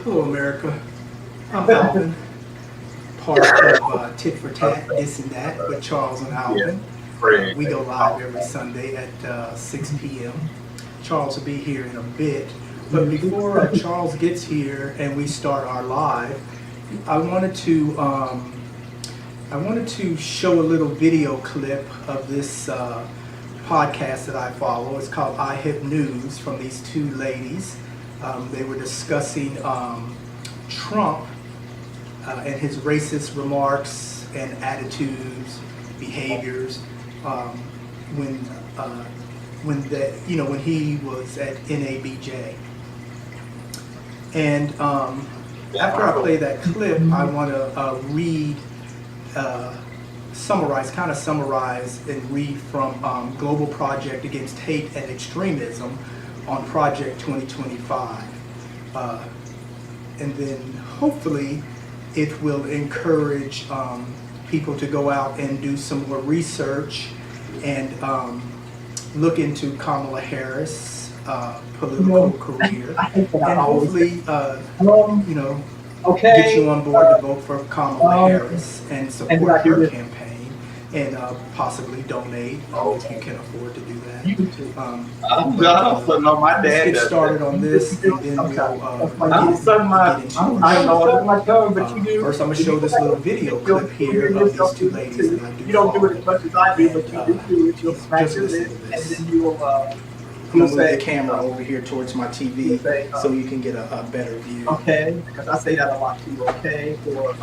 Hello, America. I'm Alvin, part of Tit for Tat, This and That with Charles and Alvin. We go live every Sunday at 6 p.m. Charles will be here in a bit. But before Charles gets here and we start our live, I wanted to show a little video clip of this podcast that I follow. It's called I Hip News from these two ladies. They were discussing Trump and his racist remarks and attitudes, behaviors when he was at NABJ. And after I play that clip, I want to summarize and read from Global Project Against Hate and Extremism on Project 2025. And then hopefully it will encourage people to go out and do some more research and look into Kamala Harris' political career, and hopefully get you on board to vote for Kamala Harris and support her campaign, and possibly donate if you can afford to do that. Let's get started on this, and then we'll get into it. First, I'm going to show this little video clip here of these two ladies that I do. You don't do it as much as I do, but you do it. You'll smack just listen to this. And then you'll I'm going to move the camera over here towards my TV so you can get a better view. Okay, because I say that a lot too, okay? Or,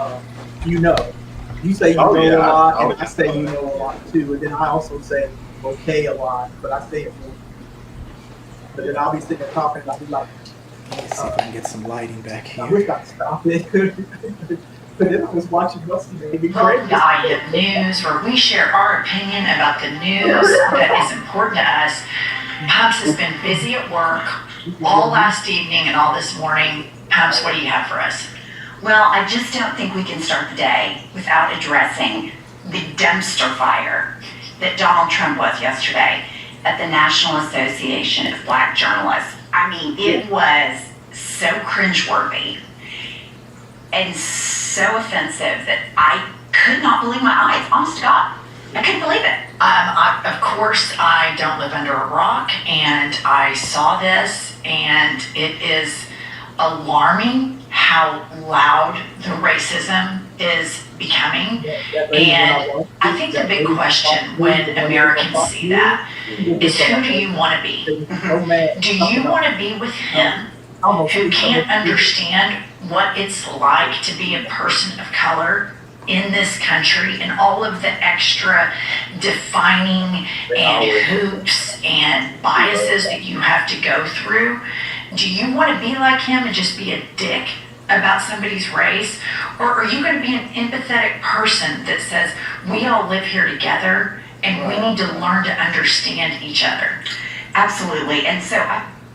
you say you know a lot, and I say you know a lot too, and then I also say okay a lot, but I say it more. But then I'll be sitting there talking, and I'll be like, let's see if I can get some lighting back here. I wish I'd stop it. But then I was watching Rusty Baby. Welcome to I Hip News, where we share our opinion about the news that is important to us. Pumps has been busy at work all last evening and all this morning. Pumps, what do you have for us? Well, I just don't think we can start the day without addressing the dumpster fire that Donald Trump was yesterday at the National Association of Black Journalists. I mean, it was so cringeworthy and so offensive that I could not believe my eyes. Honest to God, I couldn't believe it. Of course, I don't live under a rock, and I saw this, and it is alarming how loud the racism is becoming. And I think the big question when Americans see that is, who do you want to be? Do you want to be with him who can't understand what it's like to be a person of color in this country and all of the extra defining and hoops and biases that you have to go through? Do you want to be like him and just be a dick about somebody's race? Or are you going to be an empathetic person that says, we all live here together and we need to learn to understand each other? Absolutely. And so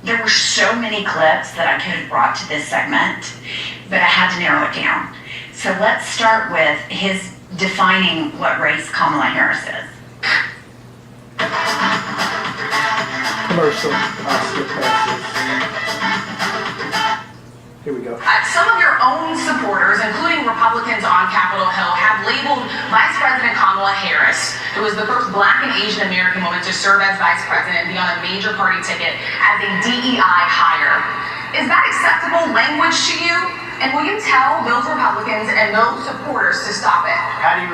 there were so many clips that I could have brought to this segment, but I had to narrow it down. So let's start with his defining what race Kamala Harris is. Commercial. Skip past this. Here we go. Some of your own supporters, including Republicans on Capitol Hill, have labeled Vice President Kamala Harris, who is the first Black and Asian American woman to serve as Vice President and be on a major party ticket, as a DEI hire. Is that acceptable language to you? And will you tell those Republicans and those supporters to stop it? How do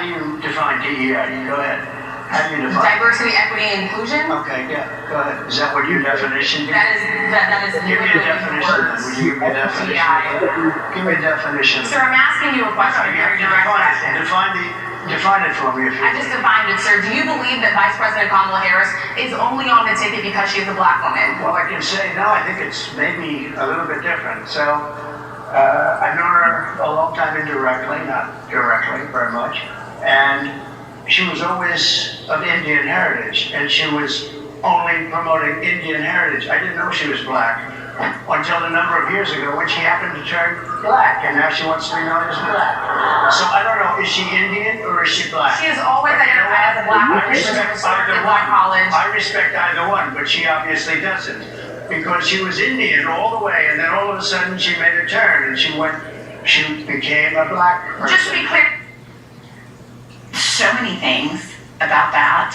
you define DEI? Go ahead. How do you define Diversity, equity, and inclusion? Okay, yeah, go ahead. Is that what your definition is? That is Give me a definition then. Would you give me a definition? Give me a definition. Sir, I'm asking you a question. Very direct question. Define it for me. I just defined it, sir. Do you believe that Vice President Kamala Harris is only on the ticket because she is a Black woman? Well, I can say no. I think it's maybe a little bit different. So I've known her a long time indirectly, not directly very much, and she was always of Indian heritage, and she was only promoting Indian heritage. I didn't know she was Black until a number of years ago when she happened to turn black, and now she wants to be known as black. So I don't know, is she Indian or is she black? She has always identified as a black woman. She was at Black College. I respect either one, but she obviously doesn't. Because she was Indian all the way, and then all of a sudden she made a turn, and she became a black person. Just to be clear. So many things about that.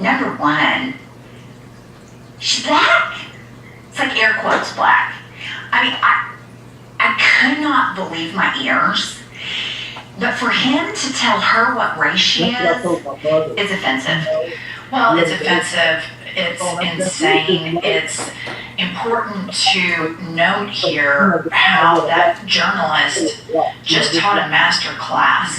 Number one, she's black. It's like air quotes black. I mean, I could not believe my ears. But for him to tell her what race she is offensive. Well, it's offensive, it's insane, it's important to note here how that journalist just taught a master class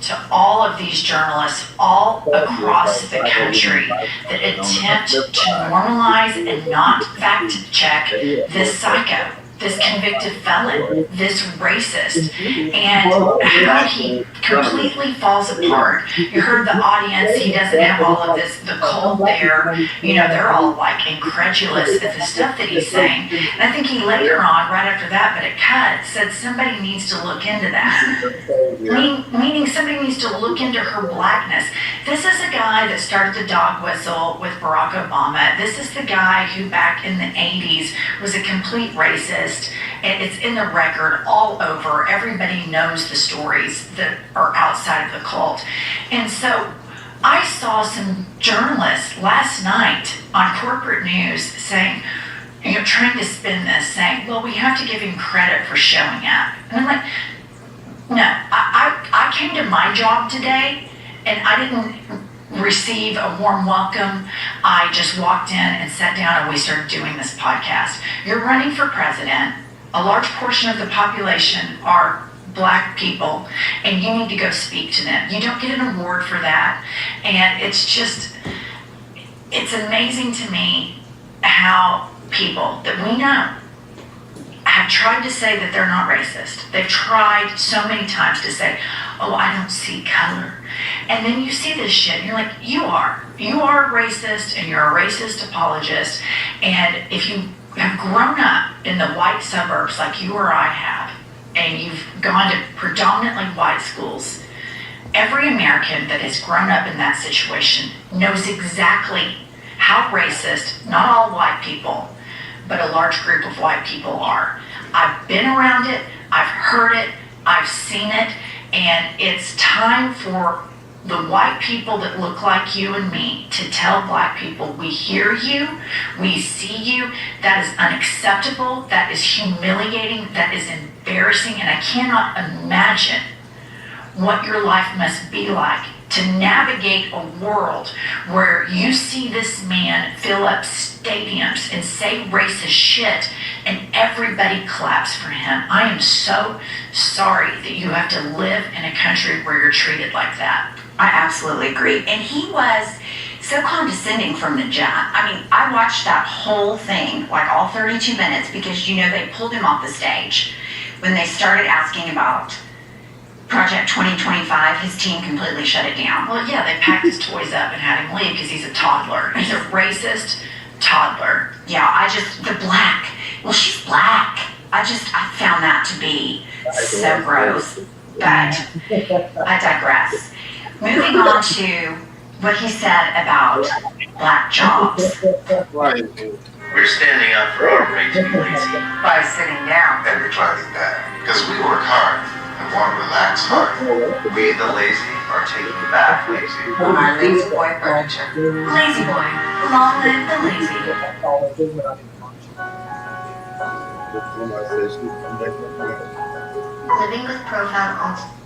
to all of these journalists all across the country that attempt to normalize and not fact check this psycho, this convicted felon, this racist, and how he completely falls apart. You heard the audience, he doesn't have all of this, the cult there, you know, they're all like incredulous at the stuff that he's saying. And I think he later on, right after that, but it cut, said somebody needs to look into that. Meaning somebody needs to look into her blackness. This is a guy that started the dog whistle with Barack Obama. This is the guy who back in the 80s was a complete racist. And it's in the record all over. Everybody knows the stories that are outside of the cult. And so I saw some journalists last night on corporate news saying, you know, trying to spin this, saying, well, we have to give him credit for showing up. And I'm like, no, I came to my job today and I didn't receive a warm welcome. I just walked in and sat down and we started doing this podcast. You're running for president. A large portion of the population are black people and you need to go speak to them. You don't get an award for that. And it's amazing to me how people that we know have tried to say that they're not racist. They've tried so many times to say, oh, I don't see color. And then you see this shit and you're like, you are a racist and you're a racist apologist. And if you have grown up in the white suburbs like you or I have, and you've gone to predominantly white schools, every American that has grown up in that situation knows exactly how racist, not all white people, but a large group of white people are. I've been around it, I've heard it, I've seen it, and it's time for the white people that look like you and me to tell black people, we hear you, we see you, that is unacceptable, that is humiliating, that is embarrassing, and I cannot imagine what your life must be like to navigate a world where you see this man fill up stadiums and say racist shit and everybody claps for him. I am so sorry that you have to live in a country where you're treated like that. I absolutely agree. And he was so condescending from the jump. I mean, I watched that whole thing, like all 32 minutes, because, you know, they pulled him off the stage. When they started asking about Project 2025, his team completely shut it down. Well, yeah, they packed his toys up and had him leave because he's a toddler. He's a racist toddler. Yeah, the black. Well, she's black. I found that to be so gross. But I digress. Moving on to what he said about black jobs. Right. We're standing up for our right to be lazy. By sitting down. And declining that. Because we work hard and want to relax hard. We, the lazy, are taking back lazy. Our lazy boy furniture. Lazy boy. Long live the lazy. Living with profound consequences.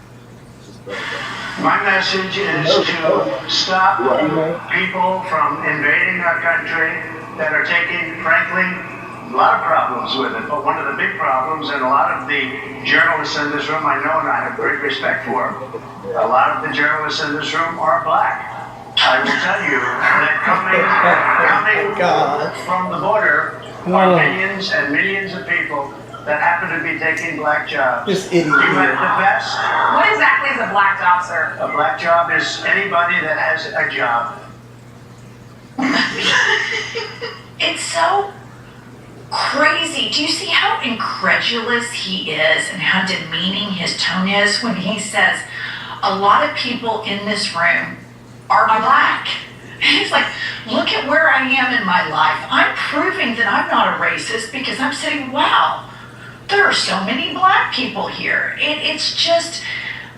My message is to stop people from invading our country that are taking, frankly, a lot of problems with it. But one of the big problems, and a lot of the journalists in this room I know and I have great respect for, a lot of the journalists in this room are black. I will tell you that coming from the border are millions and millions of people that happen to be taking black jobs. You have the best. What exactly is a black job, sir? A black job is anybody that has a job. It's so crazy. Do you see how incredulous he is and how demeaning his tone is when he says, a lot of people in this room are black? He's like, look at where I am in my life. I'm proving that I'm not a racist because I'm saying, wow, there are so many black people here. It's just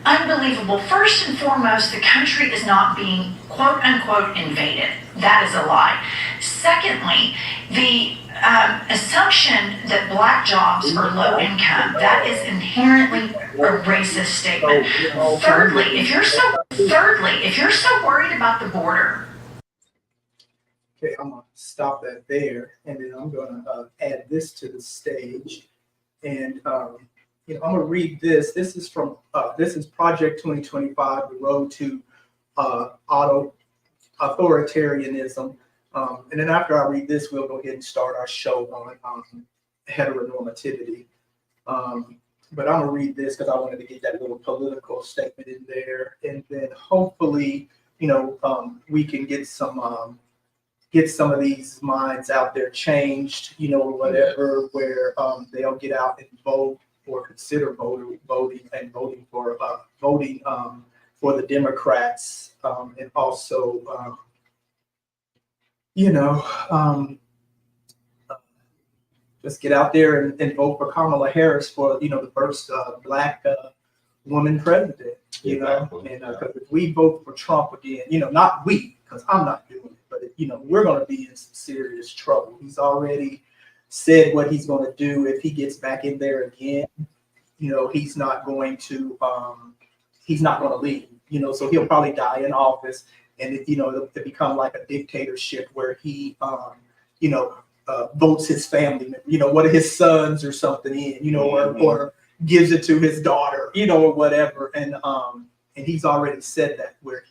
unbelievable. First and foremost, the country is not being quote unquote invaded. That is a lie. Secondly, the assumption that black jobs are low income, that is inherently a racist statement. Thirdly, if you're so worried about the border. Okay, I'm gonna stop that there, and then I'm gonna add this to the stage, and I'm gonna read this. This is from this is Project 2025: The Road to Authoritarianism. And then after I read this, we'll go ahead and start our show on heteronormativity. But I'm gonna read this because I wanted to get that little political statement in there, and then hopefully, we can get some of these minds out there changed, whatever, where they'll get out and vote or consider voting for the Democrats, and also, just get out there and vote for Kamala Harris for, the first black woman president, and because if we vote for Trump again, not we, because I'm not doing it, but we're going to be in some serious trouble. He's already said what he's going to do if he gets back in there again. He's not going to leave. So he'll probably die in office, and it'll become like a dictatorship where he, votes his family, one of his sons or something in, or gives it to his daughter, or whatever. And he's already said that where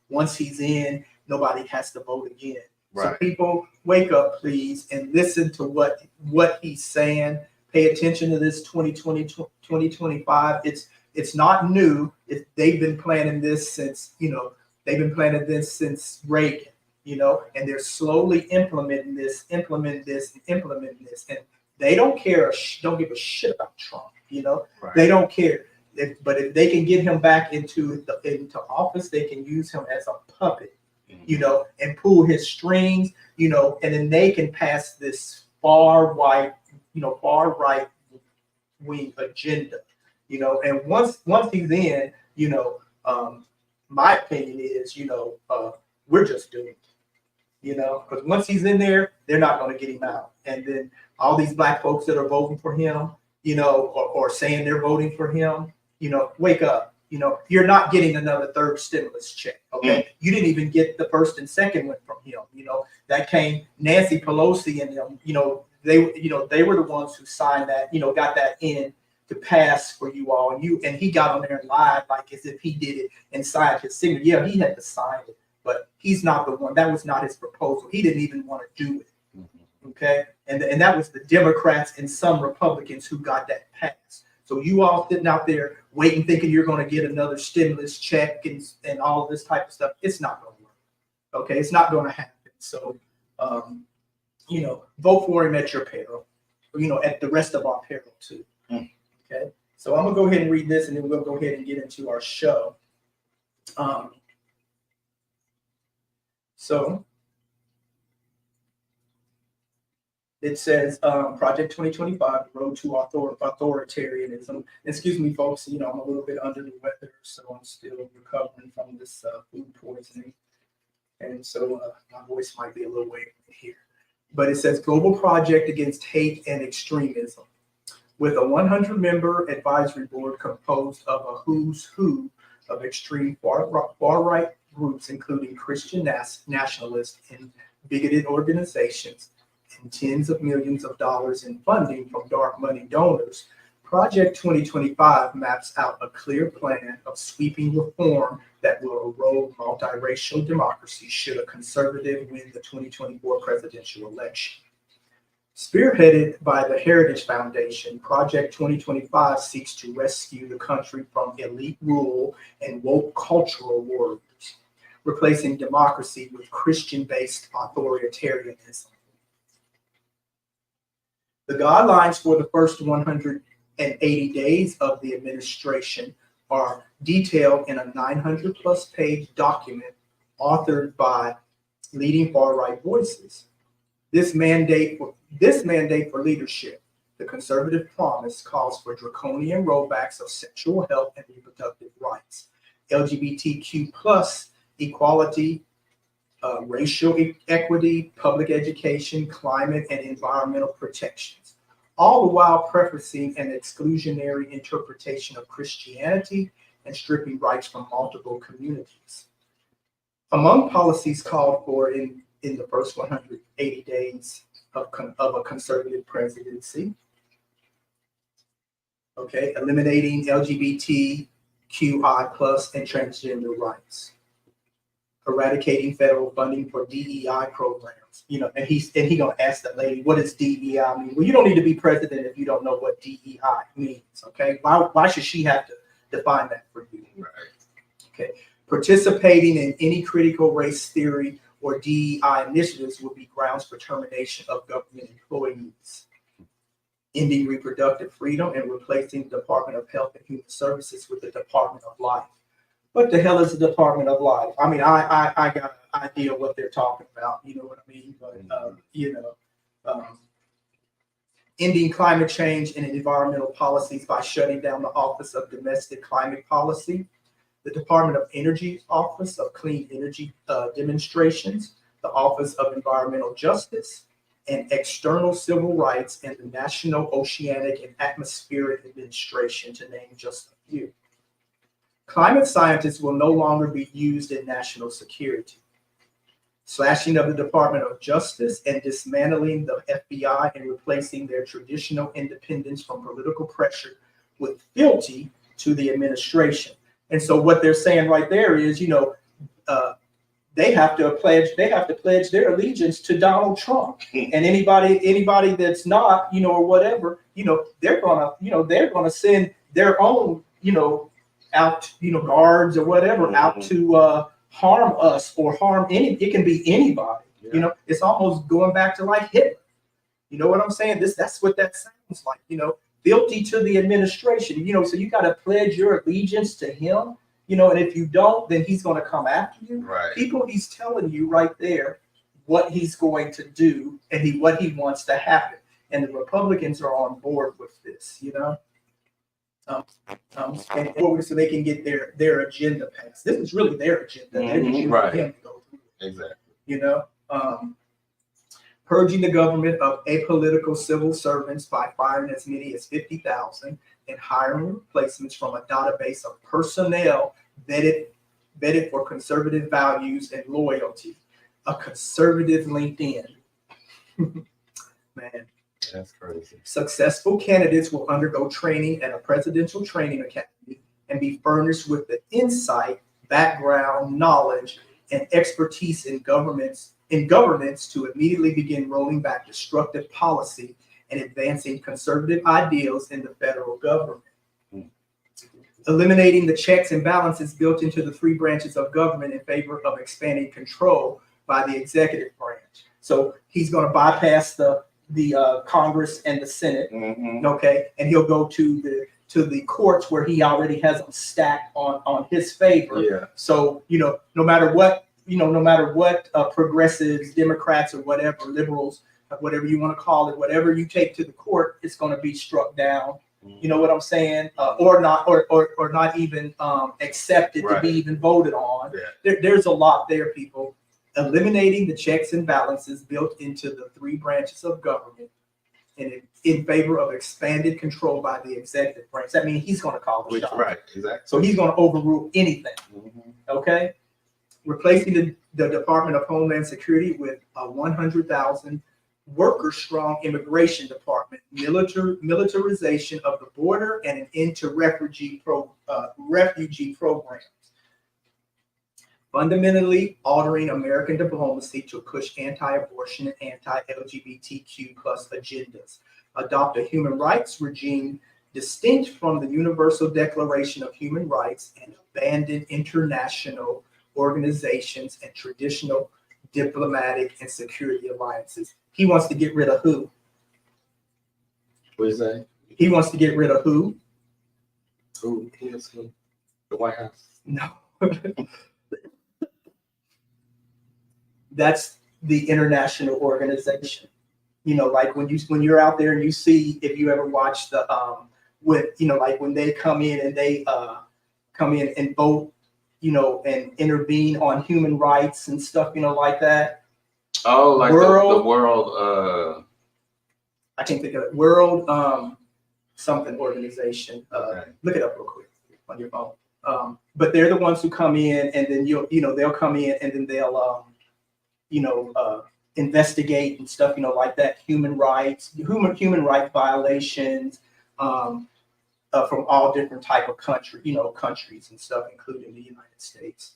once he's in, nobody has to vote again. Right. So people, wake up, please, and listen to what he's saying. Pay attention to this 2025. It's not new. They've been planning this since Reagan, and they're slowly implementing this, and they don't care, don't give a shit about Trump, Right. They don't care. But if they can get him back into office, they can use him as a puppet, and pull his strings, and then they can pass this far right wing agenda, and once he's in, my opinion is, we're just doomed, because once he's in there, they're not going to get him out. And then all these black folks that are voting for him, or saying they're voting for him, wake up. You're not getting another third stimulus check. Okay. You didn't even get the first and second one from him. That came Nancy Pelosi and them, they were the ones who signed that, got that in to pass for you all. And he got on there and lied like as if he did it and signed his signature. Yeah, he had to sign it, but he's not the one. That was not his proposal. He didn't even want to do it. Okay. And that was the Democrats and some Republicans who got that passed. So you all sitting out there waiting, thinking you're going to get another stimulus check and all this type of stuff. It's not going to work. Okay. It's not going to happen. So, vote for him at your peril, at the rest of our peril too. Okay. So I'm going to go ahead and read this, and then we'll go ahead and get into our show. So it says, Project 2025, The Road to Authoritarianism. Excuse me, folks, I'm a little bit under the weather, so I'm still recovering from this food poisoning. And so my voice might be a little way here. But it says, Global Project Against Hate and Extremism, with a 100-member advisory board composed of a who's who of extreme far-right groups, including Christian nationalist and bigoted organizations, and tens of millions of dollars in funding from dark money donors. Project 2025 maps out a clear plan of sweeping reform that will erode multiracial democracy should a conservative win the 2024 presidential election. Spearheaded by the Heritage Foundation, Project 2025 seeks to rescue the country from elite rule and woke cultural warriors, replacing democracy with Christian-based authoritarianism. The guidelines for the first 180 days of the administration are detailed in a 900+ page document authored by leading far-right voices. This mandate for leadership, the conservative promise, calls for draconian rollbacks of sexual health and reproductive rights, LGBTQ plus equality, racial equity, public education, climate and environmental protections, all the while prefacing an exclusionary interpretation of Christianity and stripping rights from multiple communities. Among policies called for in the first 180 days of a conservative presidency, okay, eliminating LGBTQI plus and transgender rights, eradicating federal funding for DEI programs. You know, and he gonna ask that lady, what does DEI mean? Well, you don't need to be president if you don't know what DEI means. Okay, why should she have to define that for you? Right. Okay, participating in any critical race theory or DEI initiatives will be grounds for termination of government employees. Ending reproductive freedom and replacing the Department of Health and Human Services with the Department of Life. What the hell is the Department of Life? I mean, I got an idea what they're talking about. You know what I mean? But ending climate change and environmental policies by shutting down the Office of Domestic Climate Policy, the Department of Energy's Office of Clean Energy Demonstrations, the Office of Environmental Justice, and External Civil Rights, and the National Oceanic and Atmospheric Administration, to name just a few. Climate scientists will no longer be used in national security. Slashing of the Department of Justice and dismantling the FBI and replacing their traditional independence from political pressure with fealty to the administration. And so what they're saying right there is, they have to pledge their allegiance to Donald Trump, and anybody that's not, or whatever, they're gonna send their own, out, guards or whatever out to harm us or harm it can be anybody. Yeah. It's almost going back to like Hitler. You know what I'm saying? That's what that sounds like. Fealty to the administration. So you got to pledge your allegiance to him. And if you don't, then he's going to come after you. Right. He's telling you right there what he's going to do and what he wants to happen. And the Republicans are on board with this, and so they can get their agenda passed. This is really their agenda. Mm-hmm. Right. For him to go through. Exactly. Purging the government of apolitical civil servants by firing as many as 50,000 and hiring replacements from a database of personnel vetted for conservative values and loyalty. A conservative LinkedIn. Man. That's crazy. Successful candidates will undergo training at a presidential training academy and be furnished with the insight, background, knowledge, and expertise in governance to immediately begin rolling back destructive policy and advancing conservative ideals in the federal government. Eliminating the checks and balances built into the three branches of government in favor of expanding control by the executive branch. So he's going to bypass the Congress and the Senate, okay, and he'll go to the courts where he already has them stacked on his favor. Yeah. So no matter what progressives, Democrats, or whatever, liberals, whatever you want to call it, whatever you take to the court, it's going to be struck down. You know what I'm saying? Or not even accepted to be even voted on. Yeah. There's a lot there, people. Eliminating the checks and balances built into the three branches of government and in favor of expanded control by the executive branch. That means he's going to call the shots. Right, exactly. So he's going to overrule anything. Mm-hmm. Okay? Replacing the Department of Homeland Security with a 100,000 worker-strong immigration department, militarization of the border, and an end to refugee programs. Fundamentally altering American diplomacy to push anti-abortion and anti-LGBTQ plus agendas. Adopt a human rights regime distinct from the Universal Declaration of Human Rights and abandon international organizations and traditional diplomatic and security alliances. He wants to get rid of who? What you say? He wants to get rid of who? Who is who? The White House? No. That's the international organization. You know, like when you're out there and you see, if you ever watch the like when they come in and they come in and vote, you know, and intervene on human rights and stuff, you know, like that. Oh, like the world. I can't think of it. World something organization. Okay. Look it up real quick on your phone. But they're the ones who come in, and then they'll come in and then they'll investigate and stuff, you know, like that. Human rights violations from all different type of countries and stuff, including the United States.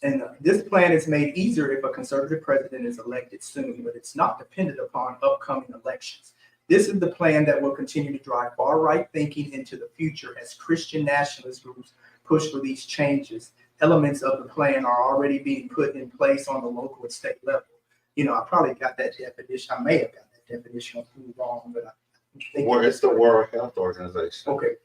And this plan is made easier if a conservative president is elected soon, but it's not dependent upon upcoming elections. This is the plan that will continue to drive far-right thinking into the future as Christian nationalist groups push for these changes. Elements of the plan are already being put in place on the local and state level. You know, I probably got that definition. I may have got that definition wrong, but I think it's the World Health Organization. Okay.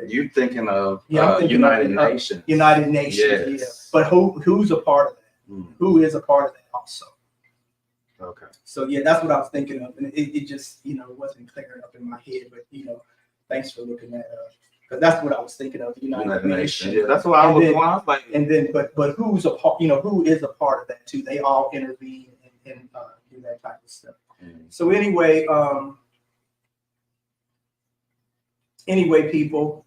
You thinking of United Nations? United Nations, yes. Yeah. But who's a part of that? Who is a part of that also? Okay. So yeah, that's what I was thinking of, and it just wasn't clearing up in my head. But thanks for looking that up, because that's what I was thinking of. United Nations. Yeah, that's what I was like. And then, but who's a part? Who is a part of that too? They all intervene and do that type of stuff. So anyway, people,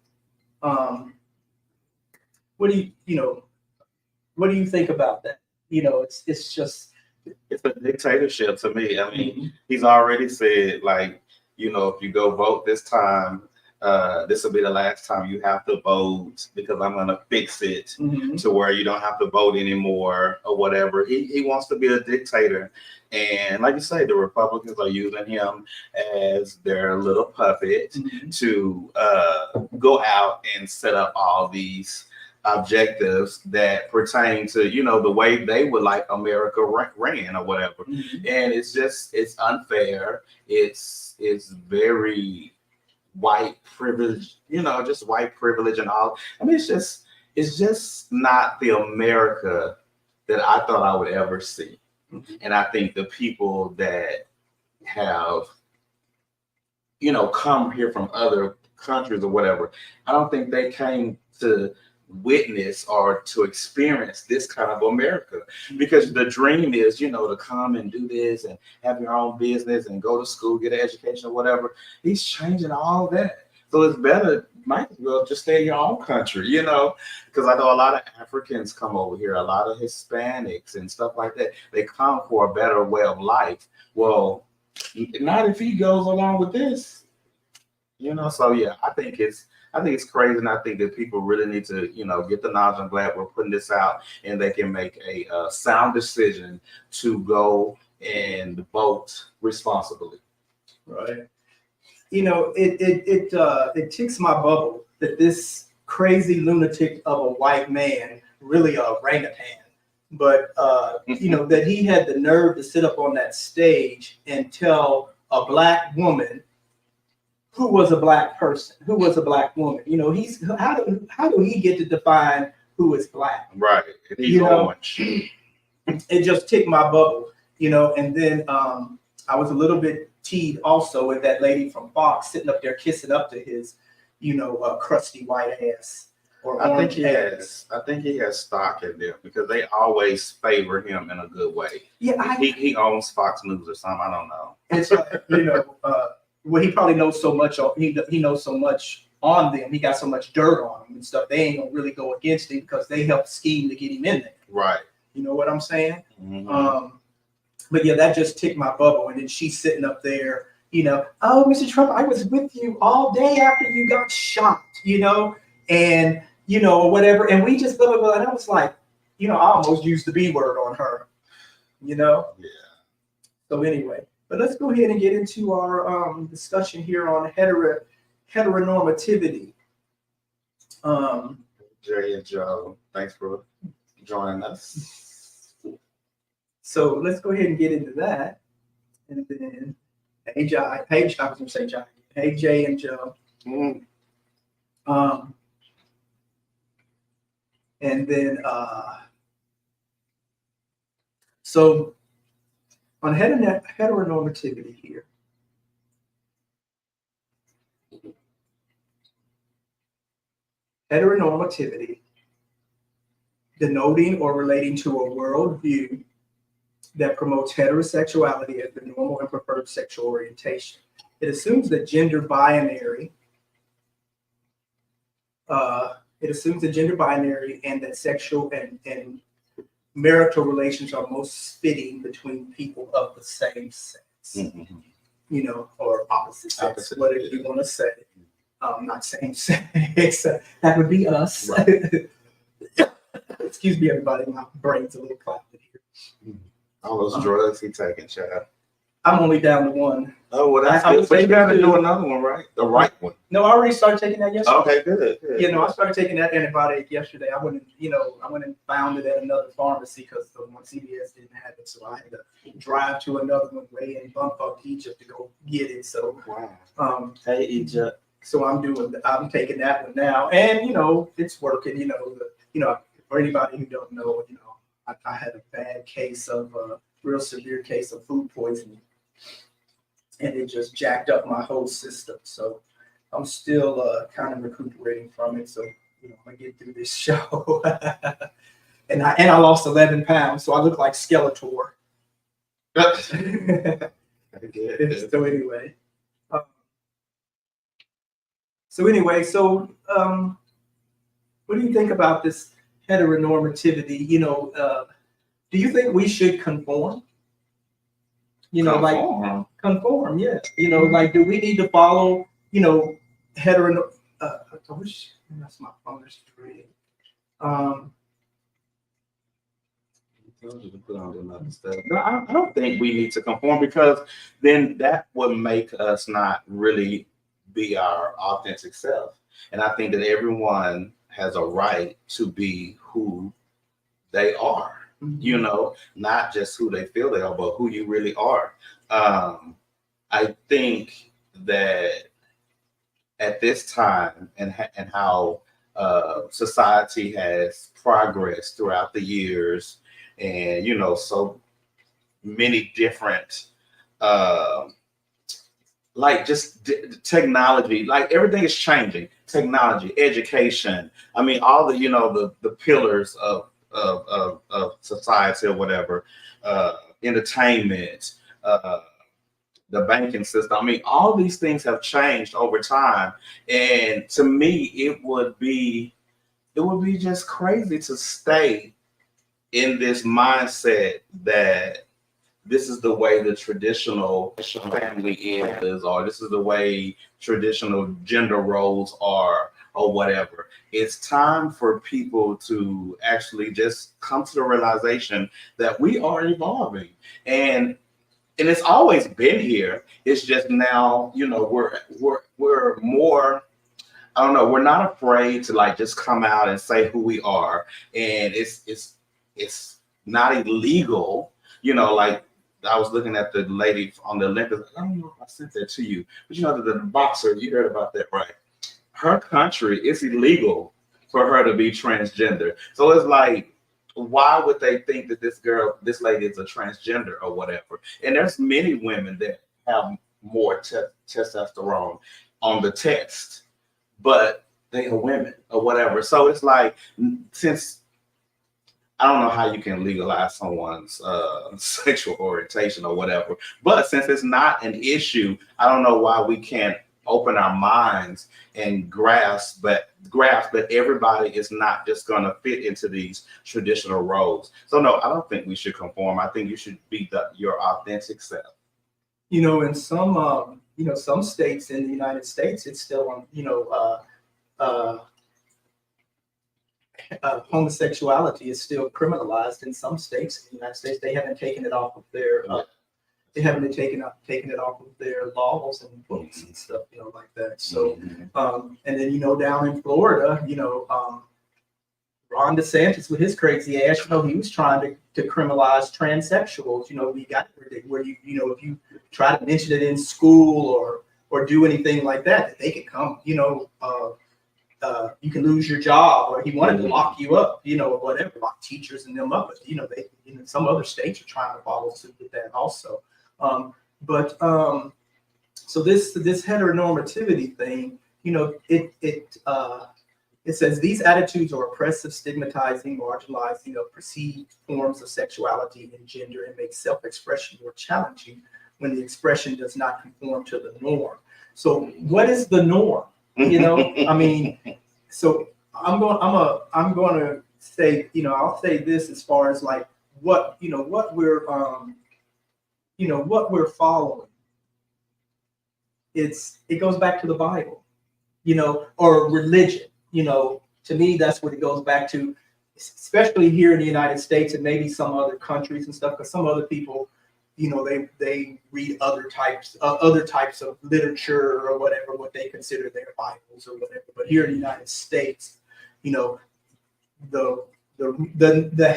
what do you think about that? It's a dictatorship to me. I mean, he's already said, like, if you go vote this time, this will be the last time you have to vote, because I'm going to fix it to where you don't have to vote anymore or whatever. He wants to be a dictator. And like you say, the Republicans are using him as their little puppet to go out and set up all these objectives that pertain to, the way they would like America ran or whatever. And it's unfair. It's very white privilege, just white privilege and all. I mean, it's just not the America that I thought I would ever see. And I think the people that have, come here from other countries or whatever, I don't think they came to witness or to experience this kind of America, because the dream is, to come and do this and have your own business and go to school, get an education or whatever. He's changing all that. So it's better, might as well just stay in your own country, because I know a lot of Africans come over here, a lot of Hispanics and stuff like that. They come for a better way of life. Well, not if he goes along with this, So yeah, I think it's crazy, and I think that people really need to, get the knowledge. I'm glad we're putting this out, and they can make a sound decision to go and vote responsibly. Right. It ticks my bubble that this crazy lunatic of a white man, really a orangutan, but that he had the nerve to sit up on that stage and tell a black woman who was a black person, who was a black woman. He's how do he get to define who is black? Right. He's orange. It just ticked my bubble, and then I was a little bit teed also with that lady from Fox sitting up there kissing up to his, crusty white ass. I think he has stock in them, because they always favor him in a good way. Yeah, he owns Fox News or something. I don't know. It's well, he probably knows so much. He knows so much on them. He got so much dirt on them and stuff. They ain't gonna really go against him because they helped scheme to get him in there. Right. You know what I'm saying? But yeah, that just ticked my bubble. And then she's sitting up there, oh, Mr. Trump, I was with you all day after you got shot, and or whatever. And we just blah blah blah. And I was like, I almost used the B word on her, Yeah. So anyway. But let's go ahead and get into our discussion here on heteronormativity. Jay and Joe, thanks for joining us. So let's go ahead and get into that. And then Hey, Jai. Hey, I was gonna say Jai. Hey, Jay and Joe. And then, so on heteronormativity here, heteronormativity, denoting or relating to a worldview that promotes heterosexuality as the normal and preferred sexual orientation. It assumes that gender binary, and that sexual and marital relations are most fitting between people of the same sex, you know, or opposite sex, whatever you want to say. Not same sex, that would be us. Right. Excuse me, everybody, my brain's a little clouded here. All those drugs he taking, child. I'm only down to one. Oh, well, that's good. So you got to do another one, right? The right one. No, I already started taking that yesterday. Okay, good. You know, I started taking that antibiotic yesterday. I went and found it at another pharmacy because the one CVS didn't have it, so I had to drive to another one way in bumfuck Egypt to go get it. So, wow. Hey, Egypt. So I'm taking that one now, and you know, it's working. You know, for anybody who don't know, you know, I had a bad case of real severe case of food poisoning, and it just jacked up my whole system. So I'm still kind of recuperating from it. So you know, I'm gonna get through this show, and I lost 11 pounds, so I look like Skeletor. So anyway. What do you think about this heteronormativity? You know, do you think we should conform? You know, like conform, yeah. You know, like, do we need to follow, you know, I wish that's my phone is reading. No, I don't think we need to conform, because then that would make us not really be our authentic self. And I think that everyone has a right to be who they are, you know, not just who they feel they are, but who you really are. I think that at this time and how society has progressed throughout the years, and, you know, so many different like just technology, like everything is changing. Technology, education. I mean, all the, you know, the pillars of society or whatever, entertainment, the banking system. I mean, all these things have changed over time, and to me, it would be just crazy to stay in this mindset that this is the way the traditional family is, or this is the way traditional gender roles are, or whatever. It's time for people to actually just come to the realization that we are evolving, and it's always been here. It's just now, you know, we're more, I don't know, we're not afraid to like just come out and say who we are, and it's not illegal, you know, like. I was looking at the lady on the Olympics. I don't know if I sent that to you, but you know, the boxer, you heard about that, right? Her country, it's illegal for her to be transgender. So it's like, why would they think that this lady is a transgender or whatever? And there's many women that have more testosterone on the test, but they are women or whatever. So it's like, since I don't know how you can legalize someone's sexual orientation or whatever, but since it's not an issue, I don't know why we can't open our minds and grasp that everybody is not just going to fit into these traditional roles. So no, I don't think we should conform. I think you should be your authentic self. You know, in some some states in the United States, it's still homosexuality is still criminalized in some states in the United States. They haven't taken it off of their taken it off of their laws and books and stuff, you know, like that. So and then, you know, down in Florida, you know, Ron DeSantis with his crazy ass, he was trying to criminalize transsexuals. We got where if you try to mention it in school or do anything like that they could come, you can lose your job, or he wanted to lock you up, or whatever, lock teachers and them up. But some other states are trying to follow suit with that also. So this heteronormativity thing, it says these attitudes are oppressive, stigmatizing, marginalizing of perceived forms of sexuality and gender, and make self-expression more challenging when the expression does not conform to the norm. So what is the norm? So I'm going to say, I'll say this as far as like what we're following. It goes back to the Bible, or religion. To me, that's what it goes back to, especially here in the United States and maybe some other countries and stuff, because some other people, they read other types of literature or whatever, what they consider their Bibles or whatever. But here in the United States, the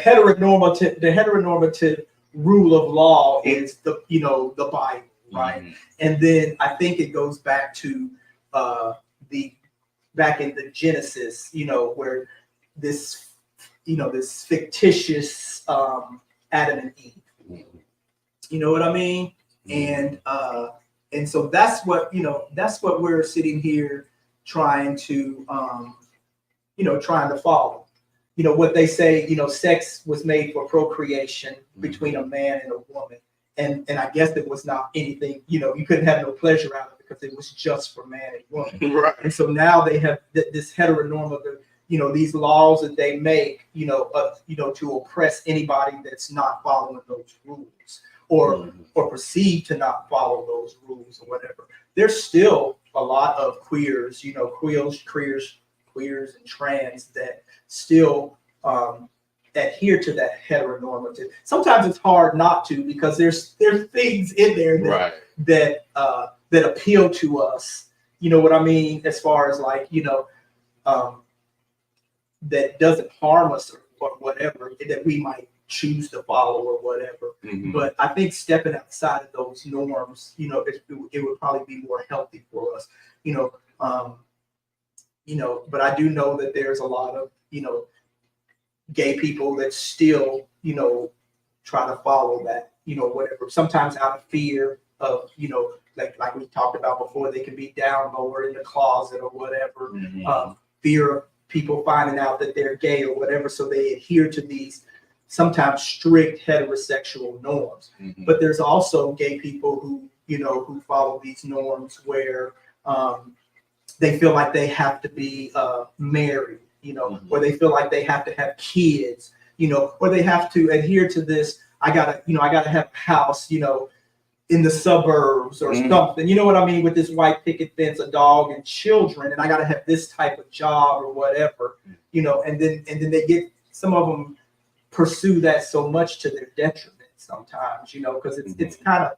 heteronormative rule of law is the Bible, right? Mm-hmm. And then I think it goes back to back in the Genesis, where this fictitious Adam and Eve. You know what I mean? And so that's what we're sitting here trying to follow. What they say, sex was made for procreation between a man and a woman. And I guess it was not anything, you couldn't have no pleasure out of it because it was just for man and woman. Right. And so now they have this heteronormative, these laws that they make, to oppress anybody that's not following those rules or perceived to not follow those rules or whatever. There's still a lot of queers, queers and trans that still adhere to that heteronormative. Sometimes it's hard not to, because there's things in there that appeal to us. You know what I mean? As far as like, that doesn't harm us or whatever, that we might choose to follow or whatever. Mm-hmm. But I think stepping outside of those norms, it would probably be more healthy for us. But I do know that there's a lot of, gay people that still, try to follow that, whatever. Sometimes out of fear of, like we talked about before, they can be down lower in the closet or whatever. Mm-hmm. Fear of people finding out that they're gay or whatever. So they adhere to these sometimes strict heterosexual norms. Mm-hmm. But there's also gay people who follow these norms where they feel like they have to be married. Mm-hmm. Or they feel like they have to have kids, or they have to adhere to this. I gotta have a house, in the suburbs or something. You know what I mean? With this white picket fence, a dog, and children, and I gotta have this type of job or whatever, and then they get, some of them pursue that so much to their detriment sometimes, because it's kind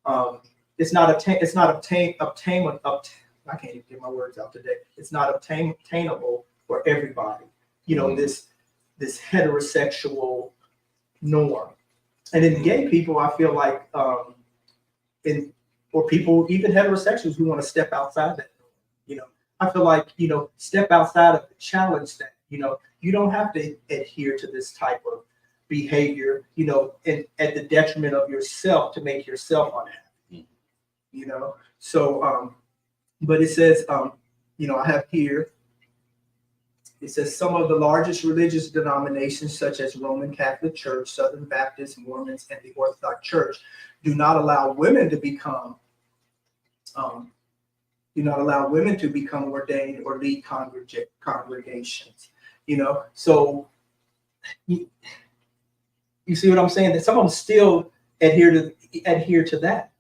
of it's not obtainable. I can't even get my words out today. It's not obtainable for everybody, this heterosexual norm. And in gay people, I feel like, or people, even heterosexuals who want to step outside that, I feel like, step outside of it, challenge that, you don't have to adhere to this type of behavior, and at the detriment of yourself to make yourself unhappy, So, but it says, I have here, it says some of the largest religious denominations, such as Roman Catholic Church, Southern Baptist, Mormons, and the Orthodox Church, do not allow women to become ordained or lead congregations. So you see what I'm saying? That some of them still adhere to that.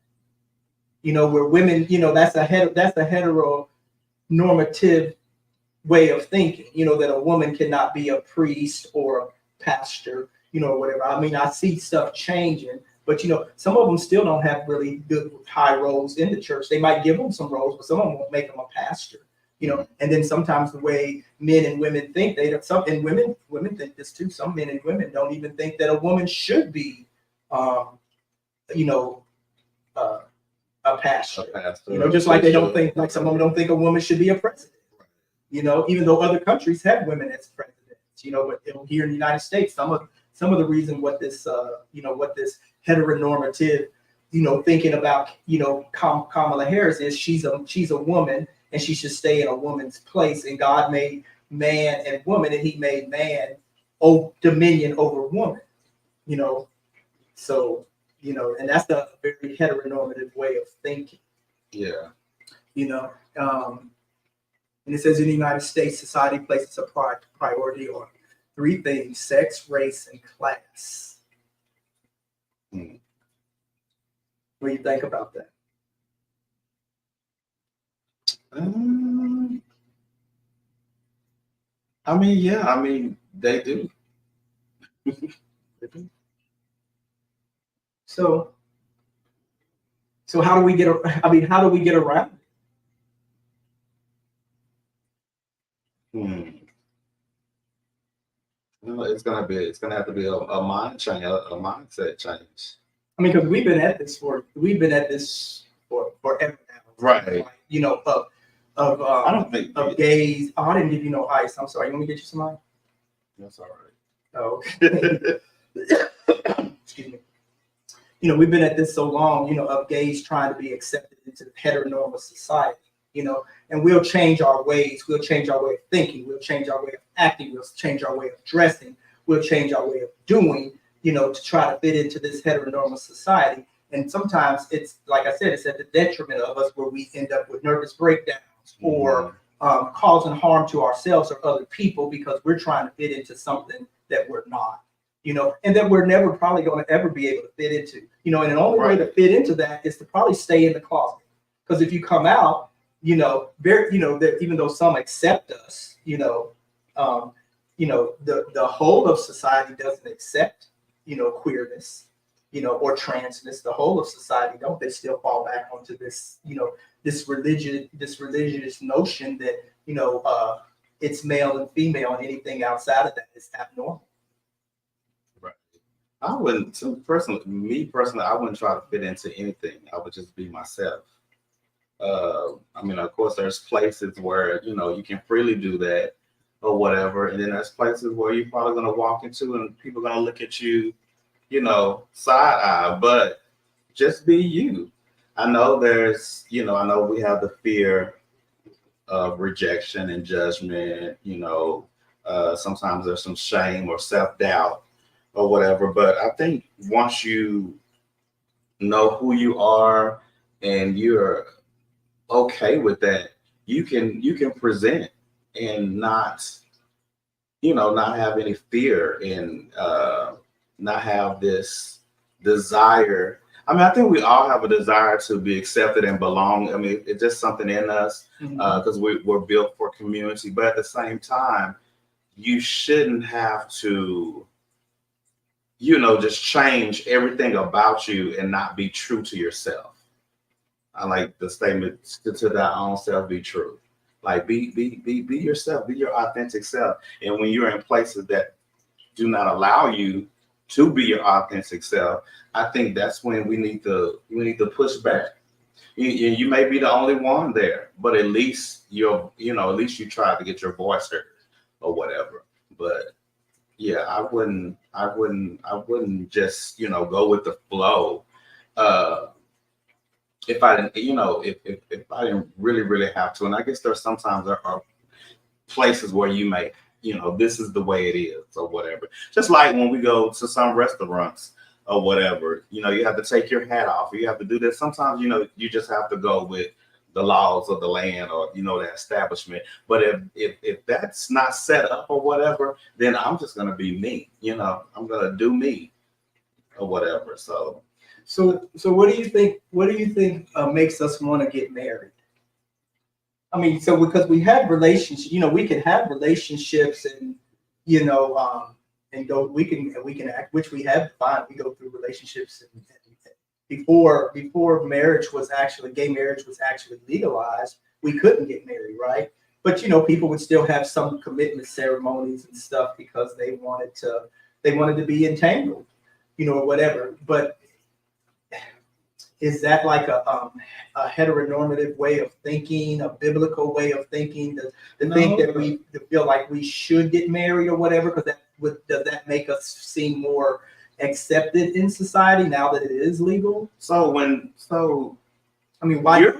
Where women, that's a heteronormative way of thinking, that a woman cannot be a priest or a pastor, or whatever. I mean, I see stuff changing, but some of them still don't have really good high roles in the church. They might give them some roles, but some of them won't make them a pastor, You know, and then sometimes the way men and women think, women think this too. Some men and women don't even think that a woman should be, you know, a pastor. You know, just like they don't think, like some women don't think a woman should be a president. You know, even though other countries have women as presidents. You know, but here in the United States, some of the reason what this heteronormative, you know, thinking about, you know, Kamala Harris is she's a woman and she should stay in a woman's place. And God made man and woman, and He made man dominion over woman. You know, so you know, and that's a very heteronormative way of thinking. Yeah. You know, and it says in the United States, society places a priority on 3 things: sex, race, and class. What do you think about that? I mean, yeah, I mean, they do. So how do we get? How do we get around it? Well, it's gonna have to be a mind change, a mindset change. I mean, because we've been at this for forever now. Right. You know, I don't think of gays. Oh, I didn't give you no ice. I'm sorry. You want me to get you some ice? That's all right. Oh, okay. Excuse me. You know, we've been at this so long, you know, of gays trying to be accepted into the heteronormative society, you know, and we'll change our ways. We'll change our way of thinking. We'll change our way of acting. We'll change our way of dressing. We'll change our way of doing, you know, to try to fit into this heteronormative society. And sometimes it's, like I said, it's at the detriment of us, where we end up with nervous breakdowns or causing harm to ourselves or other people because we're trying to fit into something that we're not. You know, and that we're never probably going to ever be able to fit into, you know, and the only way to fit into that is to probably stay in the closet. Because if you come out, you know, even though some accept us, the whole of society doesn't accept, you know, queerness, you know, or transness. The whole of society don't. They still fall back onto this, you know, this religious notion that, you know, it's male and female, and anything outside of that is abnormal. I wouldn't, me personally, I wouldn't try to fit into anything. I would just be myself. I mean, of course, there's places where, you know, you can freely do that or whatever. And then there's places where you're probably going to walk into and people are going to look at you, you know, side eye, but just be you. I know I know we have the fear of rejection and judgment, you know, sometimes there's some shame or self-doubt or whatever. But I think once you know who you are and you're okay with that, you can present and not have any fear and not have this desire. I mean, I think we all have a desire to be accepted and belong. I mean, it's just something in us because we're built for community. But at the same time, you shouldn't have to, you know, just change everything about you and not be true to yourself. I like the statement, to thy own self be true. Like be yourself, be your authentic self. And when you're in places that do not allow you to be your authentic self, I think that's when we need to push back. You may be the only one there, but at least you try to get your voice heard or whatever. But yeah, I wouldn't just, you know, go with the flow. If I didn't, you know, if I didn't really have to. And I guess sometimes there are places where you may, you know, this is the way it is or whatever. Just like when we go to some restaurants or whatever, you know, you have to take your hat off, or you have to do this. Sometimes, you know, you just have to go with the laws of the land or, you know, the establishment. But if that's not set up or whatever, then I'm just going to be me, you know, I'm going to do me or whatever. So what do you think makes us want to get married? I mean, so because we have relationships, you know, we can have relationships and, you know, and we can act, which we have defined. We go through relationships and before marriage was actually, gay marriage was actually legalized, we couldn't get married, right? but you know, people would still have some commitment ceremonies and stuff because they wanted to be entangled, you know, or whatever. But is that like a heteronormative way of thinking, a biblical way of thinking, to think that to feel like we should get married or whatever? Because does that make us seem more accepted in society now that it is legal? I mean, why you're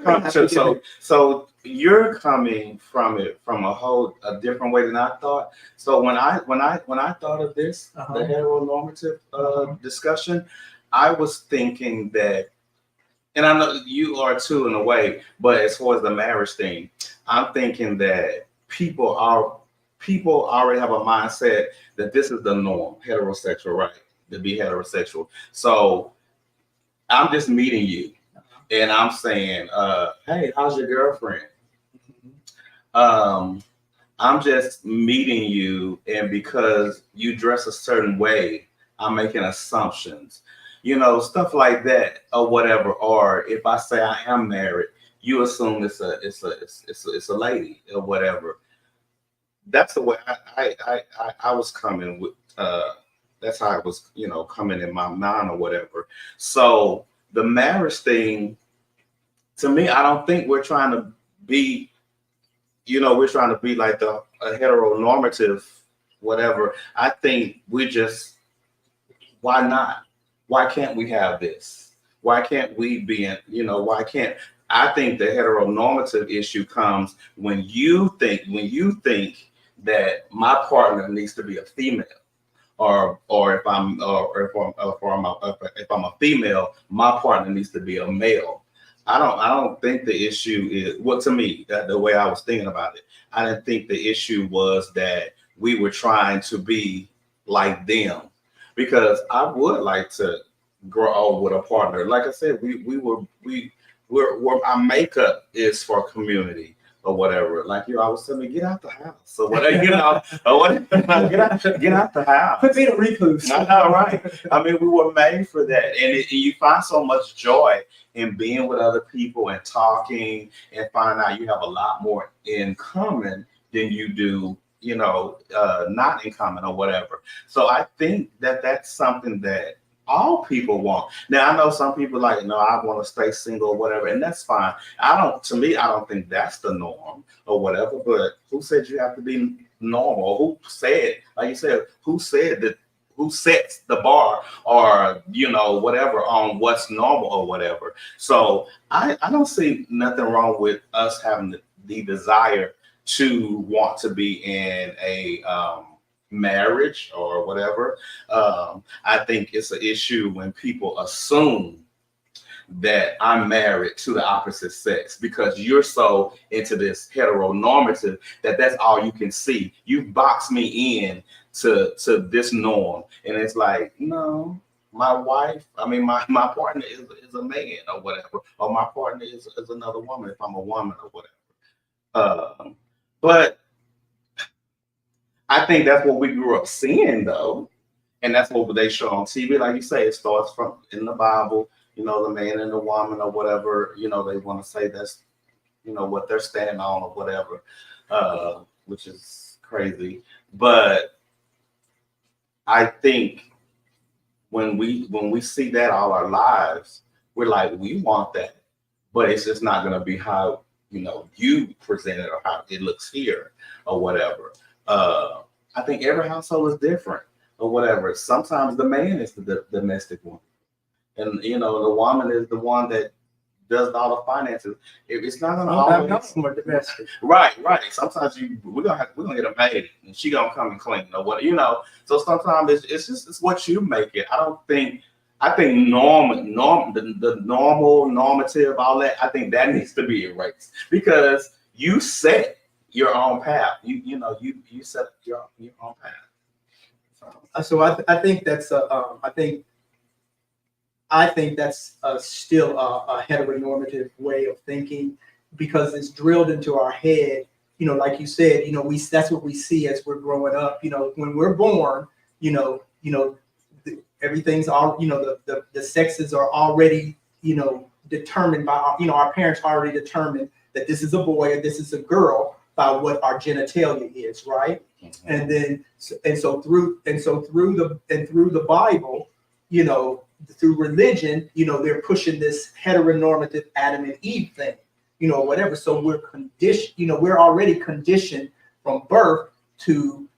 coming from it from a different way than I thought. So when I thought of this, the heteronormative discussion, I was thinking that, and I know you are too in a way, but as far as the marriage thing, I'm thinking that people already have a mindset that this is the norm, heterosexual, right? To be heterosexual. So I'm just meeting you and I'm saying, hey, how's your girlfriend? I'm just meeting you, and because you dress a certain way, I'm making assumptions. You know, stuff like that or whatever. Or if I say I am married, you assume it's a lady or whatever. That's the way I was coming with. That's how I was, you know, coming in my mind or whatever. So the marriage thing, to me, I don't think we're trying to be, you know, we're trying to be like a heteronormative whatever. I think we just, why not? Why can't we have this? Why can't we be in, you know, why can't, I think the heteronormative issue comes when you think that my partner needs to be a female, or if I'm a female, my partner needs to be a male. I don't think the issue is, well, to me, that the way I was thinking about it, I didn't think the issue was that we were trying to be like them. Because I would like to grow old with a partner. Like I said, our makeup is for community or whatever. Like you always tell me, get out the house or whatever, you know, or whatever. Get out the house. Put me in a recluse. I know, right? I mean, we were made for that, and you find so much joy in being with other people and talking, and find out you have a lot more in common than you do, you know, not in common or whatever. So I think that that's something that all people want. Now I know some people like, no, I want to stay single or whatever, and that's fine. To me, I don't think that's the norm or whatever. But who said you have to be normal? Who said, like you said, who said that? Who sets the bar, or you know, whatever, on what's normal or whatever? So I don't see nothing wrong with us having the desire to want to be in a marriage or whatever. I think it's an issue when people assume that I'm married to the opposite sex because you're so into this heteronormative that's all you can see. You box me in to this norm, and it's like, no, my wife, I mean my partner is a man or whatever, or my partner is another woman if I'm a woman or whatever. But I think that's what we grew up seeing, though, and that's what they show on TV. Like you say, it starts from in the Bible, you know, the man and the woman or whatever. You know, they want to say that's, you know, what they're standing on or whatever, which is crazy. But I think when we see that all our lives, we're like, we want that, but it's just not going to be how, you know, you present it or how it looks here or whatever. I think every household is different or whatever. Sometimes the man is the domestic one, and you know, the woman is the one that does all the finances. It's not gonna always domestic. Right. Sometimes we're gonna get a maid and she gonna come and clean or what, you know. So sometimes it's what you make it. I think the normal, normative, all that, I think that needs to be erased because you set your own path. You know, you set your own path. So I think that's I think that's still a heteronormative way of thinking because it's drilled into our head. You know, like you said, you know, that's what we see as we're growing up. You know, when we're born, you know, everything's all, you know, the sexes are already, you know, determined by, you know, our parents already determined that this is a boy or this is a girl by what our genitalia is, right? And then through the Bible, you know, through religion, you know, they're pushing this heteronormative Adam and Eve thing, you know, whatever. So we're conditioned, you know, we're already conditioned from birth to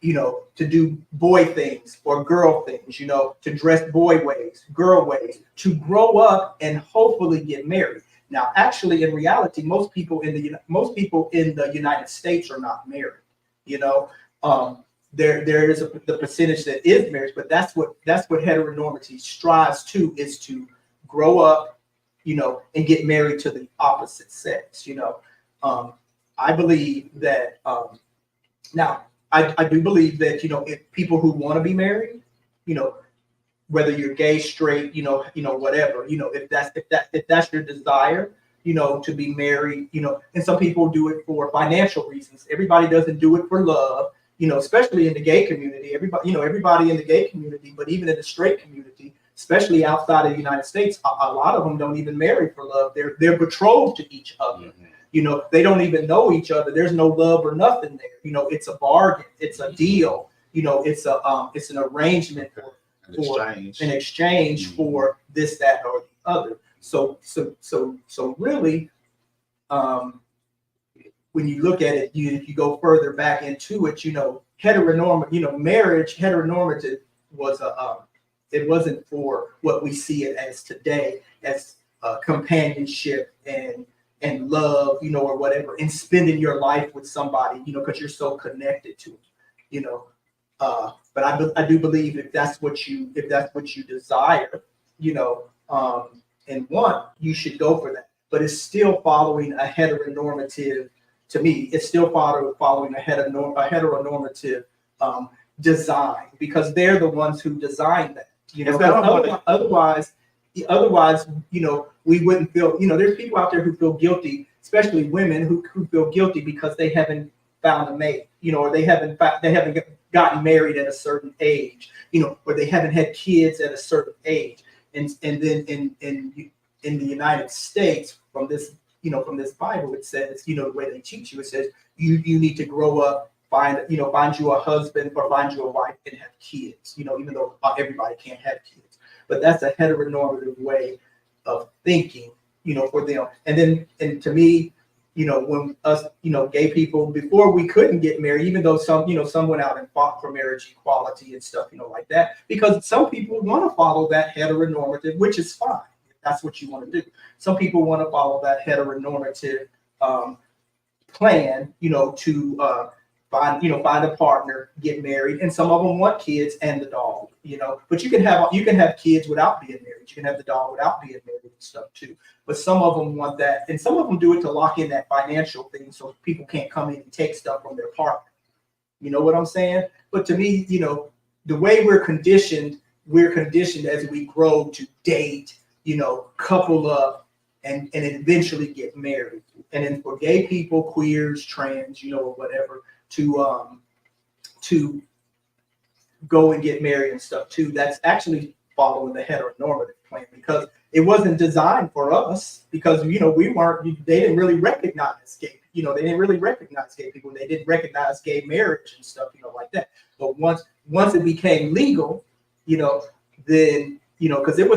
you know, to do boy things or girl things, you know, to dress boy ways, girl ways, to grow up and hopefully get married. Now, actually, in reality, most people in the United States are not married. You know, there is the percentage that is married, but that's what heteronormity strives to, is to grow up, you know, and get married to the opposite sex. You know, I believe that now. I do believe that, you know, if people who want to be married, you know, whether you're gay, straight, you know, whatever, you know, if that's your desire, you know, to be married, you know, and some people do it for financial reasons. Everybody doesn't do it for love, you know, especially in the gay community. Everybody in the gay community, but even in the straight community, especially outside of the United States, a lot of them don't even marry for love. They're betrothed to each other. Mm-hmm. You know, they don't even know each other. There's no love or nothing there. You know, it's a bargain. It's a deal. You know, it's an arrangement for an exchange for this, that, or the other. So really, when you look at it, if you go further back into it, you know, marriage, heteronormative was it wasn't for what we see it as today, as companionship and love, you know, or whatever, and spending your life with somebody, you know, because you're so connected to it, you know. But I do believe if that's what you desire, you know, and want, you should go for that. But it's still following a heteronormative. To me, it's still following a heteronormative design, because they're the ones who designed that. You know, otherwise, you know, we wouldn't feel, you know, there's people out there who feel guilty, especially women who feel guilty because they haven't found a mate, you know, or they haven't gotten married at a certain age, you know, or they haven't had kids at a certain age. And then in the United States, from this Bible, it says, you know, the way they teach you, it says you need to grow up, find you a husband or find you a wife and have kids, you know, even though everybody can't have kids. But that's a heteronormative way of thinking, you know, for them. And to me, you know, when us, you know, gay people, before we couldn't get married, even though some went out and fought for marriage equality and stuff, you know, like that, because some people want to follow that heteronormative, which is fine. If that's what you want to do. Some people want to follow that heteronormative plan, you know, to find a partner, get married, and some of them want kids and the dog, you know. But you can have kids without being married. You can have the dog without being married and stuff too. But some of them want that, and some of them do it to lock in that financial thing, so people can't come in and take stuff from their partner. You know what I'm saying? But to me, you know, the way we're conditioned as we grow to date, you know, couple up, and eventually get married. And then for gay people, queers, trans, you know, or whatever, to go and get married and stuff too, that's actually following the heteronormative plan, because it wasn't designed for us, because, you know, they didn't really recognize gay, you know, they didn't really recognize gay people. They didn't recognize gay marriage and stuff, you know, like that. But once it became legal, you know, then, you know, because that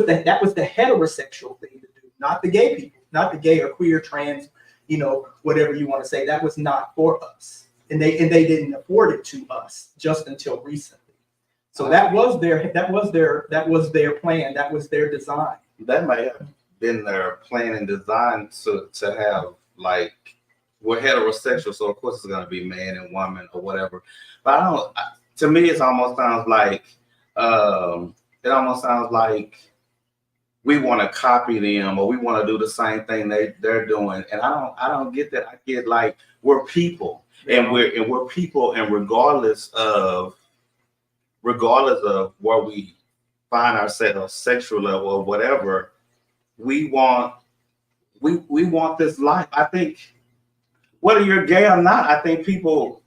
was the heterosexual thing to do, not the gay people, not the gay or queer, trans, you know, whatever you want to say. That was not for us. And they didn't afford it to us just until recently. So that was their plan. That was their design. That might have been their plan and design to have, like, we're heterosexual, so of course it's going to be man and woman or whatever. But to me, it almost sounds like we want to copy them, or we want to do the same thing they're doing. And I don't get that. I get, like, we're people. And we're people, and regardless of where we find ourselves, sexual level or whatever, we want this life. I think whether you're gay or not, I think people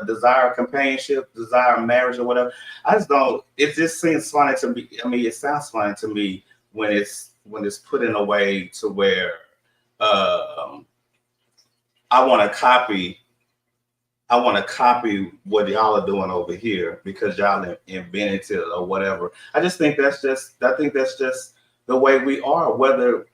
desire companionship, desire marriage or whatever. I just don't. It just seems funny to me. I mean, it sounds funny to me when it's put in a way to where I want to copy what y'all are doing over here because y'all invented it or whatever. I think that's just the way we are. Whether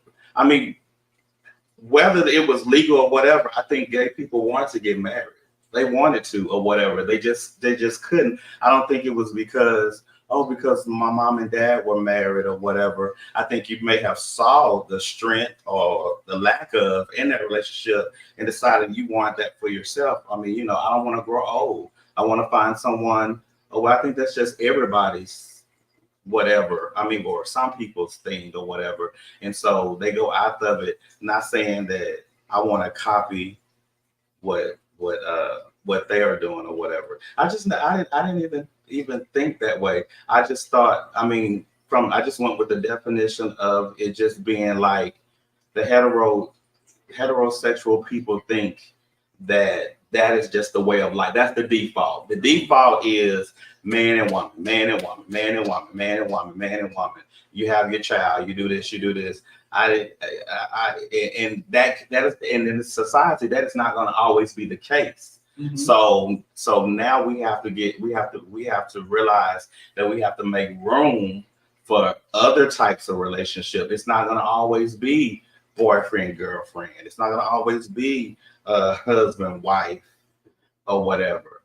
it was legal or whatever, I think gay people wanted to get married. They wanted to or whatever. They just couldn't. I don't think it was because my mom and dad were married or whatever. I think you may have saw the strength or the lack of in that relationship and decided you want that for yourself. I don't want to grow old. I want to find someone. Oh, I think that's just everybody's whatever. Or some people's thing or whatever. And so they go out of it, not saying that I want to copy what they are doing or whatever. I didn't even think that way. I just thought, I just went with the definition of it just being like the heterosexual people think that is just the way of life. That's the default. The default is man and woman, man and woman, man and woman, man and woman, man and woman. You have your child, you do this, you do this. And in society, that is not going to always be the case. Mm-hmm. So now we have to realize that we have to make room for other types of relationship. It's not going to always be boyfriend, girlfriend. It's not going to always be husband, wife, or whatever.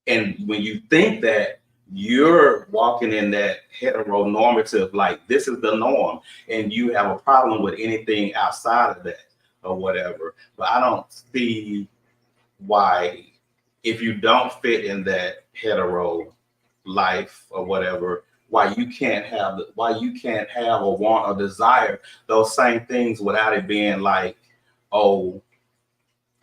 And when you think that, you're walking in that heteronormative, like this is the norm, and you have a problem with anything outside of that or whatever. But I don't see why, if you don't fit in that hetero life or whatever, why you can't have or want or desire those same things without it being like, oh,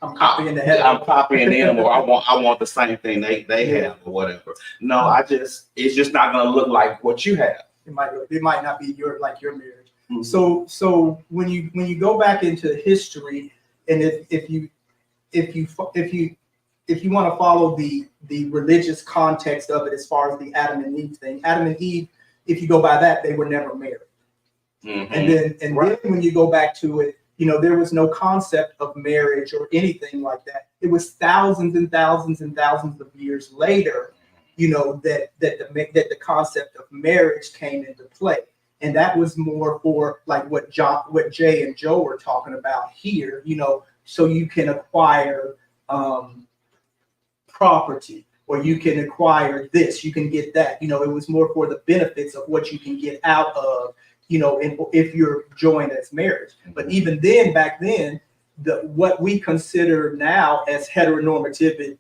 I'm copying them, or I want the same thing they have or whatever. No, it's just not gonna look like what you have. It might not be your marriage. Mm-hmm. So when you go back into history, and if you want to follow the religious context of it, as far as the Adam and Eve thing, Adam and Eve, if you go by that, they were never married. Mm-hmm. And then when you go back to it, there was no concept of marriage or anything like that. It was thousands and thousands and thousands of years later, that the concept of marriage came into play. And that was more for like what Jay and Joe were talking about here, so you can acquire property, or you can acquire this, you can get that. It was more for the benefits of what you can get out of, if you're joined as marriage. But even then, back then, what we consider now as heteronormative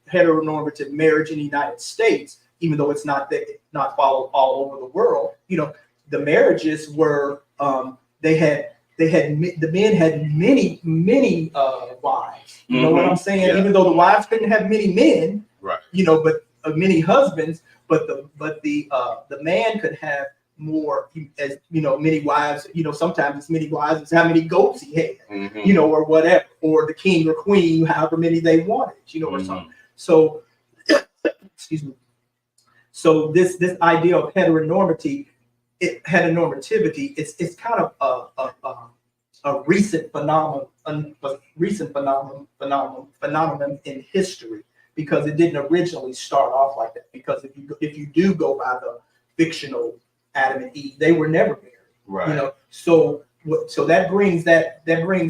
marriage in the United States, even though it's not followed all over the world, the marriages were the men had many wives. You know what I'm saying? Yeah. Even though the wives couldn't have many men, right? But many husbands. But the man could have more, as many wives. Sometimes as many wives as how many goats he had. Mm-hmm. Or whatever, or the king or queen, however many they wanted. Or something. So, excuse me. So this idea of heteronormativity, it's kind of a recent phenomenon in history, because it didn't originally start off like that. Because if you do go by the fictional Adam and Eve, they were never married. Right. So that brings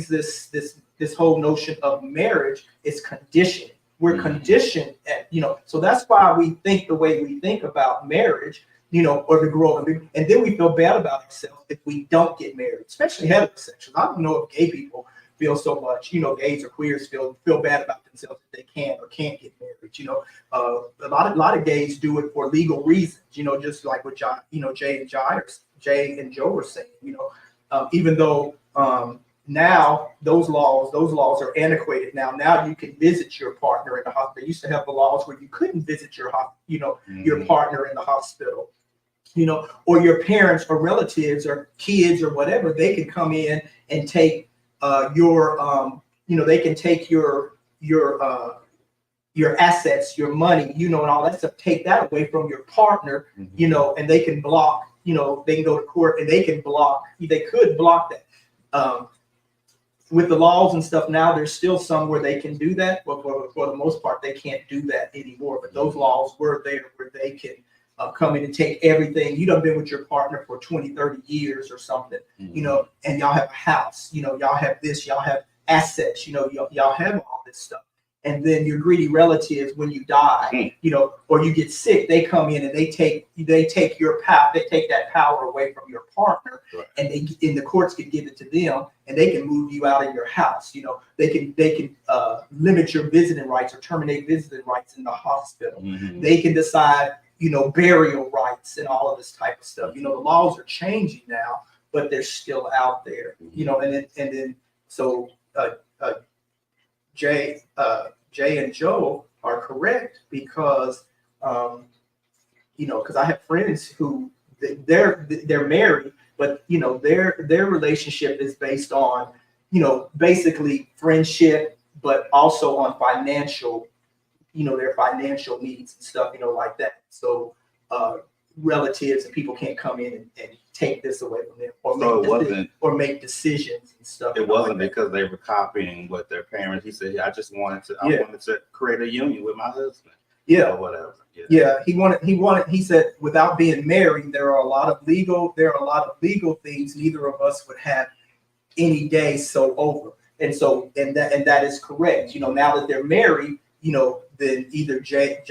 this whole notion of marriage is conditioned. We're conditioned at, so that's why we think the way we think about marriage, or to grow up. And then we feel bad about ourselves if we don't get married, especially heterosexuals. I don't know if gay people feel so much, gays or queers feel bad about themselves if they can or can't get married. A lot of gays do it for legal reasons, just like what Jay and Joe were saying, even though now those laws are antiquated now. Now you can visit your partner in the hospital. They used to have the laws where you couldn't visit your partner in the hospital, or your parents or relatives or kids or whatever. They could come in and take they can take your assets, your money, and all that stuff. Take that away from your partner, and they can block. They can go to court and they could block that. with the laws and stuff now, there's still some where they can do that, but for the most part, they can't do that anymore. But those laws were there where they can come in and take everything. You done been with your partner for 20, 30 years or something, you know, and y'all have a house, you know, y'all have this, y'all have assets, you know, y'all have all this stuff. And then your greedy relatives, when you die, you know, or you get sick, they come in and they take your power, they take that power away from your partner, right. And the courts can give it to them, and they can move you out of your house. You know, they can limit your visiting rights or terminate visiting rights in the hospital. Mm-hmm. They can decide, you know, burial rights and all of this type of stuff. You know, the laws are changing now, but they're still out there. You know, and then so. Jay and Joe are correct because, you know, because I have friends who they're married, but you know their relationship is based on, you know, basically friendship, but also on financial, you know, their financial needs and stuff, you know, like that. So relatives and people can't come in and take this away from them or make decisions and stuff. It wasn't like because they were copying what their parents. He said, I wanted to create a union with my husband. Yeah. Or whatever. Yeah. He said, without being married, there are a lot of legal things neither of us would have any day so over. And that is correct. You know, now that they're married, you know, then either Jay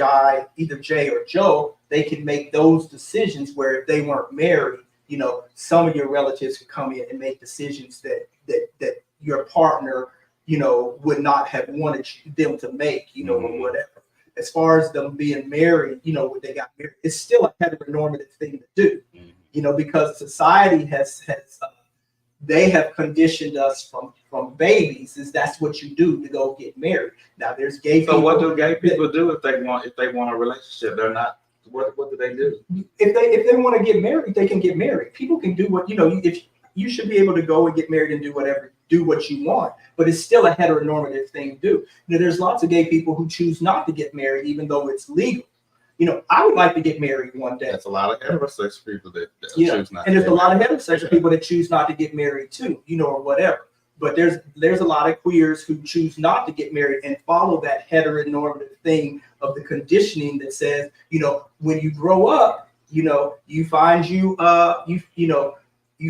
or Joe, they can make those decisions where if they weren't married, you know, some of your relatives could come in and make decisions that your partner, you know, would not have wanted them to make, you know, or whatever. As far as them being married, you know, when they got married, it's still a heteronormative thing to do, you know, because society has they have conditioned us from babies is that's what you do to go get married. Now there's gay people. So what do gay people do if they want a relationship? They're not. What do they do? If they want to get married, they can get married. People can do what, you know, if you should be able to go and get married and do what you want, but it's still a heteronormative thing to do. You know, there's lots of gay people who choose not to get married, even though it's legal. You know, I would like to get married one day. That's a lot of heterosexual people that choose not. And there's a lot of heterosexual people that choose not to get married too, you know, or whatever. But there's a lot of queers who choose not to get married and follow that heteronormative thing of the conditioning that says, you know, when you grow up, you know, you find you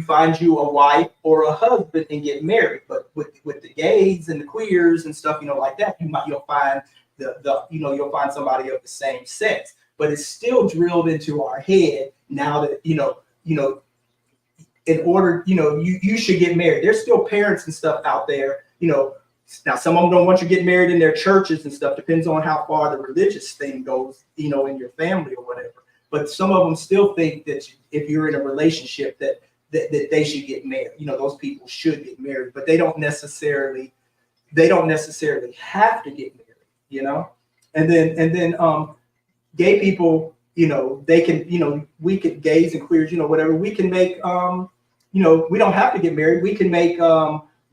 find you a wife or a husband and get married. But with the gays and the queers and stuff, you know, like that, you'll find you'll find somebody of the same sex. But it's still drilled into our head now that, you know, in order, you know, you should get married. There's still parents and stuff out there, you know. Now, some of them don't want you to get married in their churches and stuff. Depends on how far the religious thing goes, you know, in your family or whatever. But some of them still think that if you're in a relationship that they should get married. You know, those people should get married, but they don't necessarily have to get married, you know. And then gay people, you know, they can, you know, we could, gays and queers, you know, whatever, we can make, you know, we don't have to get married. We can make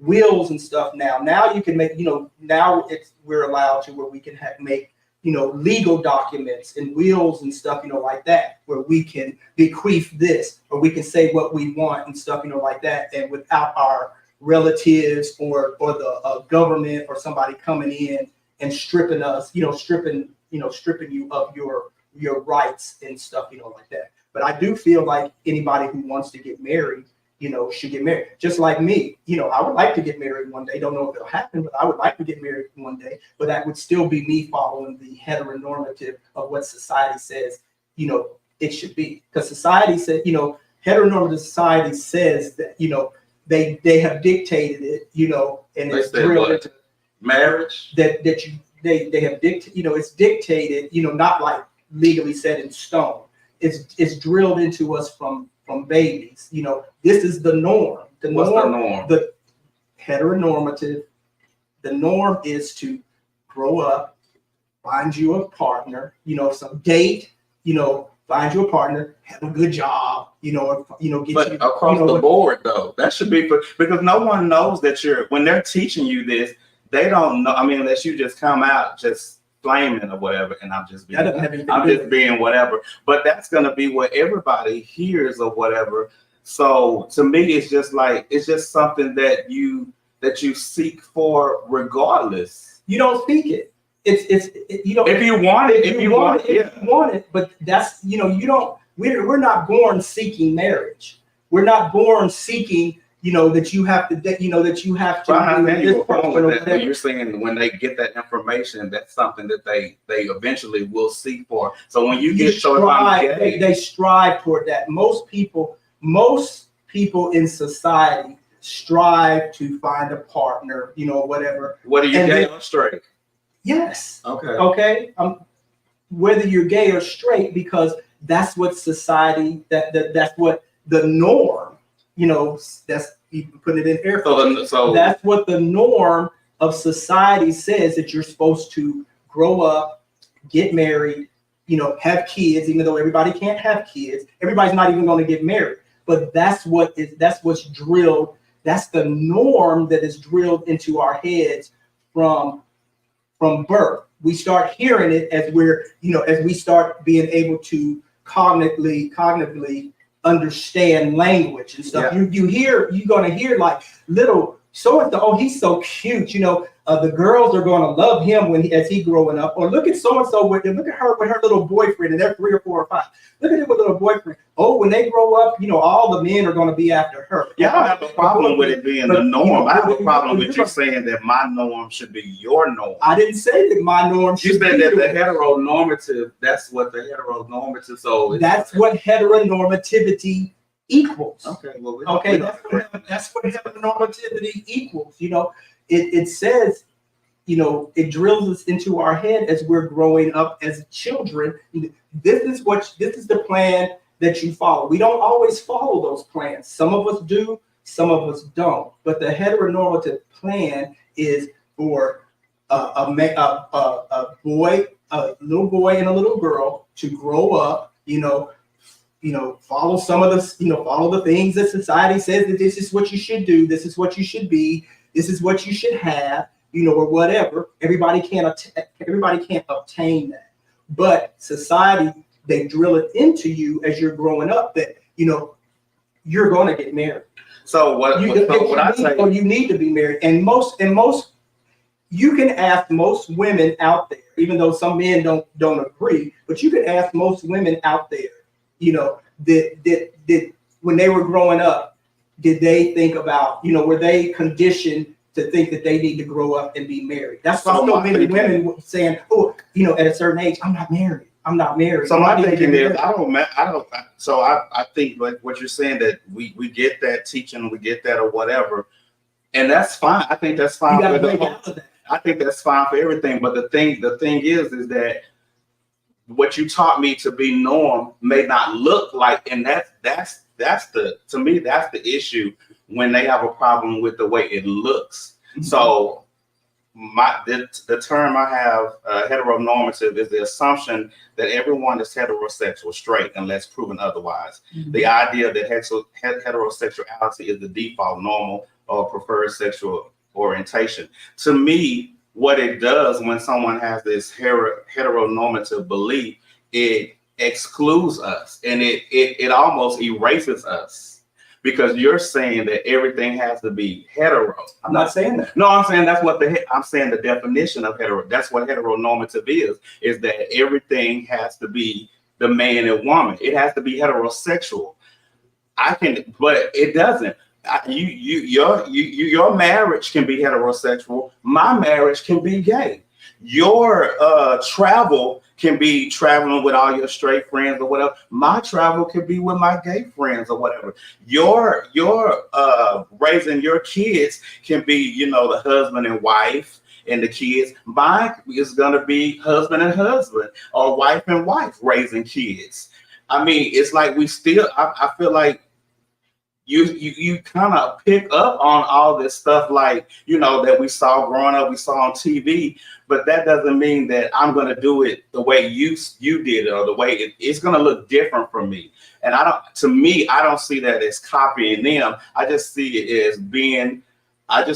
wills and stuff now. Now you can make, you know, now we're allowed to where we can make, you know, legal documents and wills and stuff, you know, like that, where we can bequeath this, or we can say what we want and stuff, you know, like that, and without our relatives or the government or somebody coming in and stripping us, stripping you of your rights and stuff, you know, like that. But I do feel like anybody who wants to get married, you know, should get married. Just like me, you know, I would like to get married one day. Don't know if it'll happen, but I would like to get married one day. But that would still be me following the heteronormative of what society says, you know, it should be. Because society said, you know, heteronormative society says that, you know, they have dictated it, you know, and it's drilled into marriage. They have dictated, you know, it's dictated, you know, not like legally set in stone. It's drilled into us from babies. You know, this is the norm. What's the norm? The heteronormative. The norm is to grow up, find you a partner, you know, some date, you know, find you a partner, have a good job, you know, get but you across the board though. That should be because no one knows that when they're teaching you this, they don't know. I mean, unless you just come out just flaming or whatever, and I'm just being whatever. But that's gonna be what everybody hears or whatever. So to me, it's just something that you that you seek for regardless. You don't seek it. You don't. If you want it, if you want it, but that's, you don't. We're not born seeking marriage. We're not born seeking, that you have to, that you have to. But you're saying when they get that information, that's something that they eventually will seek for. So when you get they strive toward that. Most people in society strive to find a partner, whatever. Whether you're gay or straight. Yes. Okay. Whether you're gay or straight, because that's what society, that's what the norm, that's, you put it in air quotes. So that's what the norm of society says, that you're supposed to grow up, get married, have kids, even though everybody can't have kids. Everybody's not even going to get married. But that's what's drilled. That's the norm that is drilled into our heads from birth. We start hearing it as as we start being able to cognitively understand language and stuff. Yeah. You're gonna hear like little so-and-so, oh, he's so cute, the girls are gonna love him as he growing up. Or look at so-and-so look at her with her little boyfriend, and they're 3 or 4 or 5. Look at him with a little boyfriend. Oh, when they grow up, all the men are gonna be after her. Yeah, I don't have a problem with it being the norm. I have a problem with you saying that my norm should be your norm. I didn't say that my norm should be. You said that the heteronormative, that's what the heteronormative, so that's what heteronormativity equals. Okay, well, that's what heteronormativity equals. It says, it drills us into our head as we're growing up as children. This is the plan that you follow. We don't always follow those plans. Some of us do, some of us don't. But the heteronormative plan is for a little boy and a little girl to grow up, follow some of the, follow the things that society says that this is what you should do, this is what you should be, this is what you should have, or whatever. Everybody can't obtain that. But society, they drill it into you as you're growing up that, you're going to get married. So you need to be married. And most, you can ask most women out there, even though some men don't agree, but you can ask most women out there, that when they were growing up, did they think about, were they conditioned to think that they need to grow up and be married? That's why so many women saying, oh, at a certain age, I'm not married. So my thinking is, I think like what you're saying, that we get that teaching, we get that or whatever, and that's fine. I think that's fine. I think that's fine for everything. But the thing is that what you taught me to be norm may not look like, and that's to me that's the issue when they have a problem with the way it looks. Mm-hmm. So the term I have, heteronormative, is the assumption that everyone is heterosexual, straight, unless proven otherwise. Mm-hmm. The idea that heterosexuality is the default, normal, or preferred sexual orientation. To me, what it does when someone has this heteronormative belief, it excludes us, and it almost erases us. Because you're saying that everything has to be hetero. I'm not saying that. No, I'm saying that's what I'm saying the definition of hetero. That's what heteronormative is that everything has to be the man and woman. It has to be heterosexual. But it doesn't. Your marriage can be heterosexual. My marriage can be gay. Your travel can be traveling with all your straight friends or whatever. My travel could be with my gay friends or whatever. Your raising your kids can be, the husband and wife and the kids. Mine is gonna be husband and husband, or wife and wife raising kids. I mean, it's like we still. I feel like you kind of pick up on all this stuff, like, that we saw growing up, we saw on TV, but that doesn't mean that I'm going to do it the way you did it, or the way it's going to look different from me. And I don't see that as copying them. I just see it as being a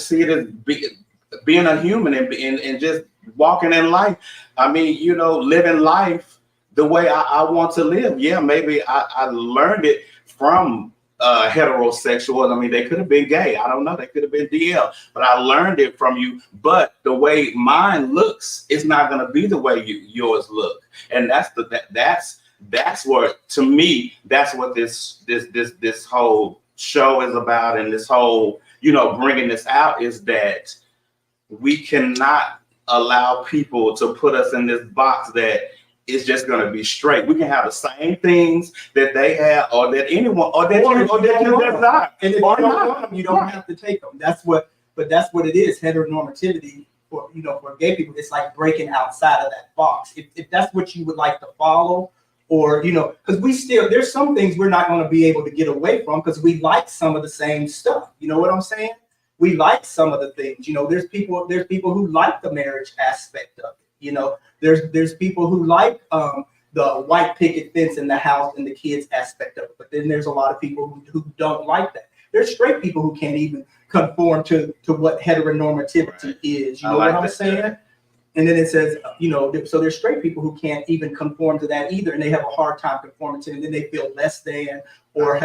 human and just walking in life. I mean, living life the way I want to live. Yeah, maybe I learned it from heterosexual. I mean, they could have been gay. I don't know. They could have been DL. But I learned it from you. But the way mine looks is not going to be the way yours look. And that's what, to me, that's what this whole show is about, and this whole, bringing this out, is that we cannot allow people to put us in this box that it's just going to be straight. We can have the same things that they have, or that anyone, or that you not. And if you don't want them, you don't have to take them. That's what it is. Heteronormativity for gay people, it's like breaking outside of that box. If that's what you would like to follow, or because there's some things we're not going to be able to get away from because we like some of the same stuff. You know what I'm saying? We like some of the things. There's people who like the marriage aspect of it. There's people who like the white picket fence in the house and the kids aspect of it. But then there's a lot of people who don't like that. There's straight people who can't even conform to what heteronormativity is. You know what I'm saying? And then it says, so there's straight people who can't even conform to that either, and they have a hard time conforming to it, and then they feel less than, or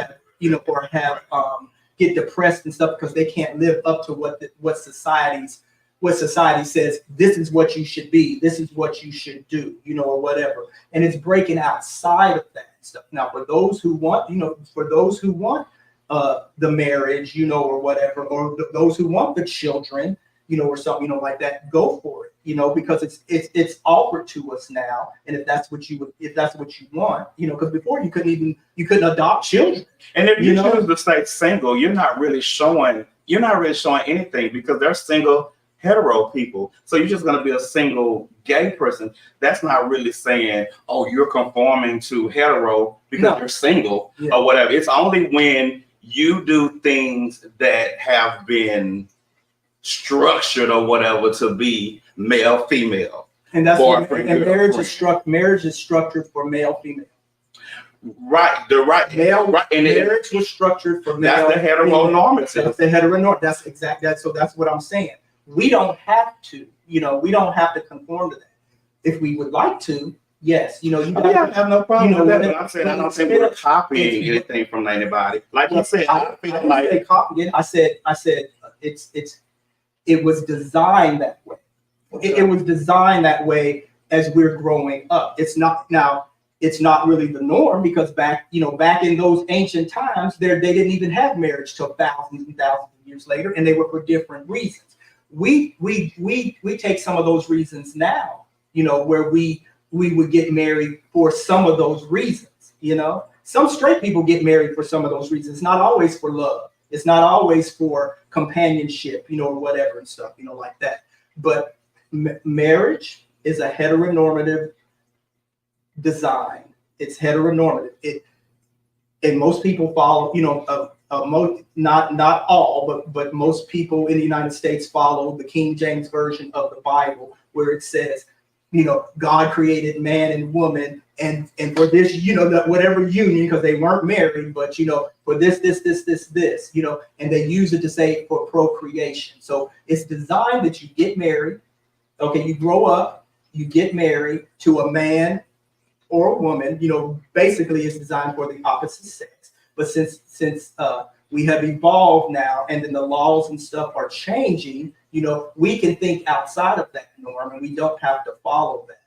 get depressed and stuff because they can't live up to what society says. This is what you should be. This is what you should do. Or whatever. And it's breaking outside of that stuff. Now, for those who want, the marriage, or whatever, or those who want the children, or something, like that, go for it, because it's offered to us now. And if that's what you want, because before you couldn't adopt children. And if you choose to stay single, you're not really showing anything, because they're single hetero people. So you're just going to be a single gay person. That's not really saying, oh, you're conforming to hetero because you're single or whatever. It's only when you do things that have been structured or whatever to be male female, and that's marriage is structured for male female. Right, and marriage was structured for male. That's the heteronormative. That's the heteronormative. That's exactly that. So that's what I'm saying. We don't have to, we don't have to conform to that. If we would like to, yes, I have no problem with that. But I'm saying I don't think we're copying anything from anybody. Like you said, I feel like copying. I said it was designed that way. It was designed that way as we're growing up. It's not really the norm, because back in those ancient times, they didn't even have marriage till thousands and thousands of years later, and they were for different reasons. We take some of those reasons now, where we would get married for some of those reasons. Some straight people get married for some of those reasons. It's not always for love. It's not always for companionship, or whatever and stuff, like that. But marriage is a heteronormative design. It's heteronormative. And most people follow, not all, but most people in the United States follow the King James Version of the Bible, where it says, God created man and woman, and for this, whatever union, because they weren't married, but for this, and they use it to say for procreation. So it's designed that you get married. Okay, you grow up, you get married to a man or a woman. Basically, it's designed for the opposite sex. But since we have evolved now, and then the laws and stuff are changing, we can think outside of that norm, and we don't have to follow that.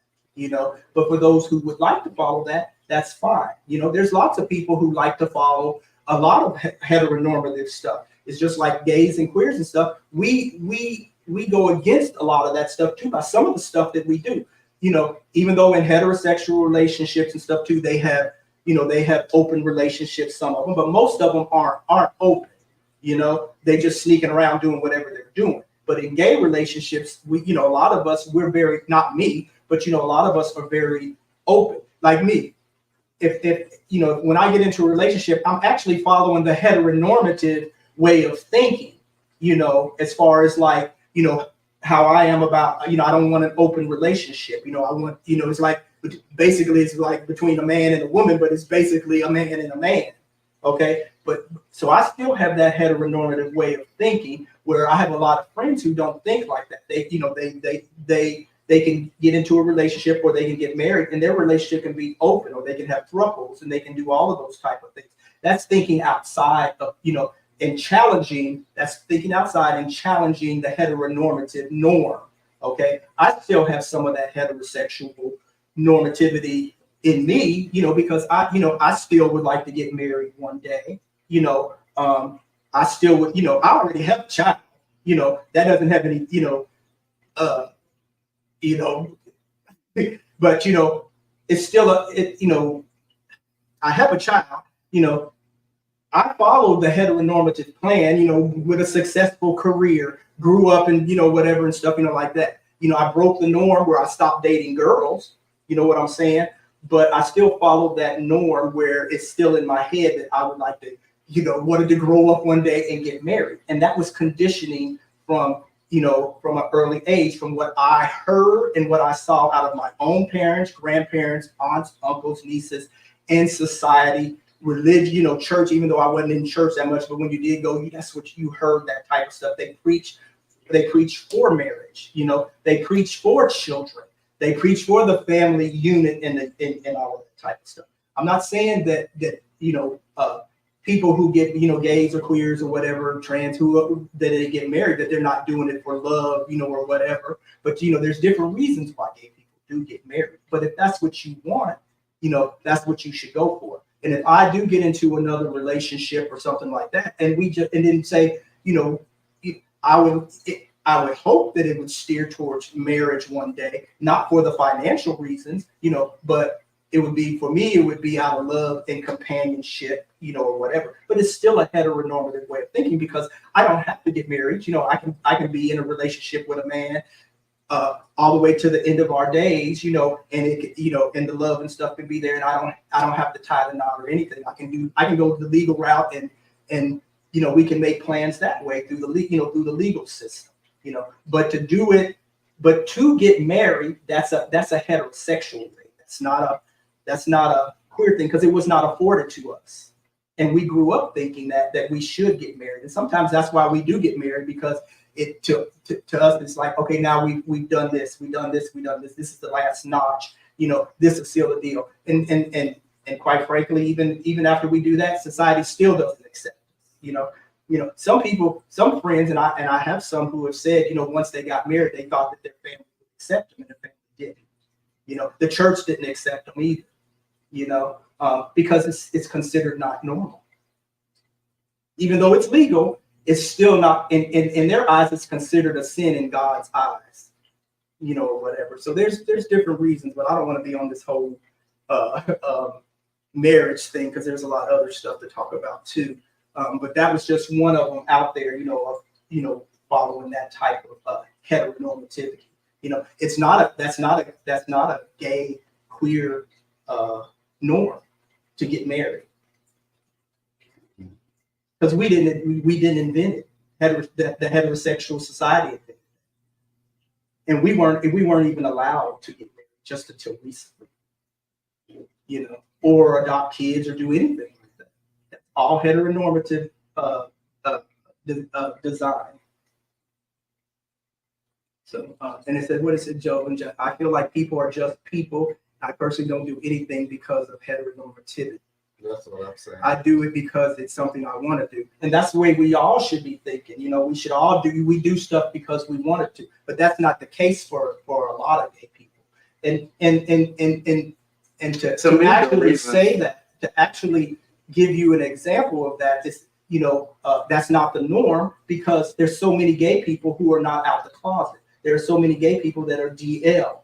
But for those who would like to follow that, that's fine. There's lots of people who like to follow a lot of heteronormative stuff. It's just like gays and queers and stuff. We go against a lot of that stuff too, by some of the stuff that we do. Even though in heterosexual relationships and stuff too, they have open relationships, some of them, but most of them aren't open. They just sneaking around doing whatever they're doing. But in gay relationships, a lot of us, we're very, not me, but a lot of us are very open. Like me, if when I get into a relationship, I'm actually following the heteronormative way of thinking, as far as like, how I am about, I don't want an open relationship. I want, it's like, basically it's like between a man and a woman, but it's basically a man and a man. Okay. But so I still have that heteronormative way of thinking, where I have a lot of friends who don't think like that. They they can get into a relationship or they can get married, and their relationship can be open, or they can have thruples, and they can do all of those type of things. That's thinking outside of, and challenging. That's thinking outside and challenging the heteronormative norm. Okay, I still have some of that heterosexual normativity in me, because I still would like to get married one day. I still would, I already have a child. That doesn't have any, but it's still I have a child. I followed the heteronormative plan, with a successful career, grew up and, whatever and stuff, like that. I broke the norm where I stopped dating girls, you know what I'm saying? But I still followed that norm where it's still in my head that I would like to, wanted to grow up one day and get married. And that was conditioning from an early age, from what I heard and what I saw out of my own parents, grandparents, aunts, uncles, nieces, and society. Religion, church, even though I wasn't in church that much, but when you did go, that's what you heard, that type of stuff. They preach for marriage, they preach for children, they preach for the family unit and all of that type of stuff. I'm not saying that people who get, gays or queers or whatever, trans, that they get married, that they're not doing it for love, or whatever. But, there's different reasons why gay people do get married. But if that's what you want, that's what you should go for. And if I do get into another relationship or something like that, and then say, I would hope that it would steer towards marriage one day, not for the financial reasons, but it would be, for me, it would be out of love and companionship, or whatever. But it's still a heteronormative way of thinking, because I don't have to get married. I can be in a relationship with a man all the way to the end of our days, and it, and the love and stuff can be there, and I don't have to tie the knot or anything. I can go the legal route, and we can make plans that way through the legal system, But to get married, that's a heterosexual thing. That's not a queer thing, because it was not afforded to us, and we grew up thinking that we should get married, and sometimes that's why we do get married, because it to us it's like, okay, now we've done this, this is the last notch, this will seal the deal, and quite frankly, even after we do that, society still doesn't accept us. Some friends, and I have some who have said, once they got married, they thought that their family would accept them, and their family didn't. The church didn't accept them either, because it's considered not normal, even though it's legal. It's still not, in their eyes, it's considered a sin in God's eyes, or whatever. So there's different reasons, but I don't want to be on this whole marriage thing, because there's a lot of other stuff to talk about too. But that was just one of them out there, of following that type of heteronormativity. That's not a gay, queer norm to get married. Because we didn't invent it. The heterosexual society invented it. And we weren't even allowed to get married just until recently, or adopt kids or do anything like that. That's all heteronormative design. So, and it said, what is it, Joe? And I feel like people are just people. I personally don't do anything because of heteronormativity. That's what I'm saying. I do it because it's something I want to do, and that's the way we all should be thinking. We should all do stuff because we wanted to, but that's not the case for a lot of gay people. And to actually say that, to actually give you an example of that is, that's not the norm, because there's so many gay people who are not out the closet. There are so many gay people that are DL,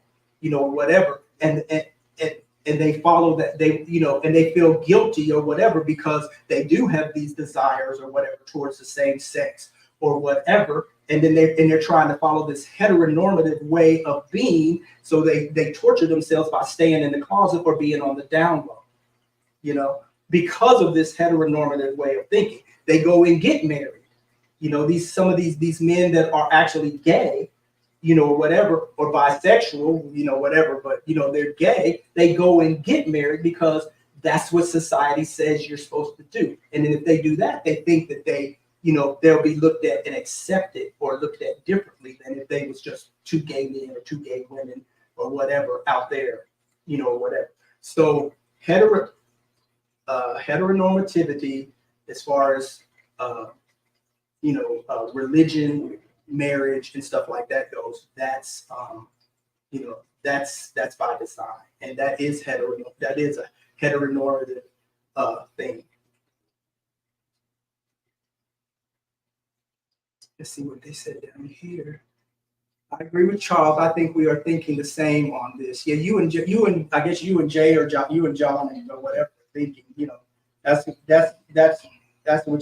or whatever, and they follow that, and they feel guilty or whatever, because they do have these desires or whatever towards the same sex or whatever, and then they're trying to follow this heteronormative way of being, so they torture themselves by staying in the closet or being on the down low, because of this heteronormative way of thinking. They go and get married, some of these men that are actually gay, or whatever, or bisexual, whatever, but, they're gay, they go and get married because that's what society says you're supposed to do. And then if they do that, they think that they'll be looked at and accepted or looked at differently than if they was just two gay men or two gay women or whatever out there, whatever. So heteronormativity, as far as religion, marriage, and stuff like that goes, that's that's by design, and that is a heteronormative thing. Let's see what they said down here. I agree with Charles. I think we are thinking the same on this. Yeah, you and I guess you and Jay or John, you and John and whatever thinking. That's what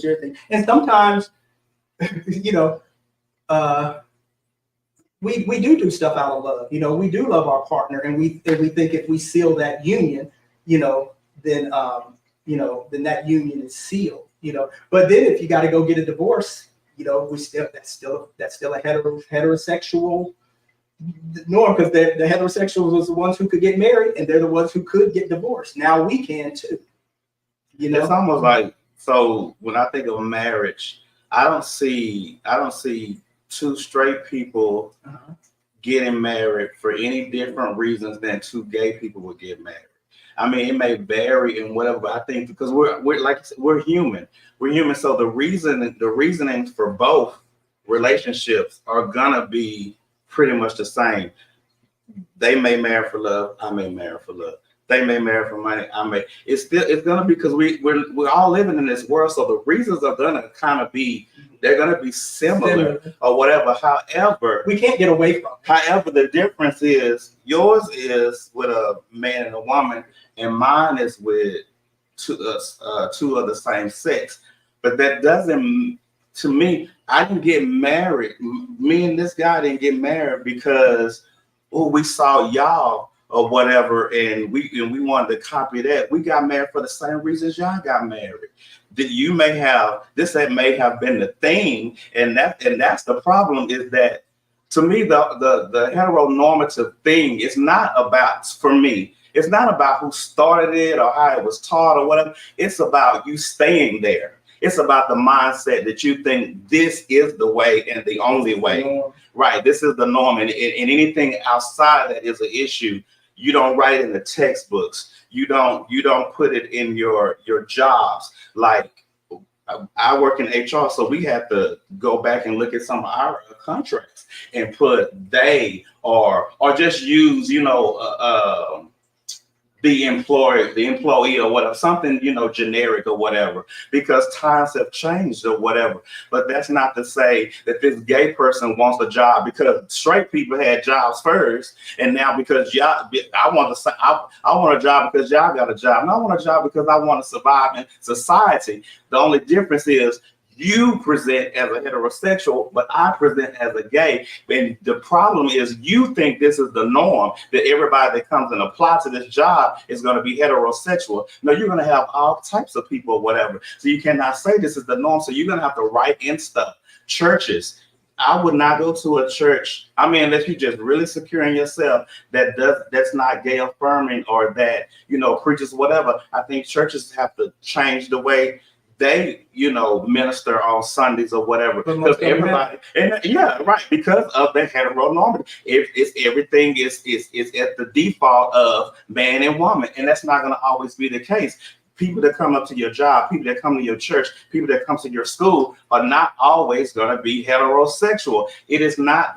you're thinking. And sometimes, we do stuff out of love. We do love our partner, and we think if we seal that union, then that union is sealed. But then if you got to go get a divorce, that's still a heterosexual norm, because the heterosexuals was the ones who could get married, and they're the ones who could get divorced. Now we can too. It's almost like, so when I think of marriage, I don't see two straight people getting married for any different reasons than two gay people would get married. I mean, it may vary in whatever, but I think because we're like I said, we're human. So the reasoning for both relationships are gonna be pretty much the same. They may marry for love. I may marry for love. They may marry for money. It's gonna be, because we're all living in this world. So the reasons are gonna they're gonna be similar or whatever. However, we can't get away from it. However, the difference is yours is with a man and a woman, and mine is with two of the same sex. But that doesn't, to me, I didn't get married. Me and this guy didn't get married because we saw y'all or whatever, and we wanted to copy that. We got married for the same reasons y'all got married. That that may have been the thing, and that's the problem, is that to me the heteronormative thing is not about, for me, it's not about who started it or how it was taught or whatever. It's about you staying there. It's about the mindset that you think this is the way and the only way. Right. This is the norm. And anything outside that is an issue. You don't write in the textbooks. You don't put it in your jobs. Like, I work in HR, so we have to go back and look at some of our contracts and put they or just use, the employee or whatever, something, generic or whatever, because times have changed or whatever. But that's not to say that this gay person wants a job, because straight people had jobs first. And now because I want a job because y'all got a job. And I want a job because I want to survive in society. The only difference is you present as a heterosexual, but I present as a gay. And the problem is you think this is the norm, that everybody that comes and applies to this job is going to be heterosexual. No, you're going to have all types of people or whatever. So you cannot say this is the norm. So you're going to have to write in stuff. Churches. I would not go to a church, unless you're just really secure in yourself, that's not gay affirming or that, preaches whatever. I think churches have to change the way they, minister on Sundays or whatever, because everybody, because of the heteronormative. If everything is at the default of man and woman, and that's not going to always be the case. People that come up to your job, people that come to your church, people that come to your school are not always going to be heterosexual. It is not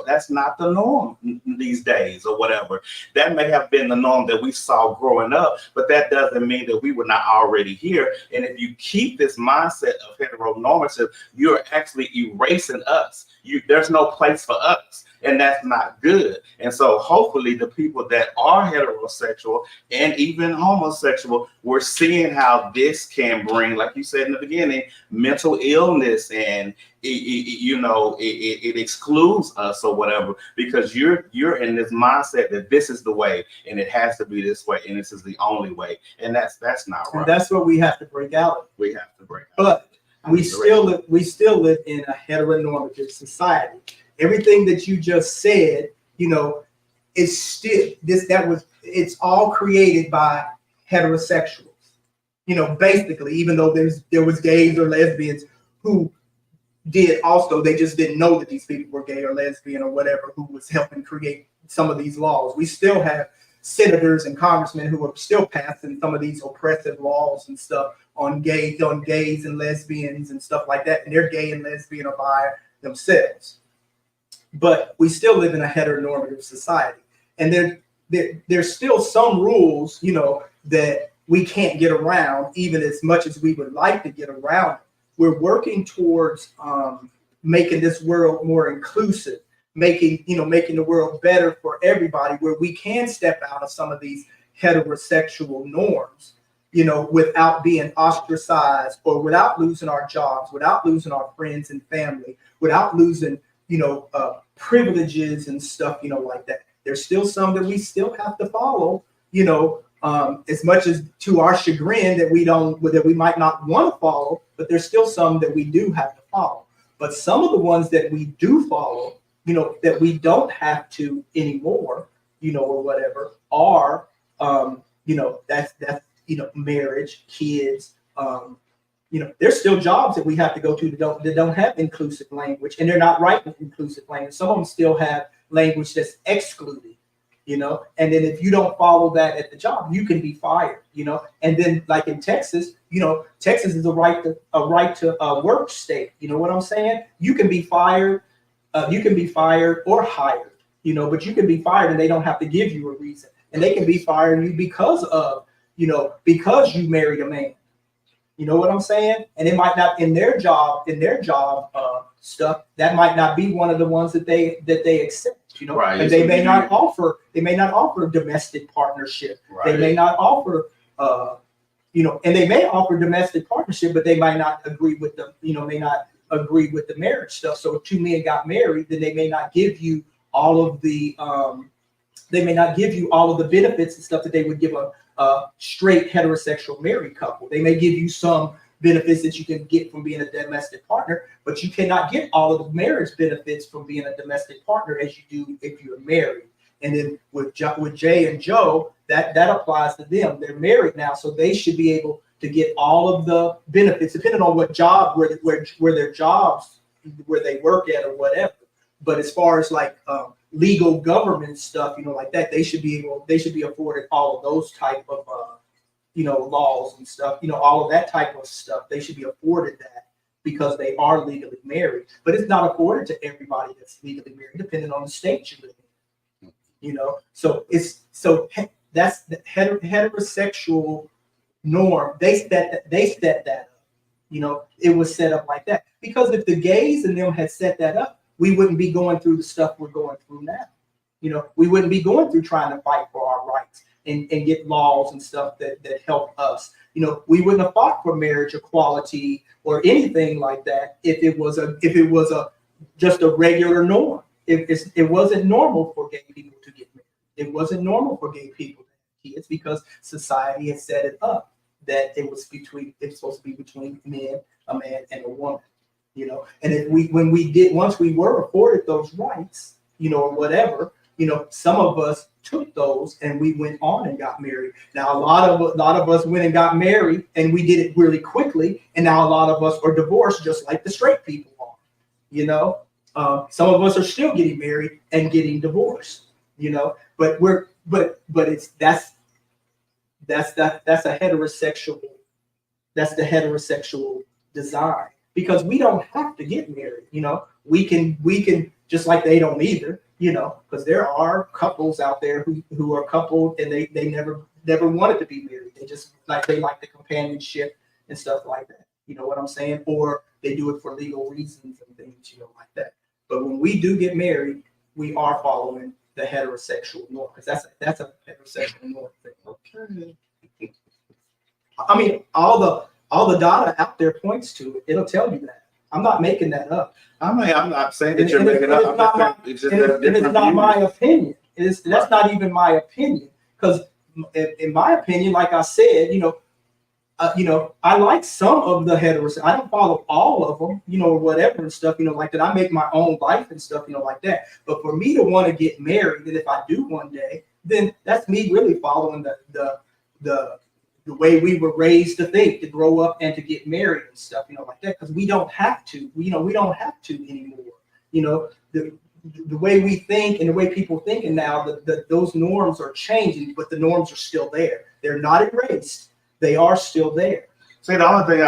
that's not the norm these days or whatever. That may have been the norm that we saw growing up, but that doesn't mean that we were not already here. And if you keep this mindset of heteronormative, you're actually erasing us. There's no place for us. And that's not good. And so hopefully the people that are heterosexual and even homosexual, we're seeing how this can bring, like you said in the beginning, mental illness, and it excludes us or whatever, because you're in this mindset that this is the way and it has to be this way and this is the only way. And that's not right. And that's what we have to break out. We have to break out. But we still live in a heteronormative society. Everything that you just said, is still it's all created by heterosexuals. Basically, even though there was gays or lesbians who did also. They just didn't know that these people were gay or lesbian or whatever who was helping create some of these laws. We still have senators and congressmen who are still passing some of these oppressive laws and stuff on gays and lesbians and stuff like that. And they're gay and lesbian or bi themselves. But we still live in a heteronormative society. And there's still some rules, you know, that we can't get around, even as much as we would like to get around. We're working towards making this world more inclusive, making the world better for everybody, where we can step out of some of these heterosexual norms, you know, without being ostracized or without losing our jobs, without losing our friends and family, without losing, you know, privileges and stuff, you know, like that. There's still some that we still have to follow, you know, as much as to our chagrin that we might not want to follow, but there's still some that we do have to follow. But some of the ones that we do follow, you know, that we don't have to anymore, you know, or whatever, are, you know, that's, you know, marriage, kids, you know, there's still jobs that we have to go to that don't have inclusive language, and they're not writing inclusive language. Some of them still have language that's excluded, you know, and then if you don't follow that at the job, you can be fired, you know. And then like in Texas, you know, Texas is a right to work state. You know what I'm saying? You can be fired or hired, you know, but you can be fired and they don't have to give you a reason. And they can be firing you because of, you know, because you married a man. You know what I'm saying? And it might not in their job stuff, that might not be one of the ones that they accept, you know. Right. And they may not offer domestic partnership. Right. They may not offer you know, and they may offer domestic partnership, but they might not agree with the marriage stuff. So if two men got married, then they may not give you all of the benefits and stuff that they would give a straight heterosexual married couple. They may give you some benefits that you can get from being a domestic partner, but you cannot get all of the marriage benefits from being a domestic partner as you do if you're married. And then with Jay and Joe, that applies to them. They're married now, so they should be able to get all of the benefits, depending on what job, where their jobs, where they work at or whatever. But as far as like legal government stuff, you know, like that, they should be afforded all of those type of you know, laws and stuff, you know, all of that type of stuff. They should be afforded that because they are legally married. But it's not afforded to everybody that's legally married, depending on the state you live in. You know, so that's the heterosexual norm. They set that up. You know, it was set up like that because if the gays and them had set that up, we wouldn't be going through the stuff we're going through now. You know, we wouldn't be going through trying to fight for our rights and get laws and stuff that help us. You know, we wouldn't have fought for marriage equality or anything like that if it was just a regular norm. It wasn't normal for gay people to get married. It wasn't normal for gay people to have kids because society had set it up that it's supposed to be between a man and a woman. You know, and once we were afforded those rights, you know, or whatever, you know, some of us took those and we went on and got married. Now, a lot of us went and got married and we did it really quickly. And now a lot of us are divorced, just like the straight people are, you know. Some of us are still getting married and getting divorced, you know, but that's the heterosexual design. Because we don't have to get married, you know. We can just like they don't either, you know, because there are couples out there who are coupled and they never wanted to be married. They like the companionship and stuff like that. You know what I'm saying? Or they do it for legal reasons and things, you know, like that. But when we do get married, we are following the heterosexual norm because that's a heterosexual norm thing. Okay. I mean, all the data out there points to it. It'll tell you that. I'm not making that up. I'm not saying that you're making it up. It's not my opinion. That's not even my opinion. Because in my opinion, like I said, you know, I like some of the heterosexual. I don't follow all of them, you know, or whatever and stuff, you know, like that. I make my own life and stuff, you know, like that. But for me to want to get married, and if I do one day, then that's me really following the the way we were raised to think, to grow up and to get married and stuff, like that, because we don't have to. We don't have to anymore. The way we think and the way people thinking now, those norms are changing, but the norms are still there. They're not erased. They are still there. See, the only thing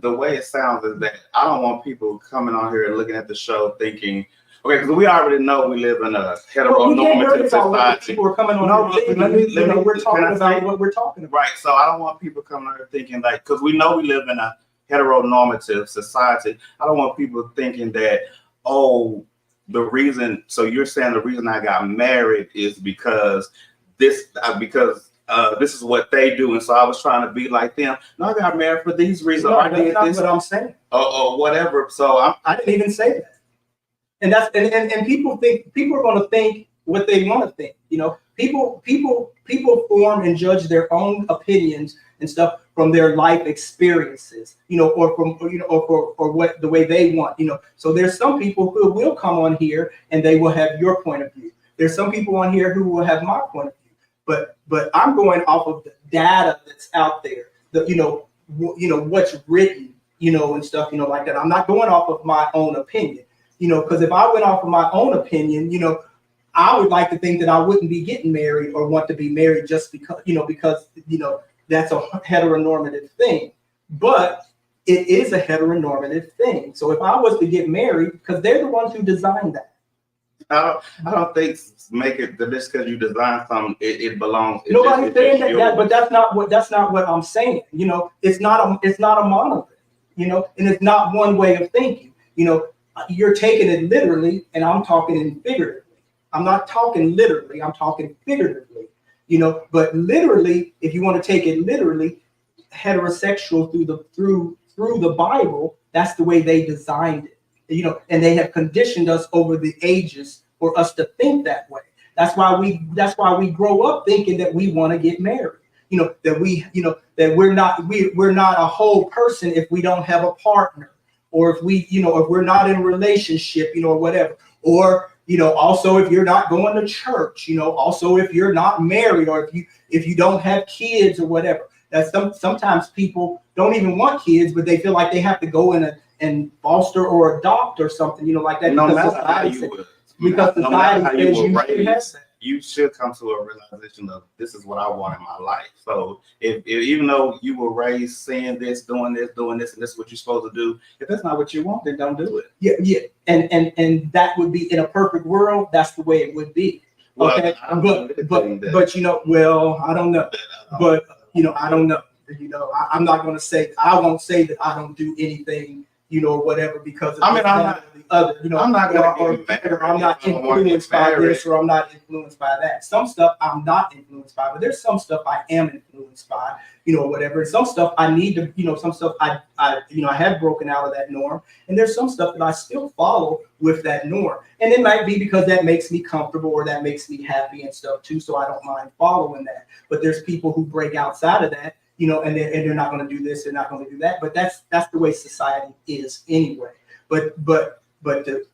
the way it sounds is that I don't want people coming on here and looking at the show thinking, okay, because we already know we live in a heteronormative society. People are coming on we're talking about what we're talking about. Right. So I don't want people coming on here thinking like, because we know we live in a heteronormative society. I don't want people thinking that, the reason. So you're saying the reason I got married is because this is what they do, and so I was trying to be like them. No, I got married for these reasons. No, that's not what I'm saying. Or whatever. So I didn't even say that. And that's and people are going to think what they want to think. People form and judge their own opinions and stuff from their life experiences, or from or what the way they want, So there's some people who will come on here and they will have your point of view. There's some people on here who will have my point of view. But I'm going off of the data that's out there, what's written, and stuff, like that. I'm not going off of my own opinion, because if I went off of my own opinion, I would like to think that I wouldn't be getting married or want to be married just because, that's a heteronormative thing. But it is a heteronormative thing. So if I was to get married, because they're the ones who designed that. I don't think make it just because you design something, it belongs. Nobody's saying that, but that's not what I'm saying. It's not a monolith, and it's not one way of thinking. You're taking it literally, and I'm talking in figuratively. I'm not talking literally, I'm talking figuratively. But literally, if you want to take it literally, heterosexual through the Bible, that's the way they designed it. And they have conditioned us over the ages for us to think that way. That's why we grow up thinking that we want to get married. That we're not a whole person if we don't have a partner, or if we're not in a relationship, or whatever. Or, also if you're not going to church, also if you're not married, or if you don't have kids or whatever. That sometimes people don't even want kids, but they feel like they have to go in and foster or adopt or something, like that. No matter how you would, you should come to a realization of this is what I want in my life. So if even though you were raised saying this, doing this, and this is what you're supposed to do, if that's not what you want, then don't do it. Yeah. And that would be, in a perfect world, that's the way it would be. Okay. Well, but I don't know. But I don't know. I'm not going to say, I won't say that I don't do anything, or whatever, because I'm not I'm not influenced by this, or I'm not influenced by that. Some stuff I'm not influenced by, but there's some stuff I am influenced by, whatever. And some stuff I need to, some stuff I have broken out of that norm, and there's some stuff that I still follow with that norm. And it might be because that makes me comfortable or that makes me happy and stuff too, so I don't mind following that. But there's people who break outside of that, and they're not going to do this, they're not going to do that. But that's the way society is anyway. But to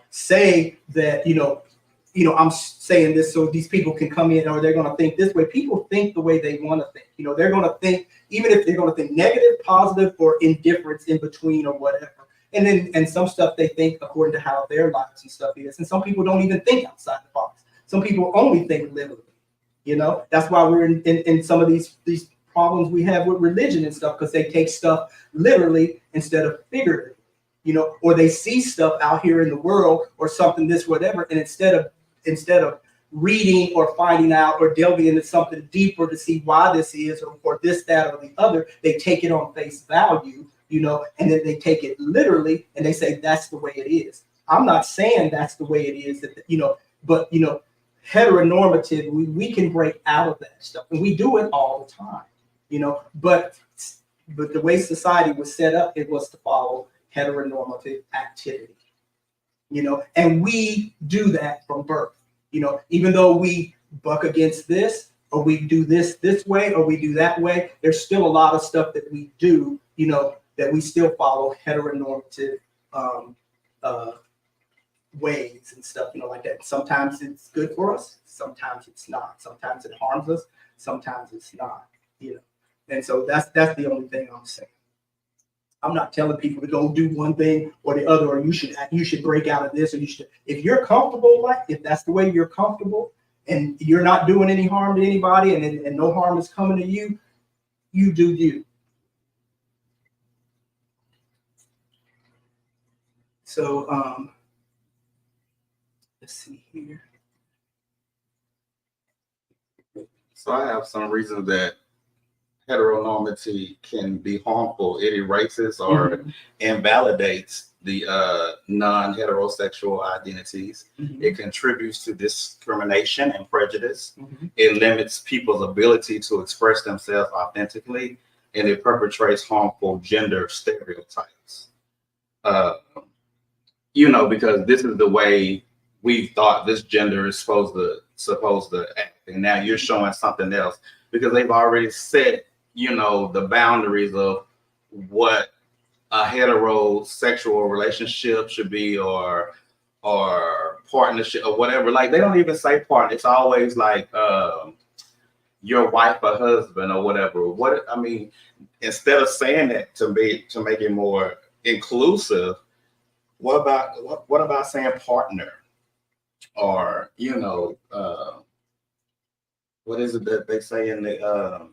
say that, I'm saying this so these people can come in, or they're going to think this way. People think the way they want to think. They're going to think, even if they're going to think negative, positive, or indifference in between or whatever. And some stuff they think according to how their lives and stuff is. And some people don't even think outside the box. Some people only think literally. That's why we're in some of these problems we have with religion and stuff, because they take stuff literally instead of figuratively, or they see stuff out here in the world or something, this, whatever, and instead of reading or finding out or delving into something deeper to see why this is or this, that, or the other, they take it on face value, and then they take it literally and they say that's the way it is. I'm not saying that's the way it is, but heteronormative, we can break out of that stuff, and we do it all the time, but the way society was set up, it was to follow heteronormative activity, and we do that from birth, even though we buck against this, or we do this way, or we do that way, there's still a lot of stuff that we do, that we still follow heteronormative ways and stuff, like that. Sometimes it's good for us, sometimes it's not. Sometimes it harms us, sometimes it's not, And so that's the only thing I'm saying. I'm not telling people to go do one thing or the other, or you should break out of this, or if you're comfortable, if that's the way you're comfortable and you're not doing any harm to anybody and no harm is coming to you, you do you. So let's see here. So I have some reasons that heteronormativity can be harmful. It erases or invalidates the non-heterosexual identities. It contributes to discrimination and prejudice. It limits people's ability to express themselves authentically, and it perpetrates harmful gender stereotypes. Because this is the way we thought this gender is supposed to act, and now you're showing something else because they've already set, the boundaries of what a heterosexual relationship should be, or partnership or whatever. Like, they don't even say partner. It's always like your wife or husband or whatever. Instead of saying that to make it more inclusive, what about saying partner? Or what is it that they say in the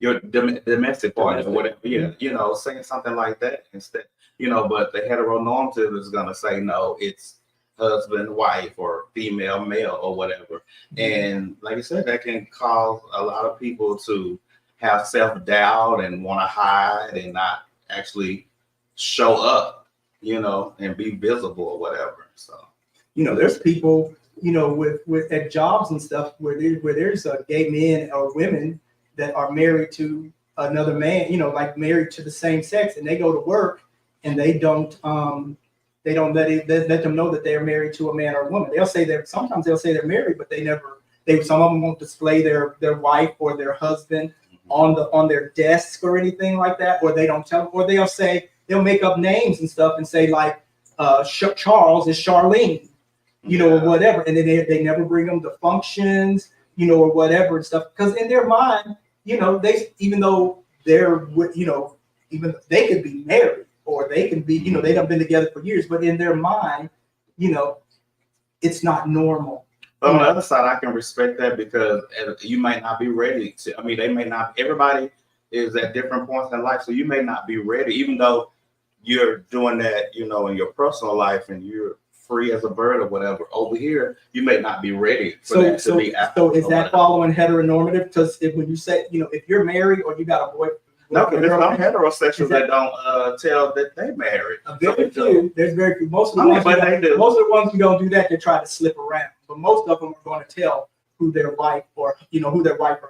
your domestic partner or whatever? Yeah, saying something like that instead. But the heteronormative is gonna say no, it's husband, wife, or female, male, or whatever. And like I said, that can cause a lot of people to have self-doubt and want to hide and not actually show up, and be visible or whatever. So. There's people, with at jobs and stuff where there's gay men or women that are married to another man, like married to the same sex, and they go to work and they don't let them know that they're married to a man or a woman. Sometimes they'll say they're married, but some of them won't display their wife or their husband on their desk or anything like that, or they don't tell, or they'll make up names and stuff and say like Charles is Charlene. Or whatever, and then they never bring them to functions, or whatever and stuff, because in their mind, even though even they could be married or they can be, they done been together for years, but in their mind, it's not normal. But on the other side, I can respect that because you might not be ready to. They may not. Everybody is at different points in life, so you may not be ready, even though you're doing that, in your personal life and you're free as a bird or whatever. Over here, you may not be ready for that to be. So is that following heteronormative? Because when you say, if you're married or you got a boy. No, because there's some heterosexuals that don't tell that they married. There's very few. Most of the ones who don't do that, they try to slip around. But most of them are going to tell who their wife or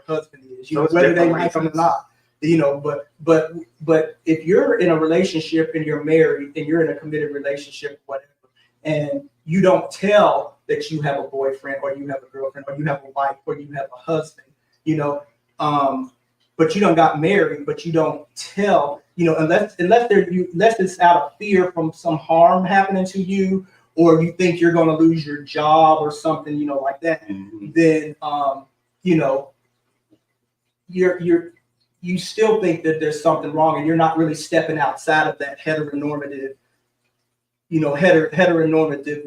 husband is. Whether they like them or not. But if you're in a relationship and you're married and you're in a committed relationship, whatever, and you don't tell that you have a boyfriend or you have a girlfriend or you have a wife or you have a husband, but you don't got married, but you don't tell, unless it's out of fear from some harm happening to you, or you think you're going to lose your job or something, like that, then you still think that there's something wrong, and you're not really stepping outside of that heteronormative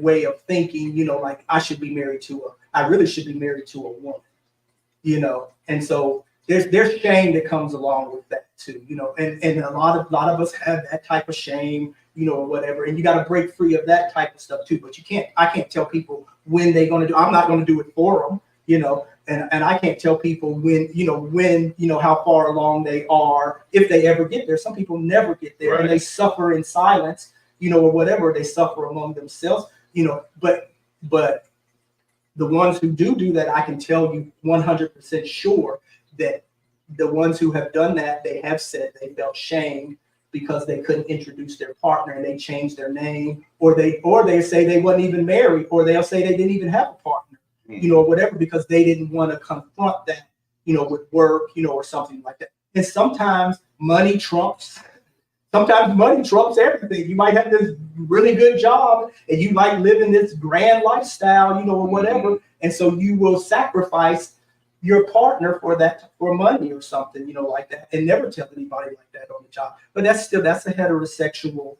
way of thinking, like I really should be married to a woman, and so there's shame that comes along with that too, and a lot of us have that type of shame, or whatever, and you got to break free of that type of stuff too. But I can't tell people when they're going to do. I'm not going to do it for them, and I can't tell people when how far along they are, if they ever get there. Some people never get there, and they suffer in silence, or whatever. They suffer among themselves, but the ones who do that, I can tell you 100% sure that the ones who have done that, they have said they felt shame because they couldn't introduce their partner and they changed their name, or they say they wasn't even married, or they'll say they didn't even have a partner, or whatever, because they didn't want to confront that, with work, or something like that. And sometimes money trumps sometimes money trumps everything. You might have this really good job and you like living this grand lifestyle, you know, or whatever. And so you will sacrifice your partner for money or something, you know, like that, and never tell anybody like that on the job. But that's a heterosexual,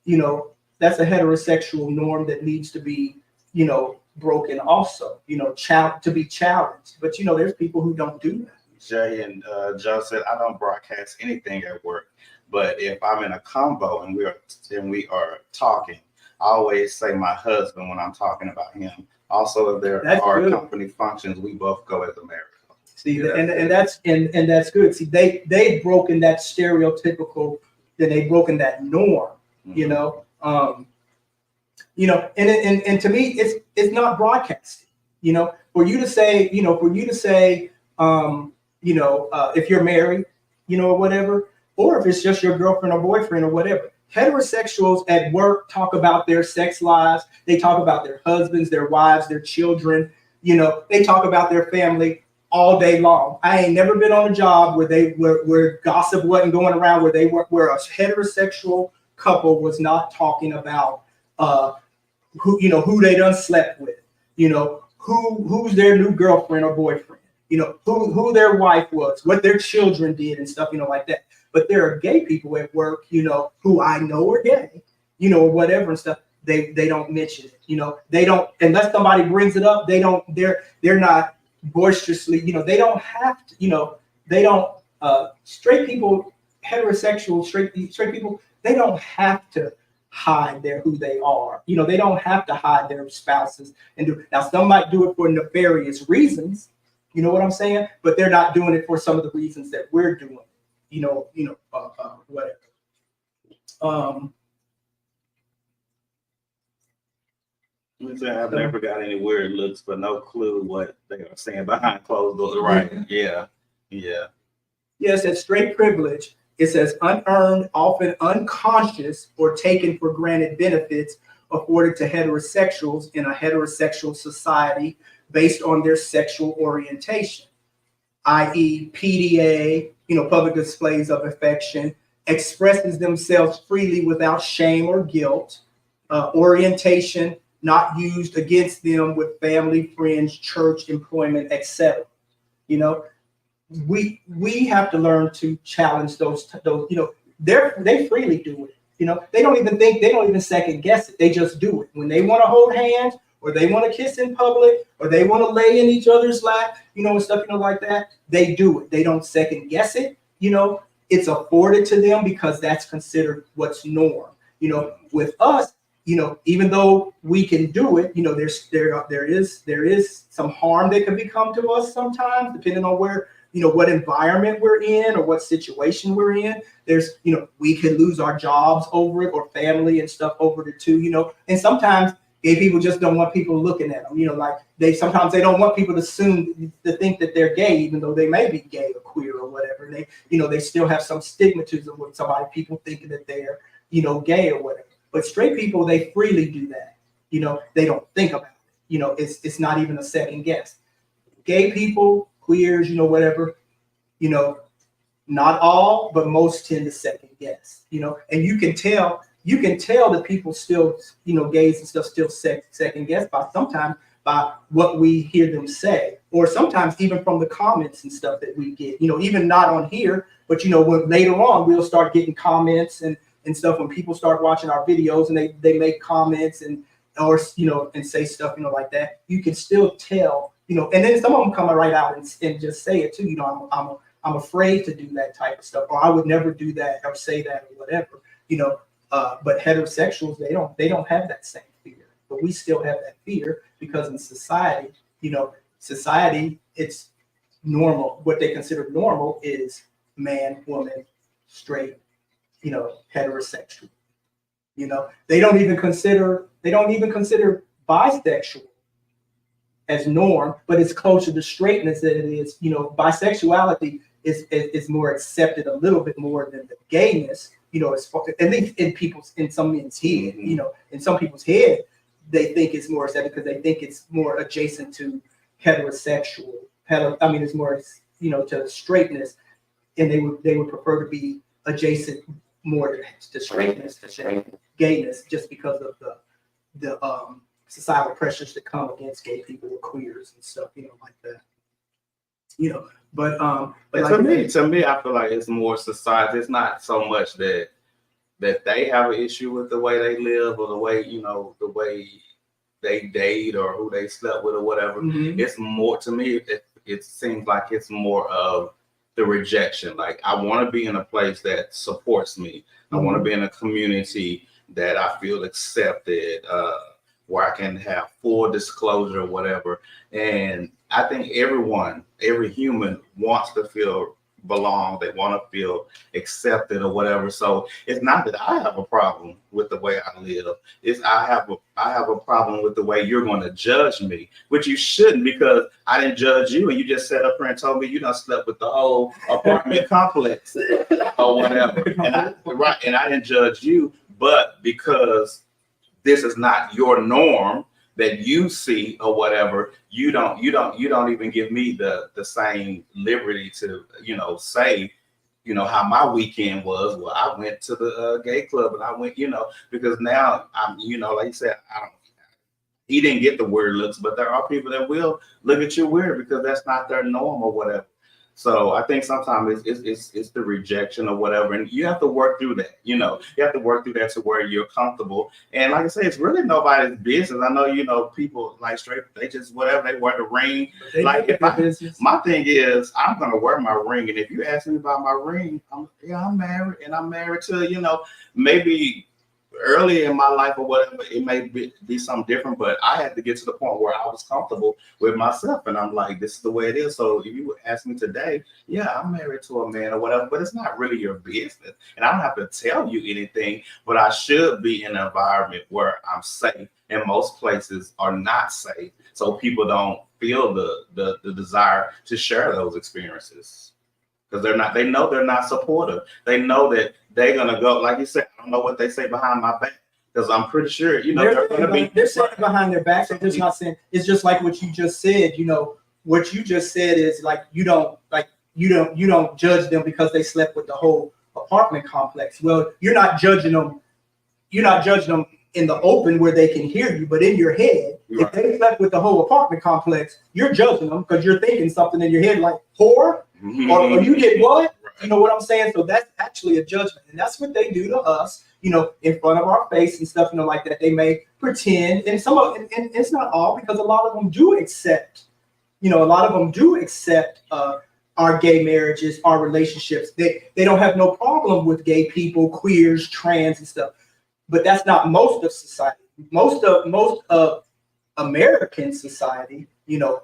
you know, that's a heterosexual norm that needs to be, you know, broken also, you know, to be challenged. But, you know, there's people who don't do that. Jay and Joe said, I don't broadcast anything at work, but if I'm in a combo and we are talking, I always say my husband when I'm talking about him. Also, if there are company functions, we both go as America. See, and that's good. See, they've broken that stereotypical, then they've broken that norm, you know. You know, and to me, it's not broadcasting. You know, for you to say, you know, if you're married, you know, or whatever, or if it's just your girlfriend or boyfriend or whatever. Heterosexuals at work talk about their sex lives. They talk about their husbands, their wives, their children. You know, they talk about their family all day long. I ain't never been on a job where gossip wasn't going around, where a heterosexual couple was not talking about who they done slept with, you know, who's their new girlfriend or boyfriend, you know, who their wife was, what their children did and stuff, you know, like that. But there are gay people at work, you know, who I know are gay, you know, or whatever and stuff. They don't mention it, you know, they don't, unless somebody brings it up, they're not boisterously, you know, they don't have to, you know, they don't, straight people, heterosexual, straight people, they don't have to hide who they are. You know, they don't have to hide their spouses now some might do it for nefarious reasons, you know what I'm saying? But they're not doing it for some of the reasons that we're doing, whatever. I've never got any weird looks, but no clue what they are saying behind closed doors. Right. Yeah. Yes, it's straight privilege. It says unearned, often unconscious or taken for granted benefits afforded to heterosexuals in a heterosexual society based on their sexual orientation, i.e. PDA, you know, public displays of affection, expresses themselves freely without shame or guilt, orientation not used against them with family, friends, church, employment, etc. You know, we have to learn to challenge those, you know, they freely do it. You know, they don't even second guess it. They just do it. When they want to hold hands or they want to kiss in public or they want to lay in each other's lap, you know, and stuff, you know, like that, they do it. They don't second guess it. You know, it's afforded to them because that's considered what's norm. You know, with us, you know, even though we can do it, you know, there is some harm that can become to us sometimes, depending on where, you know, what environment we're in or what situation we're in. There's, you know, we can lose our jobs over it or family and stuff over it too, you know. And sometimes gay people just don't want people looking at them, you know, like sometimes they don't want people to think that they're gay, even though they may be gay or queer or whatever. And they still have some stigmatism with people thinking that they're, you know, gay or whatever. But straight people, they freely do that. You know, they don't think about it. You know, it's not even a second guess. Gay people, queers, you know, whatever, you know, not all, but most tend to second guess, you know, and you can tell that people still, you know, gays and stuff still second guess sometimes by what we hear them say, or sometimes even from the comments and stuff that we get, you know, even not on here, but, you know, when later on we'll start getting comments and stuff when people start watching our videos and they make comments or, you know, and say stuff, you know, like that, you can still tell, you know, and then some of them come right out and just say it too, you know, I'm afraid to do that type of stuff, or I would never do that or say that or whatever, you know, but heterosexuals, they don't have that same fear, but we still have that fear because in society, you know, it's normal. What they consider normal is man, woman, straight, you know, heterosexual. You know, they don't even consider bisexual as norm, but it's closer to straightness than it is. You know, bisexuality is more accepted a little bit more than the gayness. You know, at least in some men's head. You know, in some people's head, they think it's more accepted because they think it's more adjacent to heterosexual. It's more, you know, to straightness, and they would prefer to be adjacent more to straightness, to gayness, just because of the societal pressures that come against gay people or queers and stuff, like that. But like to me, I feel like it's more society. It's not so much that they have an issue with the way they live or the way, the way they date or who they slept with or whatever. Mm-hmm. It's more, to me, it seems like it's more of the rejection. Like, I want to be in a place that supports me. Mm-hmm. I want to be in a community that I feel accepted, where I can have full disclosure or whatever. And I think every human wants to feel belong. They want to feel accepted or whatever. So it's not that I have a problem with the way I live. It's I have a problem with the way you're going to judge me, which you shouldn't, because I didn't judge you and you just sat up here and told me you done slept with the whole apartment complex or whatever. And I didn't judge you, but because this is not your norm that you see or whatever, you don't even give me the same liberty to, say, how my weekend was. Well, I went to the gay club and I went, because now I'm, like you said, he didn't get the weird looks, but there are people that will look at you weird because that's not their norm or whatever. So I think sometimes it's the rejection or whatever, and you have to work through that. You have to work through that to where you're comfortable. And like I say, it's really nobody's business. I know, people like straight, they just whatever, they wear the ring. Like my thing is, I'm gonna wear my ring, and if you ask me about my ring, I'm married, and I'm married to maybe early in my life or whatever, it may be something different, but I had to get to the point where I was comfortable with myself, and I'm like, this is the way it is. So if you ask me today, I'm married to a man or whatever, but it's not really your business, and I don't have to tell you anything. But I should be in an environment where I'm safe, and most places are not safe, so people don't feel the desire to share those experiences. Because they know they're not supportive. They know that they're gonna go, like you said, I don't know what they say behind my back. Because I'm pretty sure, they're gonna be. They're saying behind their backs. They're just not saying. It's just like what you just said. What you just said is like you don't judge them because they slept with the whole apartment complex. Well, you're not judging them. You're not judging them in the open where they can hear you, but in your head, if they slept with the whole apartment complex, you're judging them because you're thinking something in your head like whore. Or you did what? You know what I'm saying? So that's actually a judgment. And that's what they do to us, in front of our face and stuff, like that. They may pretend, and and it's not all, because a lot of them do accept, our gay marriages, our relationships. They don't have no problem with gay people, queers, trans and stuff. But that's not most of society. Most of American society,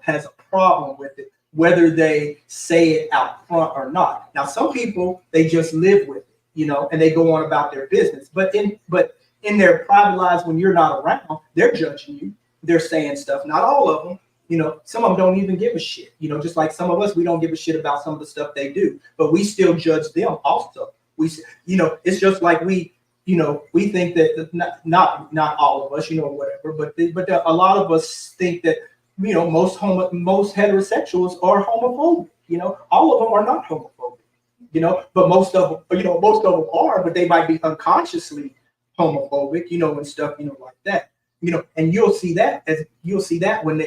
has a problem with it, whether they say it out front or not. Now, some people, they just live with it, and they go on about their business. But in their private lives, when you're not around, they're judging you. They're saying stuff. Not all of them. Some of them don't even give a shit. Just like some of us, we don't give a shit about some of the stuff they do, but we still judge them also. It's just like we think that not all of us, whatever, but a lot of us think that most heterosexuals are homophobic. All of them are not homophobic. But most of them are, but they might be unconsciously homophobic, and stuff, like that. And you'll see that when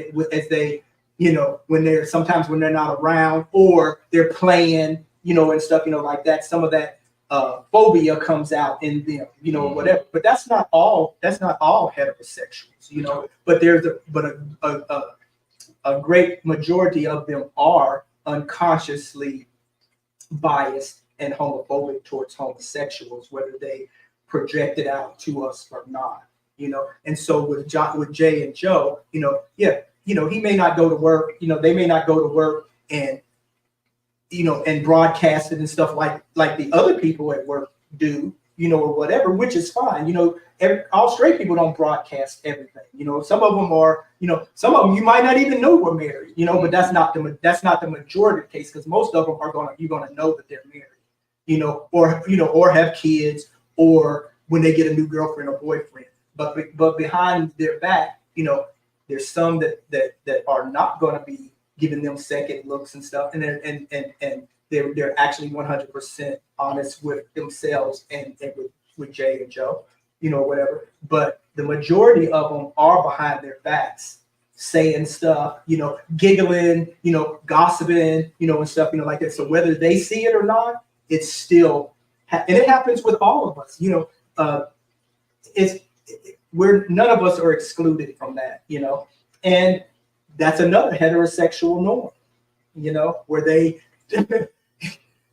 they're sometimes when they're not around or they're playing, and stuff, like that. Some of that phobia comes out in them, whatever. But that's not all heterosexuals, but there's a great majority of them are unconsciously biased and homophobic towards homosexuals, whether they project it out to us or not, And so with Jay and Joe, he may not go to work, they may not go to work and and broadcast it and stuff like the other people at work do, or whatever, which is fine. All straight people don't broadcast everything. Some of them are, some of them you might not even know were married, but that's not the majority of the case, because most of them you're gonna know that they're married, or have kids, or when they get a new girlfriend or boyfriend. But behind their back, there's some that are not gonna be giving them second looks and stuff, and they're actually 100% honest with themselves and with Jay and Joe, whatever. But the majority of them are behind their backs, saying stuff, giggling, gossiping, and stuff, like that. So whether they see it or not, it's still, and it happens with all of us, none of us are excluded from that, and that's another heterosexual norm, where they,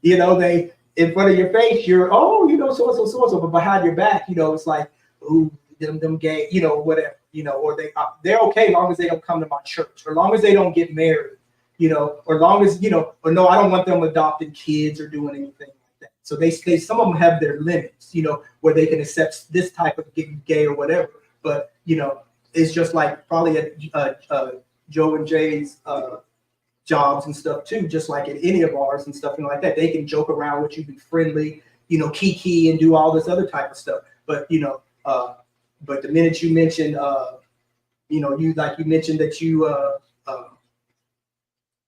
they in front of your face, you're, so, but behind your back, it's like, ooh, them gay, whatever, or they're okay as long as they don't come to my church, or as long as they don't get married, or long as, or no, I don't want them adopting kids or doing anything like that. So they some of them have their limits, where they can accept this type of gay or whatever. But, it's just like probably at Joe and Jay's jobs and stuff too, just like at any of ours and stuff, like that. They can joke around with you, be friendly, kiki and do all this other type of stuff. But, but the minute you mention, you mentioned that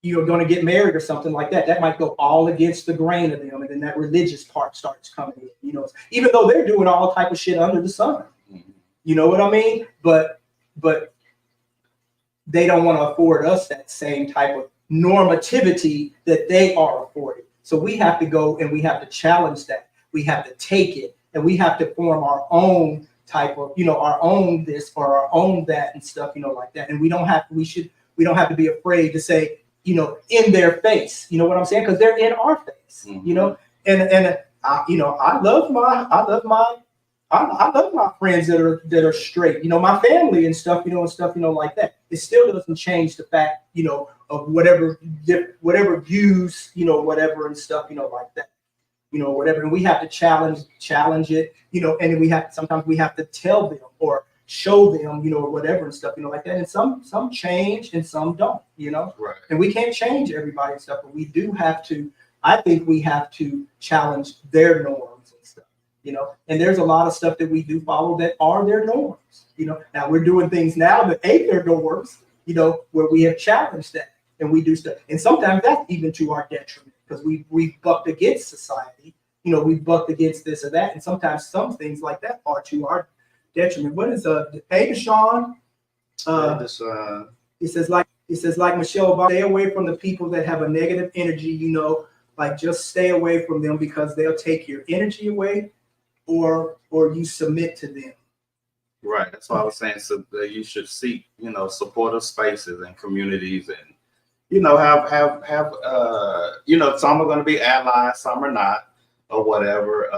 you're going to get married or something like that, that might go all against the grain of them. And then that religious part starts coming in, even though they're doing all type of shit under the sun, you know what I mean? But they don't want to afford us that same type of normativity that they are afforded. So we have to go and we have to challenge that. We have to take it and we have to form our own type of, our own this or our own that and stuff, like that. And we don't have to be afraid to say, in their face, you know what I'm saying? Because they're in our face, and I love my friends that are straight, my family and stuff, and stuff, like that. It still doesn't change the fact, of whatever views, whatever and stuff, like that, whatever. And we have to challenge it, and sometimes we have to tell them or show them, or whatever and stuff, like that. And some change and some don't, Right. And we can't change everybody and stuff, but we do have to, I think we have to challenge their norms and stuff, and there's a lot of stuff that we do follow that are their norms, now we're doing things now that ain't their norms, where we have challenged that and we do stuff. And sometimes that's even to our detriment because we bucked against society, we bucked against this or that. And sometimes some things like that are to our detriment. What is hey Deshaun? It says like Michelle Obama, stay away from the people that have a negative energy, like just stay away from them because they'll take your energy away or you submit to them. Right. That's what I was saying. So you should seek, supportive spaces and communities and, have some are going to be allies, some are not or whatever.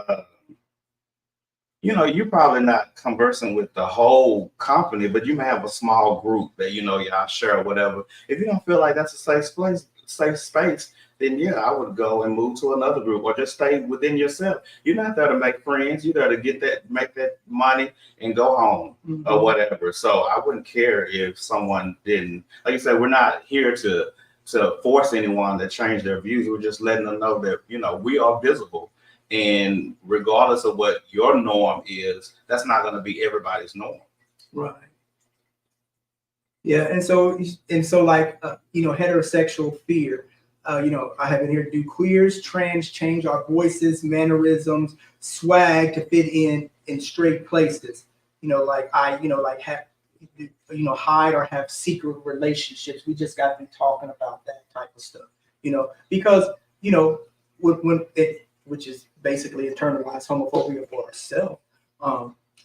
You're probably not conversing with the whole company, but you may have a small group that, y'all share or whatever. If you don't feel like that's a safe space, then yeah, I would go and move to another group or just stay within yourself. You're not there to make friends. You're there to make that money and go home or whatever. So I wouldn't care if someone didn't, like you said, we're not here to force anyone to change their views. We're just letting them know that, we are visible. And regardless of what your norm is, that's not going to be everybody's norm. Right. Yeah. And so like, heterosexual fear, I have in here to do queers, trans, change our voices, mannerisms, swag to fit in straight places. Hide or have secret relationships. We just got to be talking about that type of stuff, because, which is basically internalized homophobia for ourselves.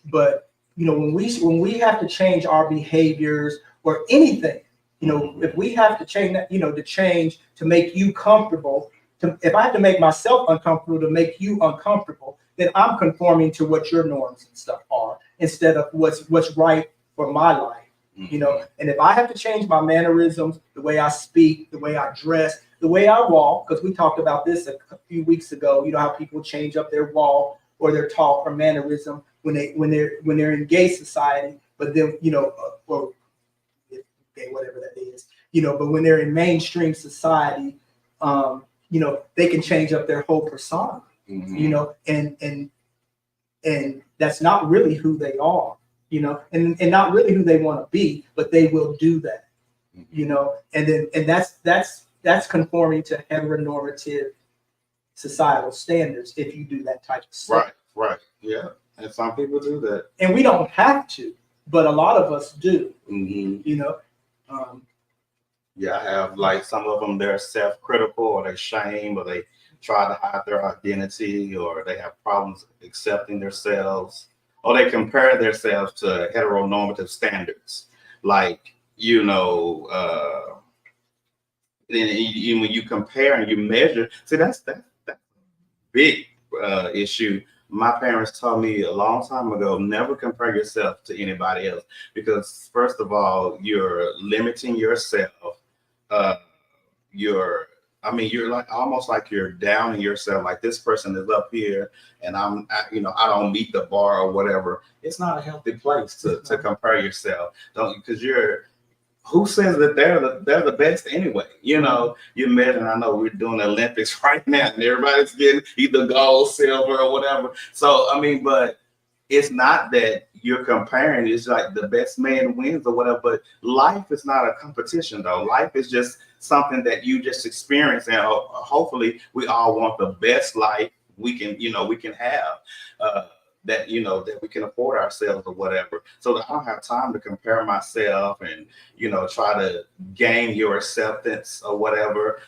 But, when we have to change our behaviors or anything, if we have to change that, to change to make you comfortable, if I have to make myself uncomfortable to make you uncomfortable, then I'm conforming to what your norms and stuff are instead of what's right for my life, And if I have to change my mannerisms, the way I speak, the way I dress, the way I walk, because we talked about this a few weeks ago, how people change up their walk or their talk or mannerism when they're in gay society, but then or gay, whatever that is, but when they're in mainstream society, they can change up their whole persona, and that's not really who they are, and not really who they want to be, but they will do that, and that's conforming to heteronormative societal standards if you do that type of stuff. Right. Yeah. And some people do that. And we don't have to, but a lot of us do. Mm-hmm. You know. Yeah, I have like some of them. They're self-critical, or they shame, or they try to hide their identity, or they have problems accepting themselves, or they compare themselves to heteronormative standards. Like, you know, when you compare and you measure, see, that's big issue. My parents taught me a long time ago, never compare yourself to anybody else, because first of all, you're limiting yourself. You're like almost like you're downing yourself. Like, this person is up here and I don't meet the bar or whatever. It's not a healthy place to compare yourself. Because who says that they're the best anyway? You know, you imagine, I know we're doing the Olympics right now and everybody's getting either gold, silver, or whatever. So, I mean, but it's not that you're comparing, it's like the best man wins or whatever, but life is not a competition though. Life is just something that you just experience, and hopefully we all want the best life we can have, that we can afford ourselves or whatever. So I don't have time to compare myself and try to gain your acceptance or whatever.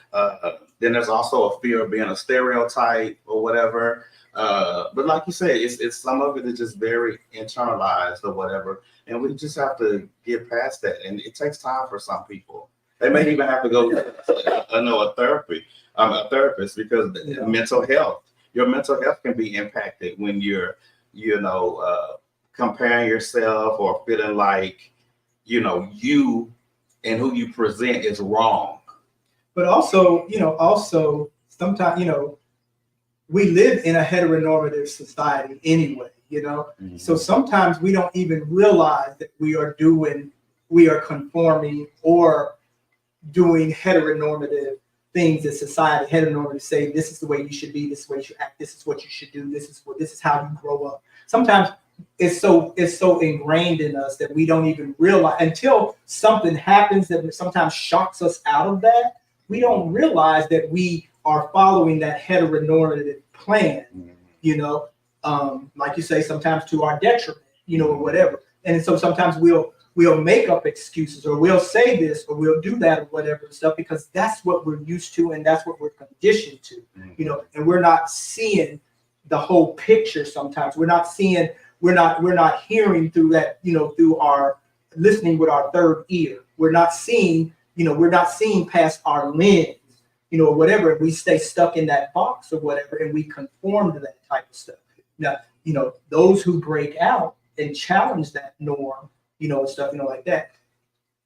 Then there's also a fear of being a stereotype or whatever. But like you said, it's some of it is just very internalized or whatever, and we just have to get past that. And it takes time for some people. They may even have to go to a therapist, because mental health, your mental health can be impacted when you're comparing yourself or feeling like you and who you present is wrong. But also sometimes we live in a heteronormative society anyway, Mm-hmm. So sometimes we don't even realize that we are conforming or doing heteronormative things in society. Heteronormative say this is the way you should be, this is the way you should act, this is what you should do, this is how you grow up. Sometimes it's so ingrained in us that we don't even realize until something happens that sometimes shocks us out of that. We don't realize that we are following that heteronormative plan, like you say, sometimes to our detriment, or whatever. And so sometimes we'll make up excuses, or we'll say this, or we'll do that, or whatever stuff, because that's what we're used to and that's what we're conditioned to, and we're not seeing the whole picture. Sometimes we're not hearing through that, through our listening with our third ear. We're not seeing past our lens, or whatever. And we stay stuck in that box or whatever, and we conform to that type of stuff. Now, those who break out and challenge that norm, and stuff, like that.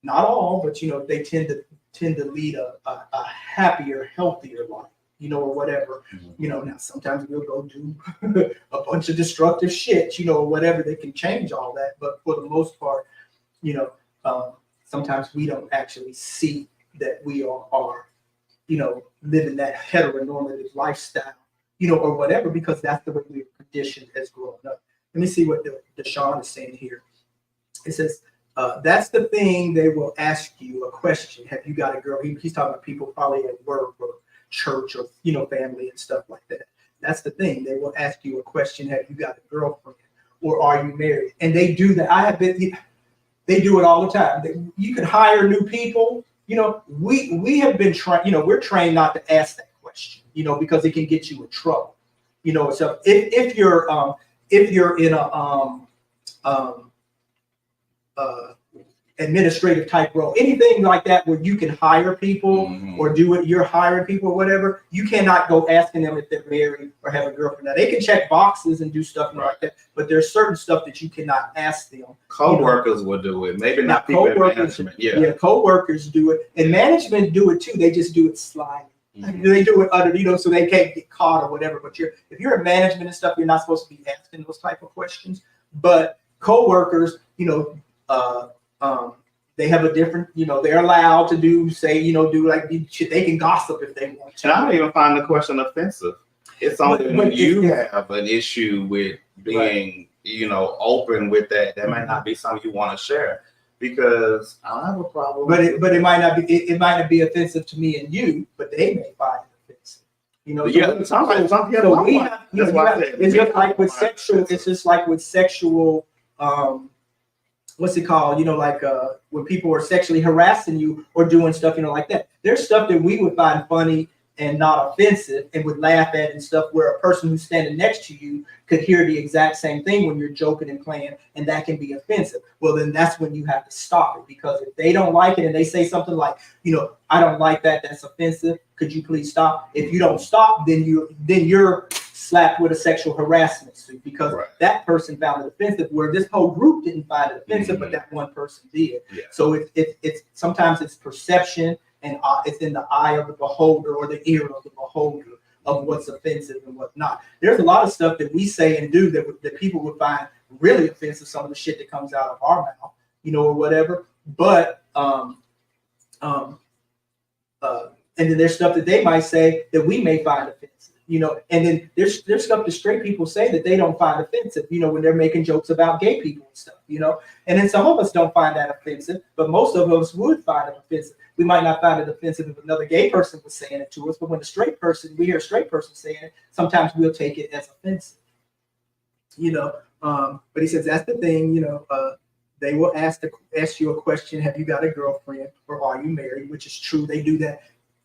Not all, but they tend to lead a happier, healthier life, or whatever. Now sometimes we'll go do a bunch of destructive shit, or whatever. They can change all that, but for the most part, sometimes we don't actually see that we are living that heteronormative lifestyle, or whatever, because that's the way we were conditioned as growing up. Let me see what Deshaun is saying here. It says, that's the thing, they will ask you a question. Have you got a girl? He's talking about people probably at work or church or, family and stuff like that. That's the thing. They will ask you a question. Have you got a girlfriend, or are you married? And they do that. They do it all the time. You can hire new people. We have been trained, we're trained not to ask that question, because it can get you in trouble. So if you're in a administrative type role, anything like that where you can hire people or do it, you're hiring people or whatever, you cannot go asking them if they're married or have a girlfriend. Now they can check boxes and do stuff like that, but there's certain stuff that you cannot ask them. Co-workers will do it, maybe not people in management. Yeah, co-workers do it, and management do it too. They just do it slyly. They do it under, so they can't get caught or whatever. But if you're in management and stuff, you're not supposed to be asking those type of questions. But co-workers, they have a different, they're allowed to do like shit. They can gossip if they want to. And I don't even find the question offensive. It's only when you have an issue with being, open with that. That might not be something you want to share, because I don't have a problem. But it might not be offensive to me and you, but they may find it offensive. You know, yeah, some so people we have, you know, it's just like with sexual, it's just like with sexual, what's it called? You know, like when people are sexually harassing you or doing stuff, you know, like that. There's stuff that we would find funny and not offensive and would laugh at and stuff where a person who's standing next to you could hear the exact same thing when you're joking and playing, and that can be offensive. Well, then that's when you have to stop it, because if they don't like it and they say something like, you know, I don't like that, that's offensive, could you please stop? If you don't stop, then you're slapped with a sexual harassment suit, because that person found it offensive, where this whole group didn't find it offensive, but that one person did. Yeah. So it's sometimes it's perception, and it's in the eye of the beholder or the ear of the beholder of what's offensive and what's not. There's a lot of stuff that we say and do that people would find really offensive, some of the shit that comes out of our mouth, you know, or whatever. But and then there's stuff that they might say that we may find offensive, you know. And then there's stuff that straight people say that they don't find offensive, you know, when they're making jokes about gay people and stuff, you know. And then some of us don't find that offensive, but most of us would find it offensive. We might not find it offensive if another gay person was saying it to us, but when we hear a straight person saying it, sometimes we'll take it as offensive, you know. But he says that's the thing, you know. They will ask you a question: have you got a girlfriend or are you married? Which is true. They do that.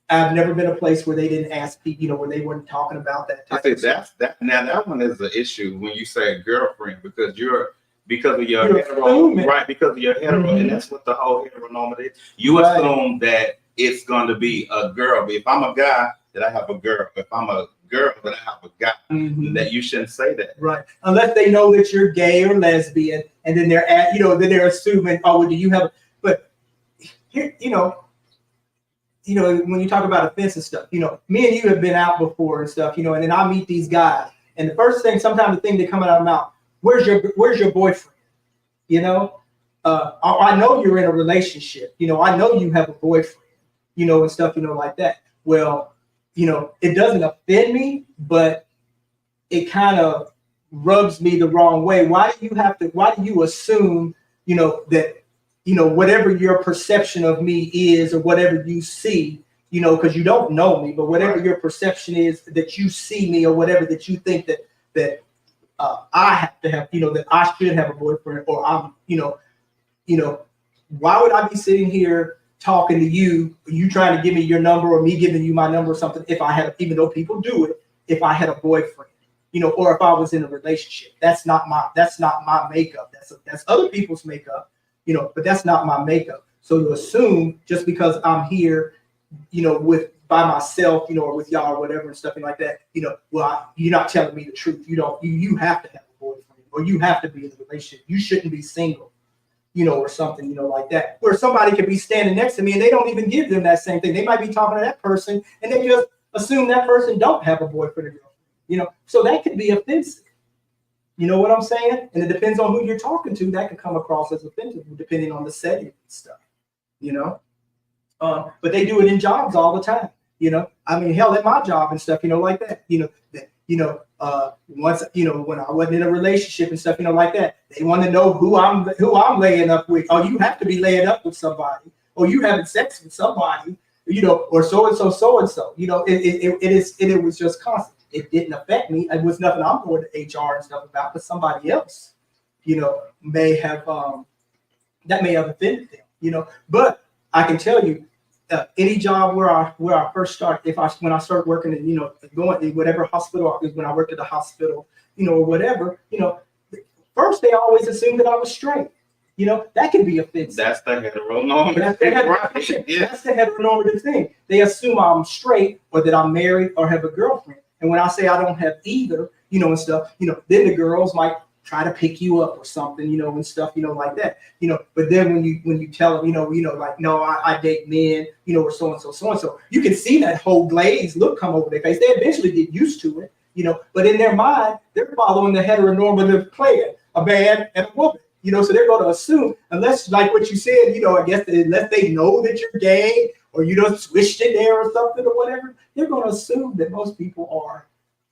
I've never been a place where they didn't ask people, you know, where they weren't talking about that type of stuff. Now that one is an issue when you say girlfriend, because of your hetero, right? Because of your hetero, and that's what the whole heteronormative. You assume that it's going to be a girl. But if I'm a guy, that I have a girl. If I'm a girl, that I have a guy. That you shouldn't say that, right? Unless they know that you're gay or lesbian, and then they're assuming, oh, well, do you have? But here, you know, when you talk about offensive stuff, you know, me and you have been out before and stuff, you know, and then I meet these guys, and the first thing, sometimes the thing that come out of my mouth, where's your boyfriend? You know, I know you're in a relationship, you know, I know you have a boyfriend, you know, and stuff, you know, like that. Well, you know, it doesn't offend me, but it kind of rubs me the wrong way. Why do you assume, you know, that, you know, whatever your perception of me is, or whatever you see, you know, because you don't know me, but whatever your perception is that you see me, or whatever that you think that I have to have, you know, that I should have a boyfriend, or I'm, you know, why would I be sitting here talking to you trying to give me your number, or me giving you my number or something, if I had, even though people do it, if I had a boyfriend, you know, or if I was in a relationship? That's not my makeup. That's other people's makeup. You know, but that's not my makeup. So to assume just because I'm here, you know, by myself, you know, or with y'all or whatever and stuff like that, you know, well, you're not telling me the truth. You have to have a boyfriend, or you have to be in a relationship. You shouldn't be single, you know, or something, you know, like that. Where somebody could be standing next to me and they don't even give them that same thing. They might be talking to that person and they just assume that person don't have a boyfriend or girlfriend, you know. So that could be offensive. You know what I'm saying? And it depends on who you're talking to. That can come across as offensive, depending on the setting and stuff, you know. But they do it in jobs all the time, you know. I mean, hell, at my job and stuff, you know, like that, you know. Once, you know, when I wasn't in a relationship and stuff, you know, like that, they want to know who I'm laying up with. Oh, you have to be laying up with somebody, or you having sex with somebody, you know, or so and so. You know, it was just constant. It didn't affect me. It was nothing I'm going to HR and stuff about, but somebody else, you know, may have offended them, you know. But I can tell you, any job where I first started, when I started working in, you know, going in whatever hospital, when I worked at the hospital, you know, or whatever, you know, first they always assumed that I was straight. You know, that can be offensive. That's the heteronormative. That's the heteronormative thing. They assume I'm straight, or that I'm married, or have a girlfriend. And when I say I don't have either, you know, and stuff, you know, then the girls might try to pick you up or something, you know, and stuff, you know, like that, you know. But then when you tell them, you know, like, no, I date men, you know, or so and so, you can see that whole glazed look come over their face. They eventually get used to it, you know. But in their mind, they're following the heteronormative plan, a man and a woman. You know, so they're going to assume, unless, like what you said, you know, I guess unless they know that you're gay, or you don't switched in there or something or whatever, they're going to assume that most people are,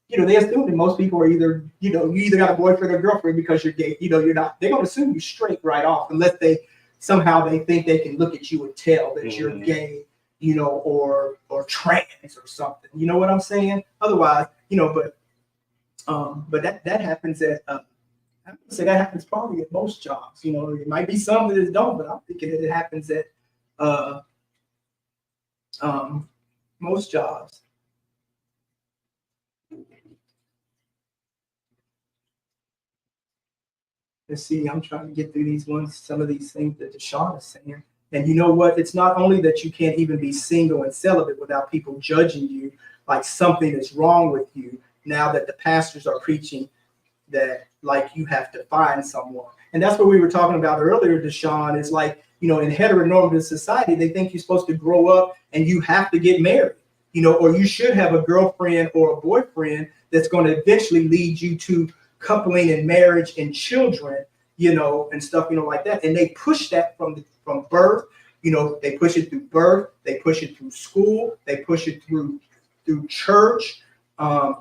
you know, they assume that most people are either, you know, you either got a boyfriend or girlfriend because you're gay. You know, you're not. They're going to assume you straight right off, unless they think they can look at you and tell that you're gay, you know, or trans or something. You know what I'm saying? Otherwise, you know, but that happens at I would say that happens probably at most jobs. You know, it might be some that it don't, but I'm thinking that it happens at most jobs. Let's see, I'm trying to get through these ones, some of these things that Deshaun is saying. And you know what? It's not only that you can't even be single and celibate without people judging you like something is wrong with you, now that the pastors are preaching that like you have to find someone. And that's what we were talking about earlier, Deshaun, is like, you know, in heteronormative society, they think you're supposed to grow up and you have to get married, you know, or you should have a girlfriend or a boyfriend that's going to eventually lead you to coupling and marriage and children, you know, and stuff, you know, like that. And they push that from birth, you know, they push it through birth, they push it through school, they push it through church,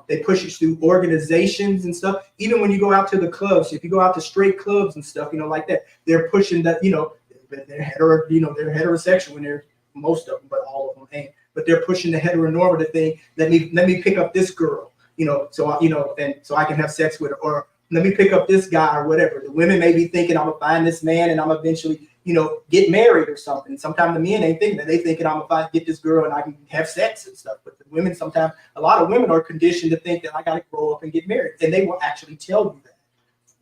they push it through organizations and stuff. Even when you go out to the clubs, if you go out to straight clubs and stuff, you know, like that, they're pushing that, you know, they're heterosexual when they're most of them, but all of them ain't. But they're pushing the heteronormative thing. Let me pick up this girl, you know, so I can have sex with her, or let me pick up this guy or whatever. The women may be thinking I'm gonna find this man and I'm eventually, you know, get married or something. Sometimes the men ain't thinking that. They thinking I'm gonna get this girl and I can have sex and stuff. But the women, sometimes a lot of women are conditioned to think that I gotta grow up and get married, and they will actually tell you that.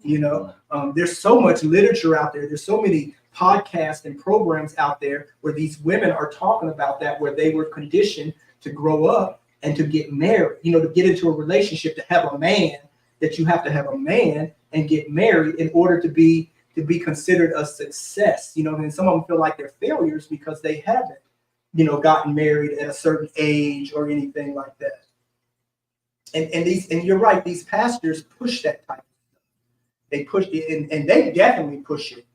You know, there's so much literature out there. There's so many podcasts and programs out there where these women are talking about that, where they were conditioned to grow up and to get married, you know, to get into a relationship, to have a man, that you have to have a man and get married in order to be considered a success, you know. And some of them feel like they're failures because they haven't, you know, gotten married at a certain age or anything like that. And you're right, these pastors push that type of stuff. They push it, and they definitely push it.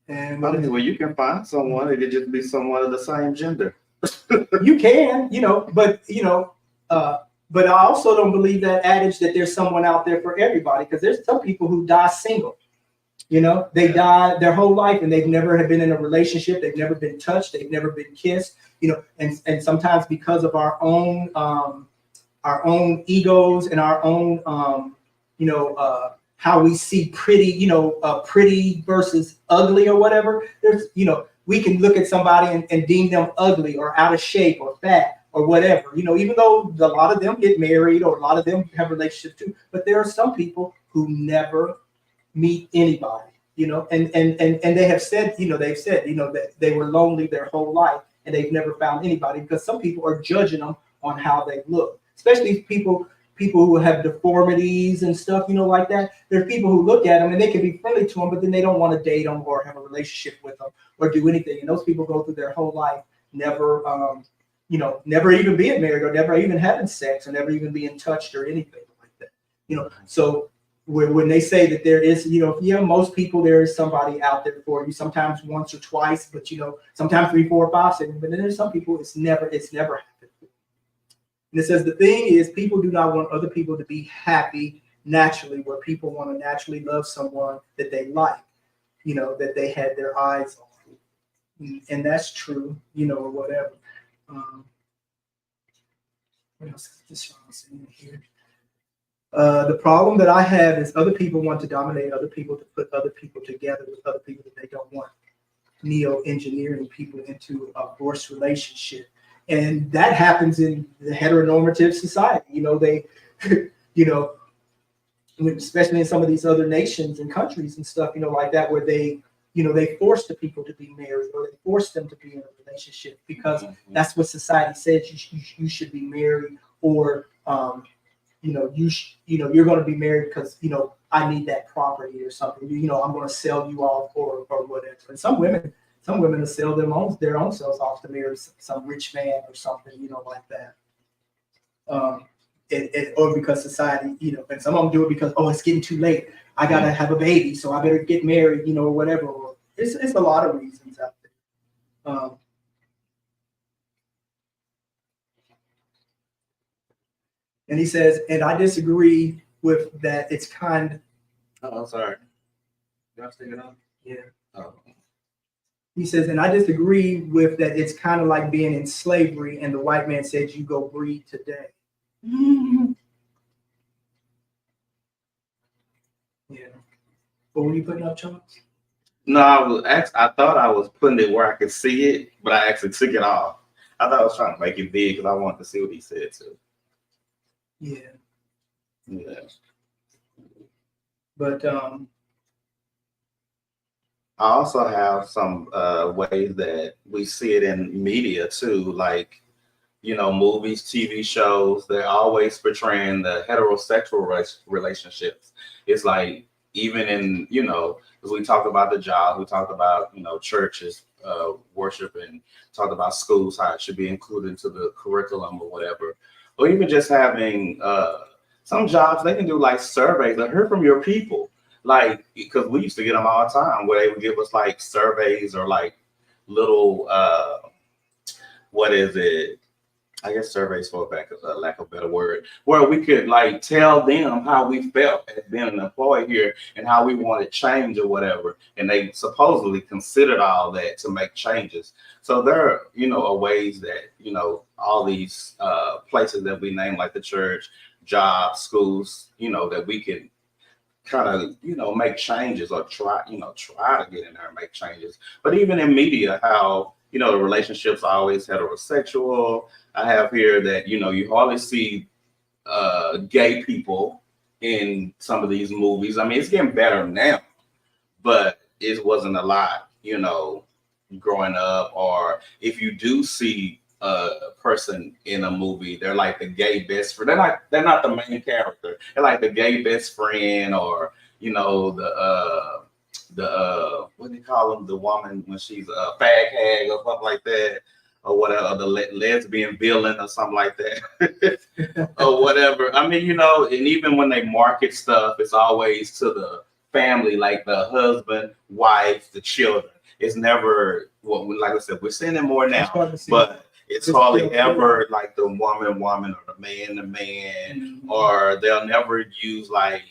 And I mean, well, you can find someone, it could just be someone of the same gender. You can, you know, but you know, but I also don't believe that adage that there's someone out there for everybody, because there's some people who die single. You know, they die their whole life and they've never have been in a relationship. They've never been touched. They've never been kissed. You know, and sometimes because of our own egos and our own, how we see pretty, you know, pretty versus ugly or whatever. There's, you know, we can look at somebody and deem them ugly or out of shape or fat or whatever, you know, even though a lot of them get married or a lot of them have relationships too. But there are some people who never meet anybody, you know, and they have said, you know, they've said, you know, that they were lonely their whole life and they've never found anybody, because some people are judging them on how they look, especially people who have deformities and stuff, you know, like that. There's people who look at them and they can be friendly to them, but then they don't want to date them or have a relationship with them or do anything. And those people go through their whole life never, you know, never even being married or never even having sex or never even being touched or anything like that. You know, so when they say that there is, you know, yeah, most people, there is somebody out there for you, sometimes once or twice, but, you know, sometimes 3, 4, 5, 6, but then there's some people it's never happened. And it says the thing is, people do not want other people to be happy naturally, where people want to naturally love someone that they like, you know, that they had their eyes on. And that's true, you know, or whatever. What else is this saying here? The problem that I have is other people want to dominate other people, to put other people together with other people that they don't want. Neo-engineering people into a forced relationship. And that happens in the heteronormative society. You know, they, you know, especially in some of these other nations and countries and stuff, you know, like that, where they, you know, they force the people to be married or they force them to be in a relationship because that's what society says you should be married, or, you know, you're going to be married because, you know, I need that property or something. You know, I'm going to sell you off or whatever. And some women will sell their own selves off to marry some rich man or something, you know, like that. Or because society, you know, and some of them do it because, oh, it's getting too late. I got to have a baby, so I better get married, you know, or whatever. Or it's a lot of reasons out there. And he says, and I disagree with that. It's kind. Oh, sorry. You want to take it on? Yeah. Oh. He says, and I disagree with that. It's kind of like being in slavery, and the white man said, "You go breed today." Yeah. What were you putting up, Charles? No, I thought I was putting it where I could see it, but I actually took it off. I thought I was trying to make it big because I wanted to see what he said too. Yeah. Yeah. But I also have some ways that we see it in media too, like, you know, movies, TV shows, they're always portraying the heterosexual relationships. It's like, even in, you know, as we talked about the job, we talked about, you know, churches, worship, and talked about schools, how it should be included into the curriculum or whatever. Or even just having some jobs, they can do like surveys and hear from your people. Like, because we used to get them all the time where they would give us like surveys or like little, what is it? I guess surveys for lack of a better word, where we could like tell them how we felt as being an employee here and how we wanted change or whatever. And they supposedly considered all that to make changes. So there, you know, are ways that, you know, all these places that we name, like the church, jobs, schools, you know, that we can kind of, you know, make changes or try to get in there and make changes. But even in media, how, you know, the relationships are always heterosexual. I have here that, you know, you hardly see gay people in some of these movies. I mean, it's getting better now, but it wasn't a lot, you know, growing up. Or if you do see a person in a movie, they're like the gay best friend. They're not the main character. They're like the gay best friend, or, you know, the what do you call them? The woman when she's a fag hag or something like that, or whatever, the lesbian villain or something like that, or whatever. I mean, you know, and even when they market stuff, it's always to the family, like the husband, wife, the children. It's never, well, like I said, we're seeing it more now, but it's hardly ever like the woman, or the man, Mm-hmm. or they'll never use like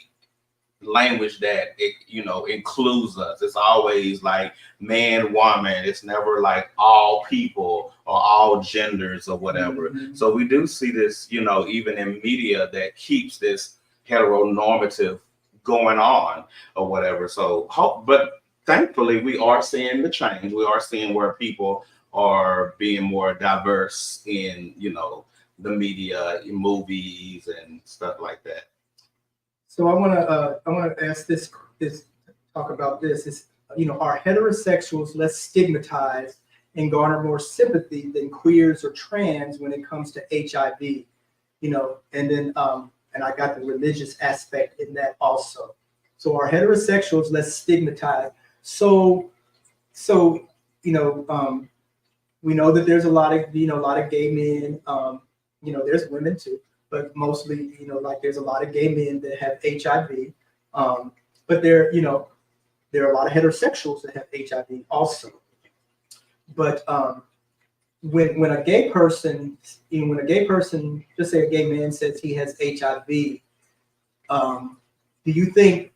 language that it, you know, includes us. It's always like man, woman. It's never like all people or all genders or whatever. Mm-hmm. So we do see this, you know, even in media that keeps this heteronormative going on or whatever. So, but thankfully, we are seeing the change. We are seeing where people are being more diverse in, you know, the media, in movies and stuff like that. So I want to ask this talk about this is, you know, are heterosexuals less stigmatized and garner more sympathy than queers or trans when it comes to HIV? You know, and then and I got the religious aspect in that also. So are heterosexuals less stigmatized? So you know, we know that there's a lot of gay men. You know, there's women too, but mostly, you know, like there's a lot of gay men that have HIV. But there are a lot of heterosexuals that have HIV also. But when a gay person, just say a gay man says he has HIV, do you think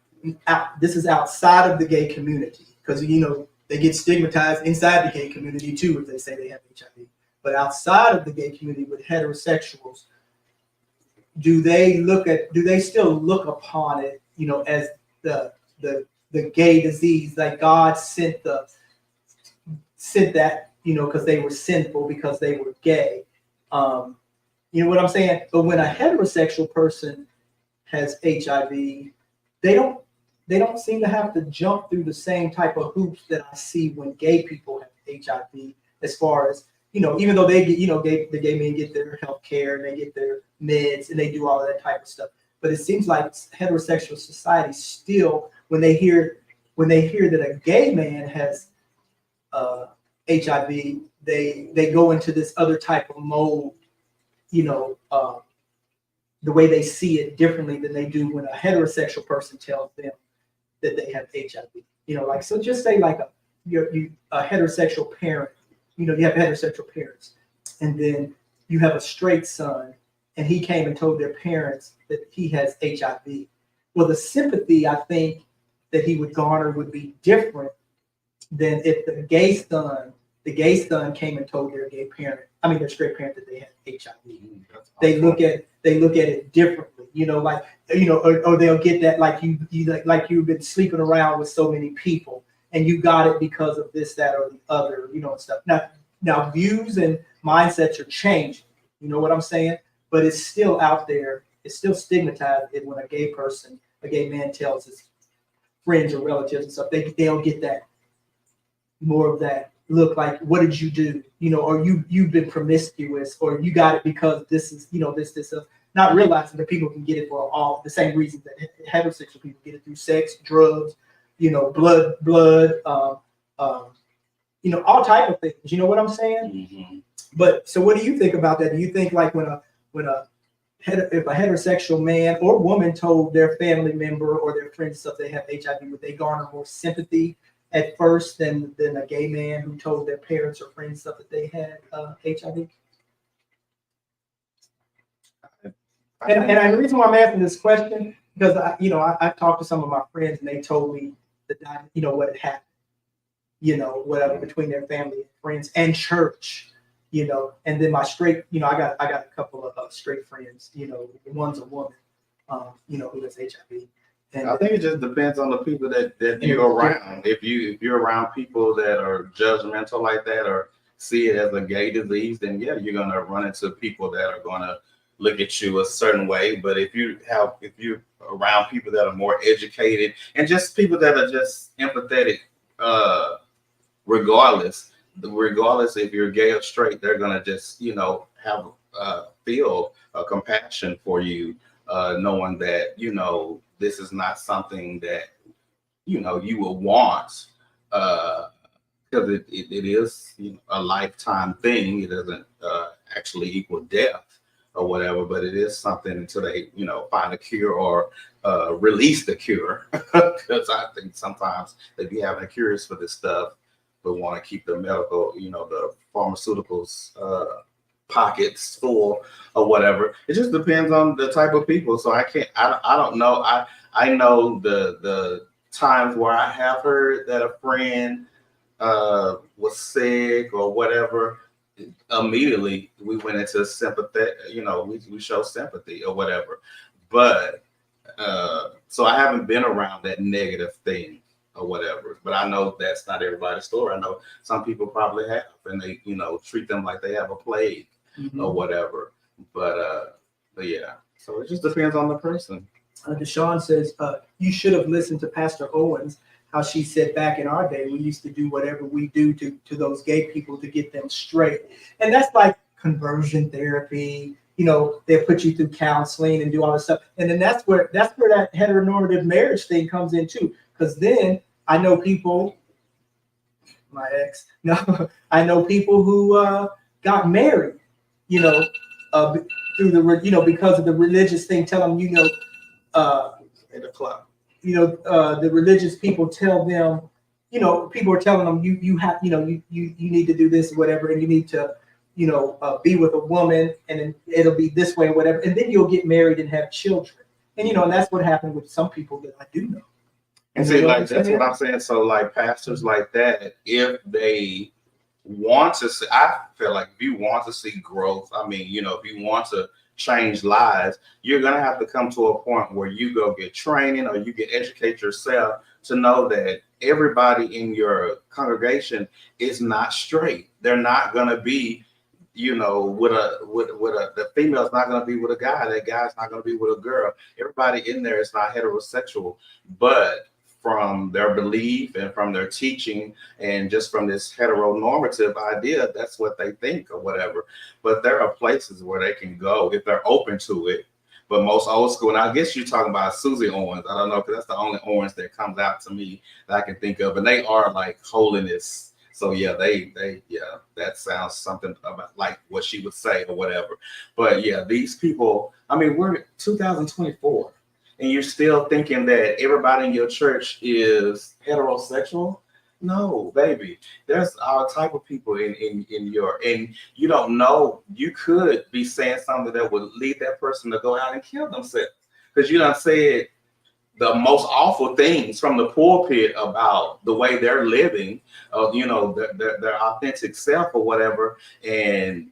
this is outside of the gay community? Because, you know, they get stigmatized inside the gay community too if they say they have HIV. But outside of the gay community with heterosexuals, do they still look upon it, you know, as the gay disease, like God sent that, you know, because they were sinful, because they were gay. You know what I'm saying? But when a heterosexual person has HIV, they don't seem to have to jump through the same type of hoops that I see when gay people have HIV, as far as, you know, even though they get, you know, the gay men get their health care and they get their meds and they do all of that type of stuff. But it seems like heterosexual society still, when they hear that a gay man has HIV, they go into this other type of mode, you know, the way they see it differently than they do when a heterosexual person tells them that they have HIV. You know, like, so just say like a heterosexual parent, you know, you have heterosexual parents, and then you have a straight son, and he came and told their parents that he has HIV. Well, the sympathy I think that he would garner would be different then if the gay son came and told their their straight parent that they had HIV, they look at it differently, or they'll get that like you've been sleeping around with so many people and you got it because of this, that, or the other, and stuff. Now views and mindsets are changing, you know what I'm saying? But it's still out there. It's still stigmatized when a gay man tells his friends or relatives and stuff, they'll get that more of that look like, what did you do? Or you've been promiscuous, or you got it because this is, this, not realizing that people can get it for all the same reasons that heterosexual people get it, through sex, drugs, blood, all type of things. You know what I'm saying? Mm-hmm. But so what do you think about that? Do you think like if a heterosexual man or woman told their family member or their friends stuff they have HIV, would they garner more sympathy at first than a gay man who told their parents or friends stuff that they had HIV? And the reason why I'm asking this question, because I talked to some of my friends and they told me that what had happened, whatever, between their family and friends and church. And then my straight, I got a couple of straight friends, one's a woman, who has HIV. And I think it just depends on the people that you're around. If you're around people that are judgmental like that or see it as a gay disease, then yeah, you're gonna run into people that are gonna look at you a certain way. But if you're around people that are more educated and just people that are just empathetic, regardless if you're gay or straight, they're gonna just have feel compassion for you, knowing that this is not something that you will want, because it is a lifetime thing. It doesn't actually equal death or whatever, but it is something until they find a cure or release the cure. Because I think sometimes they be having cures for this stuff but want to keep the medical, the pharmaceuticals pockets full or whatever. It just depends on the type of people. So I don't know. I know the times where I have heard that a friend was sick or whatever. Immediately we went into sympathy, we show sympathy or whatever. But so I haven't been around that negative thing or whatever, but I know that's not everybody's story. I know some people probably have, and they treat them like they have a plague or whatever. But yeah, so it just depends on the person. Deshaun says you should have listened to Pastor Owens, how she said back in our day we used to do whatever we do to those gay people to get them straight, and that's like conversion therapy. They'll put you through counseling and do all this stuff, and then that's where that heteronormative marriage thing comes in too. Because then I know people, my ex, I know people who got married, through the, because of the religious thing, tell them, in the club, the religious people tell them, people are telling them, you have, you need to do this or whatever, and you need to, be with a woman, and then it'll be this way or whatever, and then you'll get married and have children. And, and that's what happened with some people that I do know. And see, like, that's what I'm saying. So, like, pastors like that, if they want to see, I feel like if you want to see growth, if you want to change lives, you're going to have to come to a point where you go get training or you get educate yourself to know that everybody in your congregation is not straight. They're not going to be, the female's not going to be with a guy. That guy's not going to be with a girl. Everybody in there is not heterosexual, but from their belief and from their teaching and just from this heteronormative idea, that's what they think or whatever. But there are places where they can go if they're open to it. But most old school, and I guess you're talking about Susie Owens. I don't know, because that's the only Owens that comes out to me that I can think of. And they are like holiness. So yeah, that sounds something about like what she would say or whatever. But yeah, these people, we're 2024. And you're still thinking that everybody in your church is heterosexual? No, baby. There's all type of people in your, and you don't know, you could be saying something that would lead that person to go out and kill themselves. Because you done said the most awful things from the pulpit about the way they're living, you know, their authentic self or whatever, and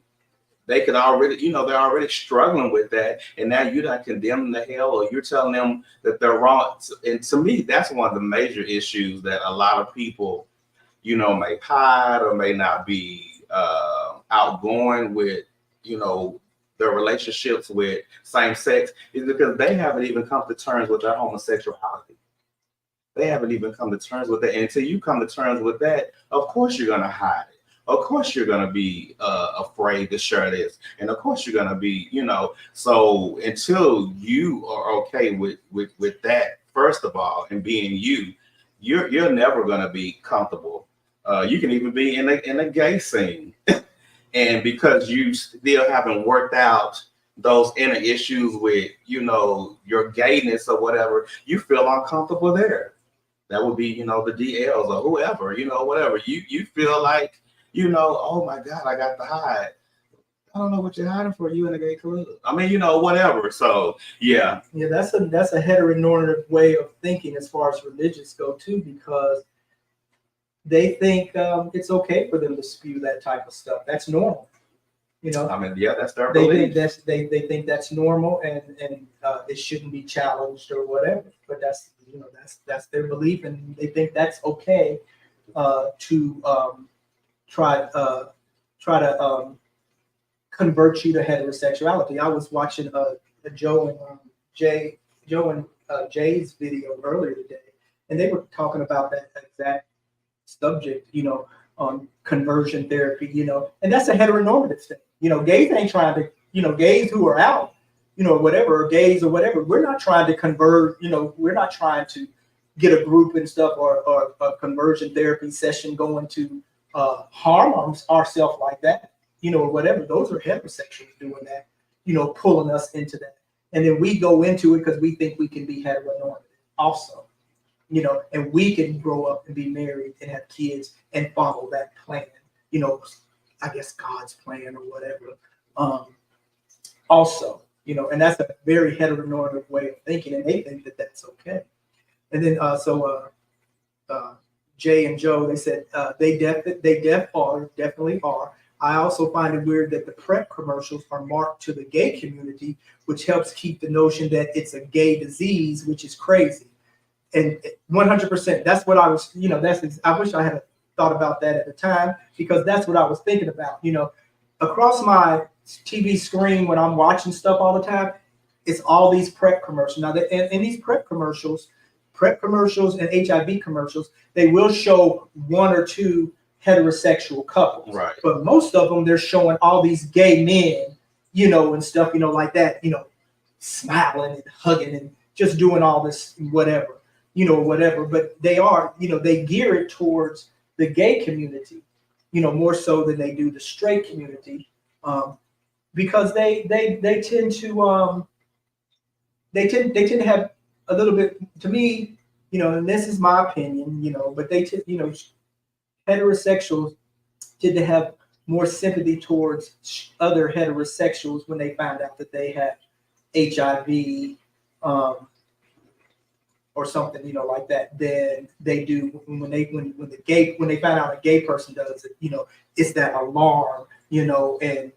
they could already, you know, they're already struggling with that, and now you're not condemning them to hell, or you're telling them that they're wrong. And to me, that's one of the major issues that a lot of people, you know, may hide or may not be outgoing with, you know, their relationships with same sex, is because they haven't even come to terms with their homosexuality. They haven't even come to terms with that. And until you come to terms with that, of course you're going to hide it. Of course you're going to be afraid to share this. And of course you're going to be, you know, so until you are okay with that, first of all, and being you, you're never going to be comfortable. You can even be in a gay scene. And because you still haven't worked out those inner issues with, you know, your gayness or whatever, you feel uncomfortable there. That would be, you know, the DLs or whoever, you know, whatever. You feel like, you know, oh my God, I got to hide. I don't know what you're hiding for. You in a gay club. I mean, you know, whatever. So yeah. Yeah, that's a heteronormative way of thinking as far as religious go too, because they think it's okay for them to spew that type of stuff. That's normal, you know. I mean, yeah, that's their they belief. think they think that's normal, and it shouldn't be challenged or whatever. But that's, you know, that's their belief, and they think that's okay to try to convert you to heterosexuality. I was watching Joe and Jay's video earlier today, and they were talking about that exact subject, you know, on conversion therapy, you know, and that's a heteronormative thing. You know, gays ain't trying to, you know, gays who are out, you know, whatever, or gays or whatever, we're not trying to convert, you know, we're not trying to get a group and stuff or a conversion therapy session going to harm ourselves like that, you know, or whatever. Those are heterosexuals doing that, you know, pulling us into that. And then we go into it because we think we can be heteronormative also. You know, and we can grow up and be married and have kids and follow that plan, you know, I guess God's plan or whatever. Also, you know, and that's a very heteronormative way of thinking, and they think that that's okay. And then Jay and Joe, they said they definitely are. I also find it weird that the PrEP commercials are marked to the gay community, which helps keep the notion that it's a gay disease, which is crazy. And 100%, that's what I was, you know, I wish I had thought about that at the time, because that's what I was thinking about. You know, across my TV screen when I'm watching stuff all the time, it's all these PrEP commercials. Now, in these PrEP commercials and HIV commercials, they will show one or two heterosexual couples. Right. But most of them, they're showing all these gay men, you know, and stuff, you know, like that, you know, smiling and hugging and just doing all this whatever. You know, whatever, but they are, you know, they gear it towards the gay community, you know, more so than they do the straight community, because they tend to have a little bit, to me, you know, and this is my opinion, you know, but you know, heterosexuals tend to have more sympathy towards other heterosexuals when they find out that they have HIV, or something, you know, like that, than they do when they find out a gay person does it. You know, it's that alarm, you know, and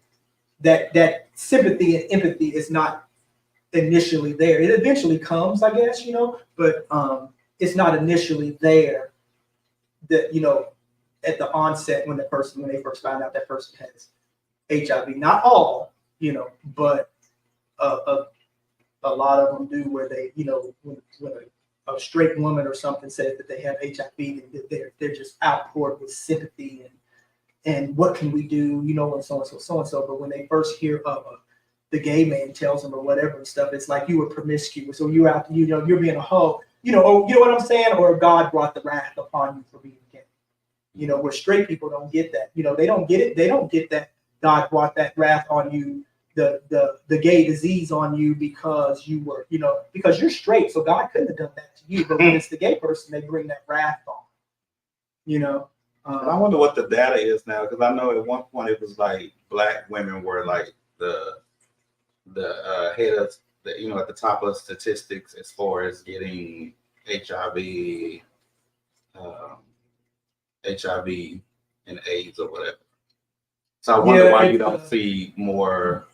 that sympathy and empathy is not initially there. It eventually comes, I guess, you know, but it's not initially there. That, you know, at the onset when they first find out that person has HIV. Not all, you know, but a lot of them do, where they, you know, when a straight woman or something says that they have HIV, they're just outpoured with sympathy and what can we do, you know, and so and so. But when they first hear of the gay man tells them or whatever and stuff, it's like you were promiscuous, or you're out, you know, you're being a hoe, you know, you know what I'm saying, or God brought the wrath upon you for being gay. You know, where straight people don't get that, you know, they don't get it, they don't get that God brought that wrath on you, the gay disease on you because you were, you know, because you're straight, so God couldn't have done that to you. But when it's the gay person, they bring that wrath on, you know. And I wonder what the data is now, because I know at one point it was like Black women were like the at the top of statistics as far as getting HIV, HIV and AIDS or whatever. So I wonder why you don't see more.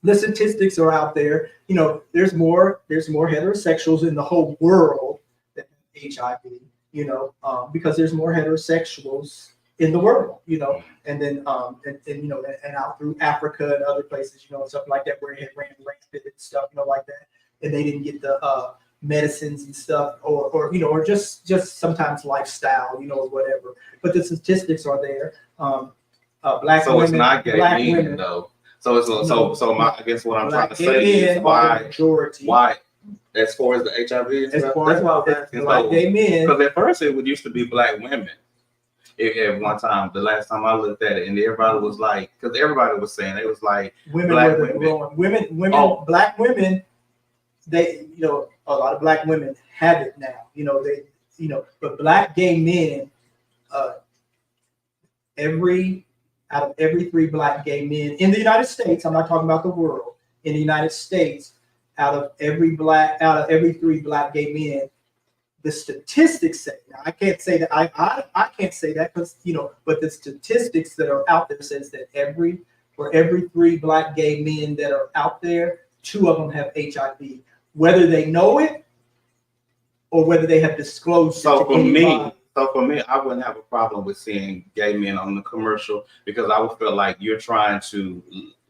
The statistics are out there. There's more heterosexuals in the whole world than HIV. Because there's more heterosexuals in the world. And then and out through Africa and other places, and stuff like that, where it had ran rampant and stuff, like that, and they didn't get the medicines and stuff, or just sometimes lifestyle, or whatever. But the statistics are there. Black so women, it's not gay men women, though. So it's I guess what I'm trying to say is why as far as the HIV and stuff. That's why I'm asking. Black gay men. Because at first it used to be black women. At one time, the last time I looked at it, and everybody was like, because everybody was saying it was like black women. Black women. They, a lot of black women have it now. But black gay men, out of every 3 black gay men in the United States, I'm not talking about the world, in the United States, out of every 3 black gay men, the statistics say, now I can't say that, I can't say that because, but the statistics that are out there says that for every 3 black gay men that are out there, 2 of them have HIV, whether they know it or whether they have disclosed it to anybody. So for me, I wouldn't have a problem with seeing gay men on the commercial because I would feel like you're trying to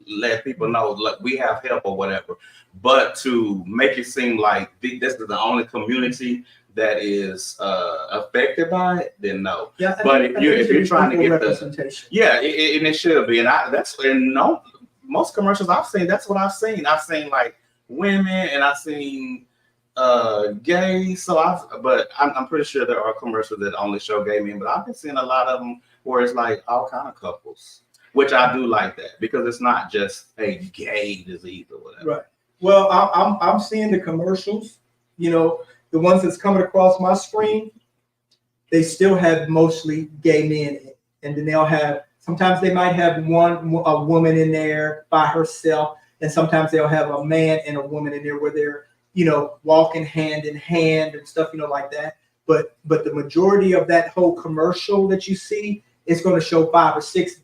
let people know, like, we have help or whatever. But to make it seem like this is the only community that is affected by it, then no. Yeah, but if you're trying to get representation, and it should be, and most commercials I've seen, that's what I've seen. I've seen like women, and I've seen gay. So I'm pretty sure there are commercials that only show gay men, but I've been seeing a lot of them where it's like all kind of couples, which I do like that because it's not just a gay disease or whatever. Right. Well, I'm seeing the commercials, the ones that's coming across my screen, they still have mostly gay men in it. And then sometimes they might have a woman in there by herself, and sometimes they'll have a man and a woman in there where they're, walking hand in hand and stuff, like that. But the majority of that whole commercial that you see is going to show 5 or 6,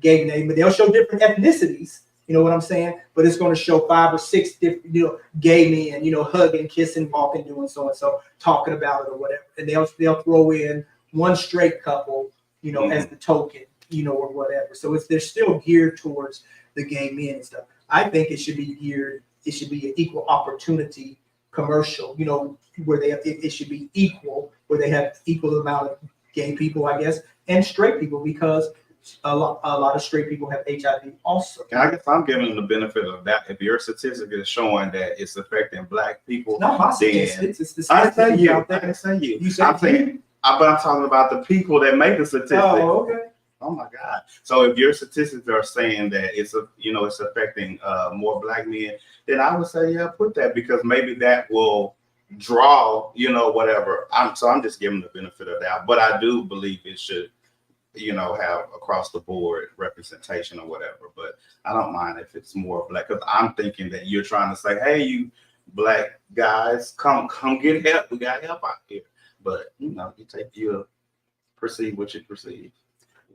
gay men, but they'll show different ethnicities. You know what I'm saying? But it's going to show 5 or 6 different, gay men, hugging, kissing, walking, doing so and so, talking about it or whatever. And they'll throw in one straight couple, as the token, or whatever. So they're still geared towards the gay men and stuff. I think it should be geared. It should be an equal opportunity commercial, where it should be equal, where they have equal amount of gay people, I guess, and straight people, because a lot of straight people have HIV also. I guess I'm giving them the benefit of that. If your statistic is showing that it's affecting black people, not my statistics. It's the statistics. I didn't say you. You said but I'm talking about the people that make the statistics. Oh, okay. Oh my God! So if your statistics are saying that it's affecting more black men, then I would say put that, because maybe that will draw whatever. I'm just giving the benefit of that, but I do believe it should have across the board representation or whatever. But I don't mind if it's more black, because I'm thinking that you're trying to say, hey, you black guys, come get help. We got help out here. But you perceive what you perceive.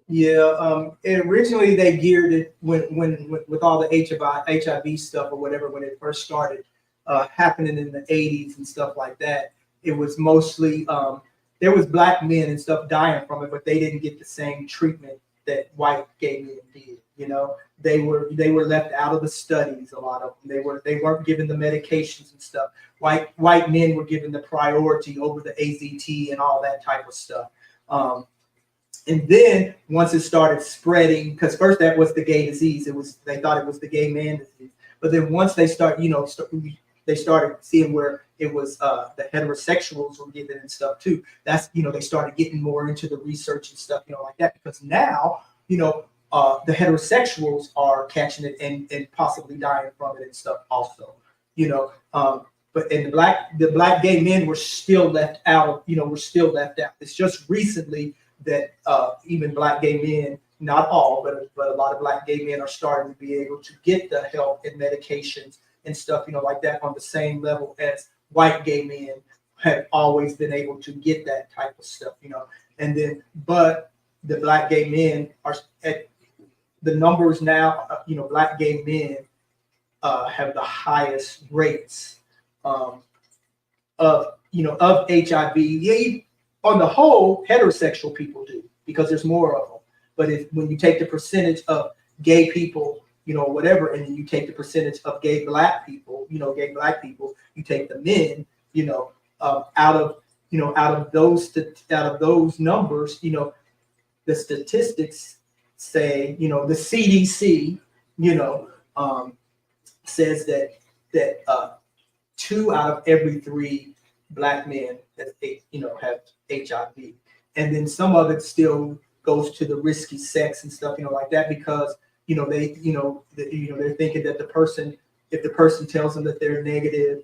Yeah, and originally they geared it when with all the HIV stuff or whatever, when it first started happening in the 80s and stuff like that. It was mostly there was black men and stuff dying from it, but they didn't get the same treatment that white gay men did. They were left out of the studies. A lot of them they weren't given the medications and stuff. White men were given the priority over the AZT and all that type of stuff. And then once it started spreading, because first that was the gay disease, they thought it was the gay man disease. But then once they they started seeing where it was the heterosexuals were getting it and stuff too. That's they started getting more into the research and stuff, like that, because now the heterosexuals are catching it and possibly dying from it and stuff also. But the black gay men were still left out. It's just recently that even black gay men, not all, but a lot of black gay men are starting to be able to get the help and medications and stuff, like that on the same level as white gay men have always been able to get that type of stuff, and then, but the black gay men are at the numbers now, black gay men have the highest rates of HIV. Yeah, on the whole, heterosexual people do because there's more of them. But when you take the percentage of gay people, whatever, and then you take the percentage of gay black people, you take the men, out of those numbers, the statistics say, the CDC, says that 2 out of every 3 black men have HIV, and then some of it still goes to the risky sex and stuff, like that, because they're thinking that if the person tells them that they're negative,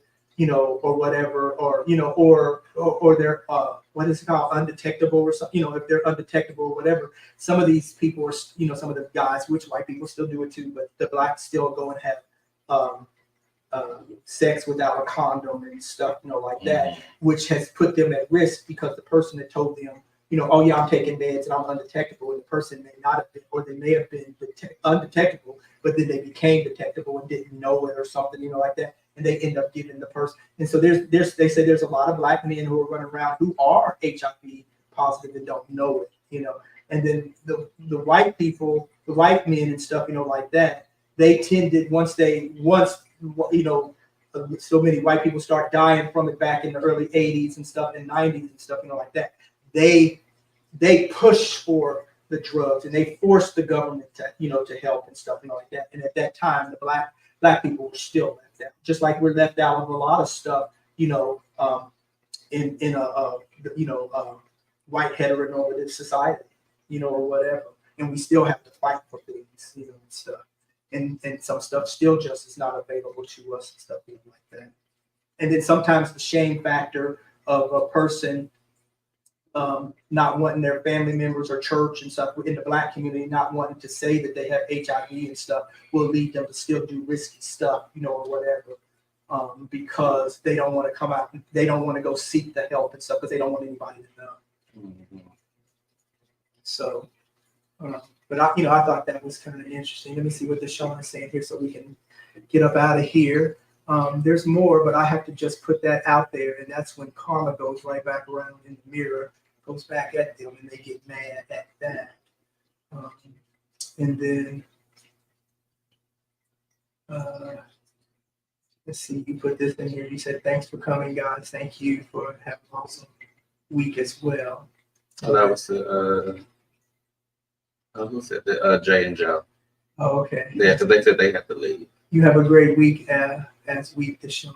or whatever, or they're what is it called, undetectable or something, if they're undetectable or whatever, some of these people are, some of the guys, which white people still do it too, but the blacks still go and have sex without a condom and stuff, like that, which has put them at risk because the person that told them, oh yeah, I'm taking meds and I'm undetectable, and the person may not have been, or they may have been undetectable, but then they became detectable and didn't know it or something, like that, and they end up giving the person. And so they say there's a lot of black men who are running around who are HIV positive and don't know it, and then the white people, the white men and stuff, like that, they tended once so many white people start dying from it back in the early 80s and stuff, and 90s and stuff, like that. They push for the drugs and they force the government to, to help and stuff, like that. And at that time, the black people were still left out, just like we're left out of a lot of stuff, in a white heteronormative society, or whatever. And we still have to fight for things, and stuff. And some stuff still just is not available to us and stuff like that. And then sometimes the shame factor of a person not wanting their family members or church and stuff in the black community not wanting to say that they have HIV and stuff will lead them to still do risky stuff, or whatever, because they don't want to come out, they don't want to go seek the help and stuff because they don't want anybody to know. Mm-hmm. So, but I thought that was kind of interesting. Let me see what Deshaun is saying here so we can get up out of here. There's more, but I have to just put that out there, and that's when karma goes right back around in the mirror, goes back at them, and they get mad at that. And then, let's see, you put this in here. You said, thanks for coming, guys. Thank you for having an awesome week as well. Oh, that was who said that? Jay and Joe. Oh, okay. Yeah, because they said they had to leave. You have a great week as week, Deshaun.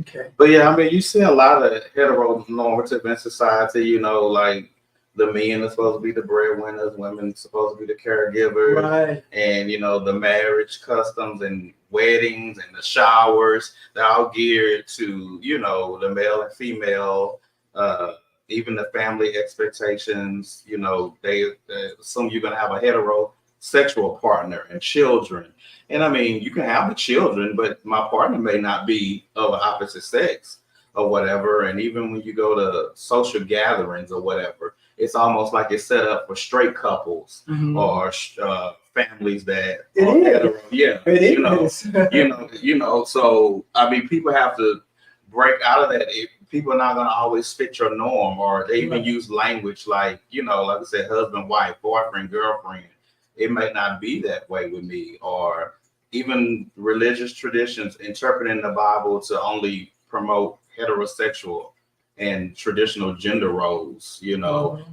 Okay. But yeah, I mean, you see a lot of heteronormative in society, like the men are supposed to be the breadwinners, women are supposed to be the caregivers, right? And, the marriage customs and weddings and the showers, they're all geared to, the male and female, even the family expectations, they assume you're going to have a heterosexual partner and children. And I mean, you can have the children, but my partner may not be of the opposite sex or whatever. And even when you go to social gatherings or whatever, it's almost like it's set up for straight couples, mm-hmm. or families that are hetero. Yeah, it is. So I mean, people have to break out of that. People are not going to always fit your norm, or they even use language like, like I said, husband, wife, boyfriend, girlfriend. It may not be that way with me, or even religious traditions interpreting the Bible to only promote heterosexual and traditional gender roles,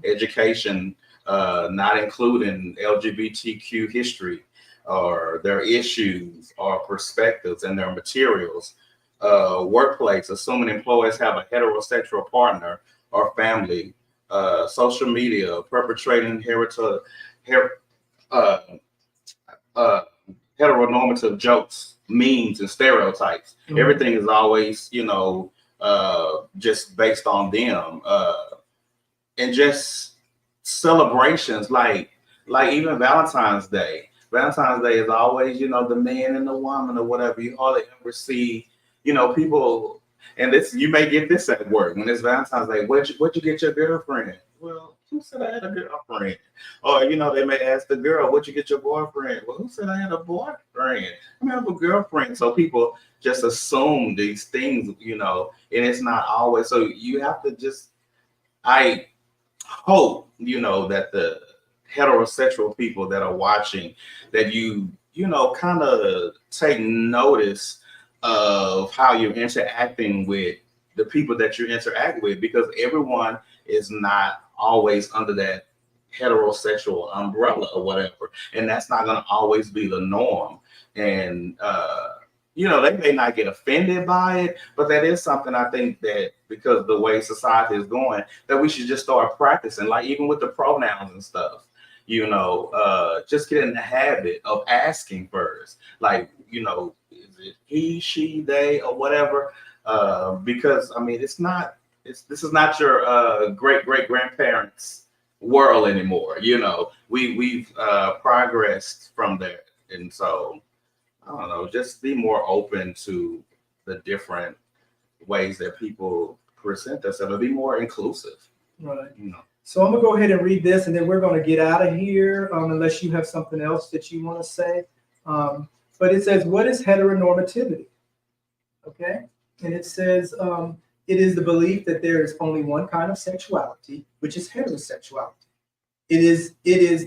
education, not including LGBTQ history or their issues or perspectives and their materials. Workplace, assuming employees have a heterosexual partner or family. Social media, perpetuating heteronormative jokes, memes, and stereotypes. Mm-hmm. Everything is always, just based on them. And just celebrations like even Valentine's Day. Valentine's Day is always, you know, the man and the woman or whatever. You hardly ever see, you know, people, and this, you may get this at work when it's Valentine's Day. What'd you get your girlfriend? Well, who said I had a girlfriend? Or, you know, they may ask the girl, what'd you get your boyfriend? Well, who said I had a boyfriend? I have a girlfriend. So people just assume these things, you know, and it's not always. So you have to just, I hope, you know, that the heterosexual people that are watching, that you know, kind of take notice of how you're interacting with the people that you interact with, because everyone is not always under that heterosexual umbrella or whatever, and that's not going to always be the norm. And you know, they may not get offended by it, but that is something I think that, because the way society is going, that we should just start practicing, like even with the pronouns and stuff, you know, just get in the habit of asking first, like, you know, is it he, she, they, or whatever, because I mean, this is not your great grandparents' world anymore. You know, we've progressed from there, and so I don't know, just be more open to the different ways that people present themselves, and be more inclusive. Right. You know. So I'm gonna go ahead and read this, and then we're gonna get out of here, unless you have something else that you want to say. But it says, "What is heteronormativity?" Okay, and it says, "It is the belief that there is only one kind of sexuality, which is heterosexuality. It is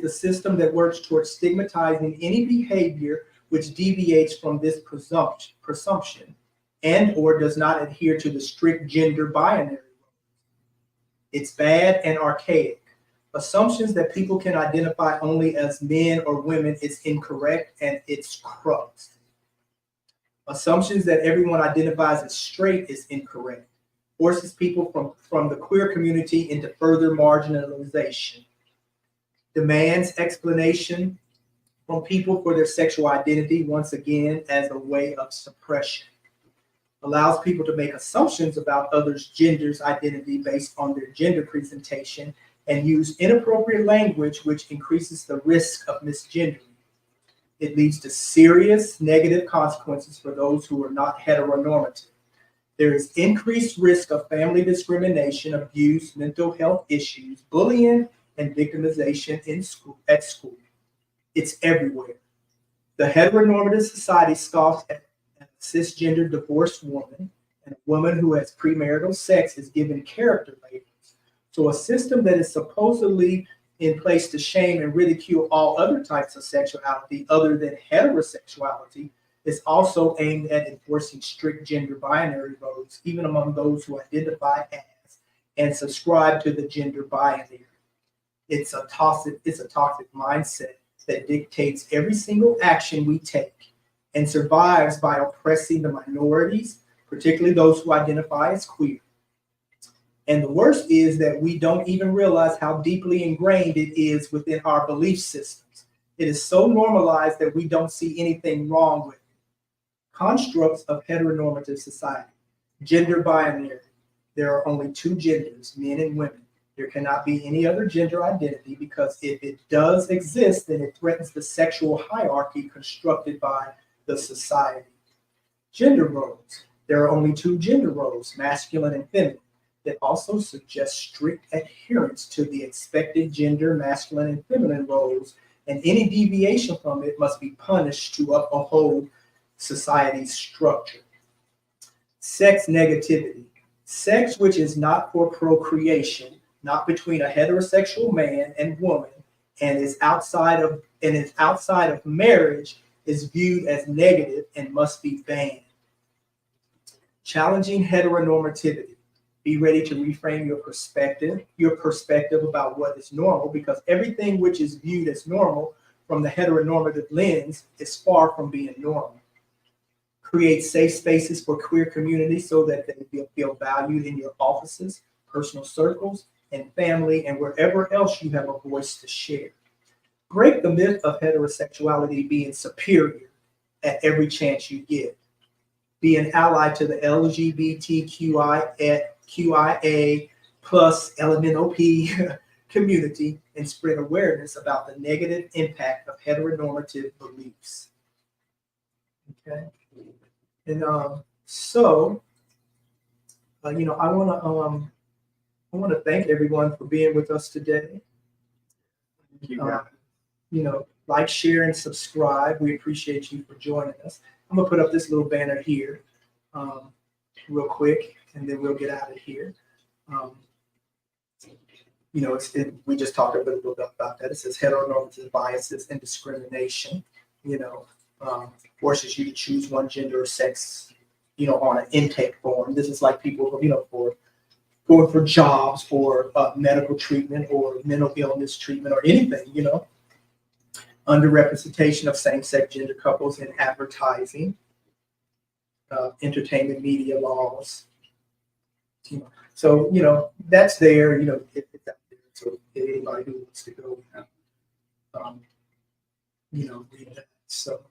the system that works towards stigmatizing any behavior which deviates from this presumption and or does not adhere to the strict gender binary. It's bad and archaic. Assumptions that people can identify only as men or women is incorrect, and it's corrupt. Assumptions that everyone identifies as straight is incorrect. Forces people from the queer community into further marginalization. Demands explanation from people for their sexual identity, once again, as a way of suppression. Allows people to make assumptions about others' gender's identity based on their gender presentation, and use inappropriate language, which increases the risk of misgendering. It leads to serious negative consequences for those who are not heteronormative. There is increased risk of family discrimination, abuse, mental health issues, bullying, and victimization at school. It's everywhere. The heteronormative society scoffs at a cisgender divorced woman, and a woman who has premarital sex is given character labels. So a system that is supposedly in place to shame and ridicule all other types of sexuality other than heterosexuality is also aimed at enforcing strict gender binary roles, even among those who identify as and subscribe to the gender binary. It's a toxic mindset that dictates every single action we take and survives by oppressing the minorities, particularly those who identify as queer. And the worst is that we don't even realize how deeply ingrained it is within our belief systems. It is so normalized that we don't see anything wrong with it. Constructs of heteronormative society. Gender binary. There are only two genders, men and women. There cannot be any other gender identity, because if it does exist, then it threatens the sexual hierarchy constructed by the society. Gender roles. There are only two gender roles, masculine and feminine, that also suggest strict adherence to the expected gender, masculine and feminine roles, and any deviation from it must be punished to uphold society's structure. Sex negativity. Sex which is not for procreation, not between a heterosexual man and woman, and is outside of marriage, is viewed as negative and must be banned. Challenging heteronormativity. Be ready to reframe your perspective about what is normal, because everything which is viewed as normal from the heteronormative lens is far from being normal. Create safe spaces for queer communities so that they feel valued in your offices, personal circles, and family, and wherever else you have a voice to share. Break the myth of heterosexuality being superior at every chance you get. Be an ally to the LGBTQIA plus LMNOP community and spread awareness about the negative impact of heteronormative beliefs. Okay, and I want to thank everyone for being with us today. Like, share, and subscribe. We appreciate you for joining us. I'm gonna put up this little banner here, real quick, and then we'll get out of here. We just talked a little bit about that. It says heteronormative biases and discrimination, forces you to choose one gender or sex, on an intake form. This is like people, for going for jobs, for medical treatment or mental illness treatment or anything, Underrepresentation of same-sex gender couples in advertising, entertainment media laws. So, that's there, it's out there. So anybody who wants to go, read that. So,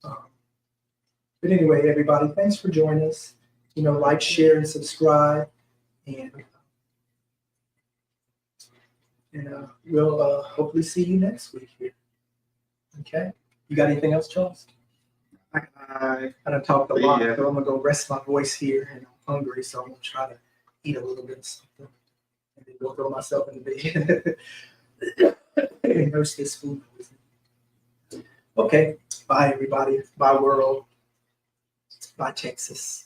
but anyway, everybody, thanks for joining us. Like, share, and subscribe, and we'll hopefully see you next week here. Okay. You got anything else, Charles? I done talked a lot, so I'm gonna go rest my voice here, and I'm hungry, so I'm gonna try to eat a little bit of something, and then go throw myself in the bed and nurse this food. Okay. Bye, everybody. Bye, world. Bye, Texas.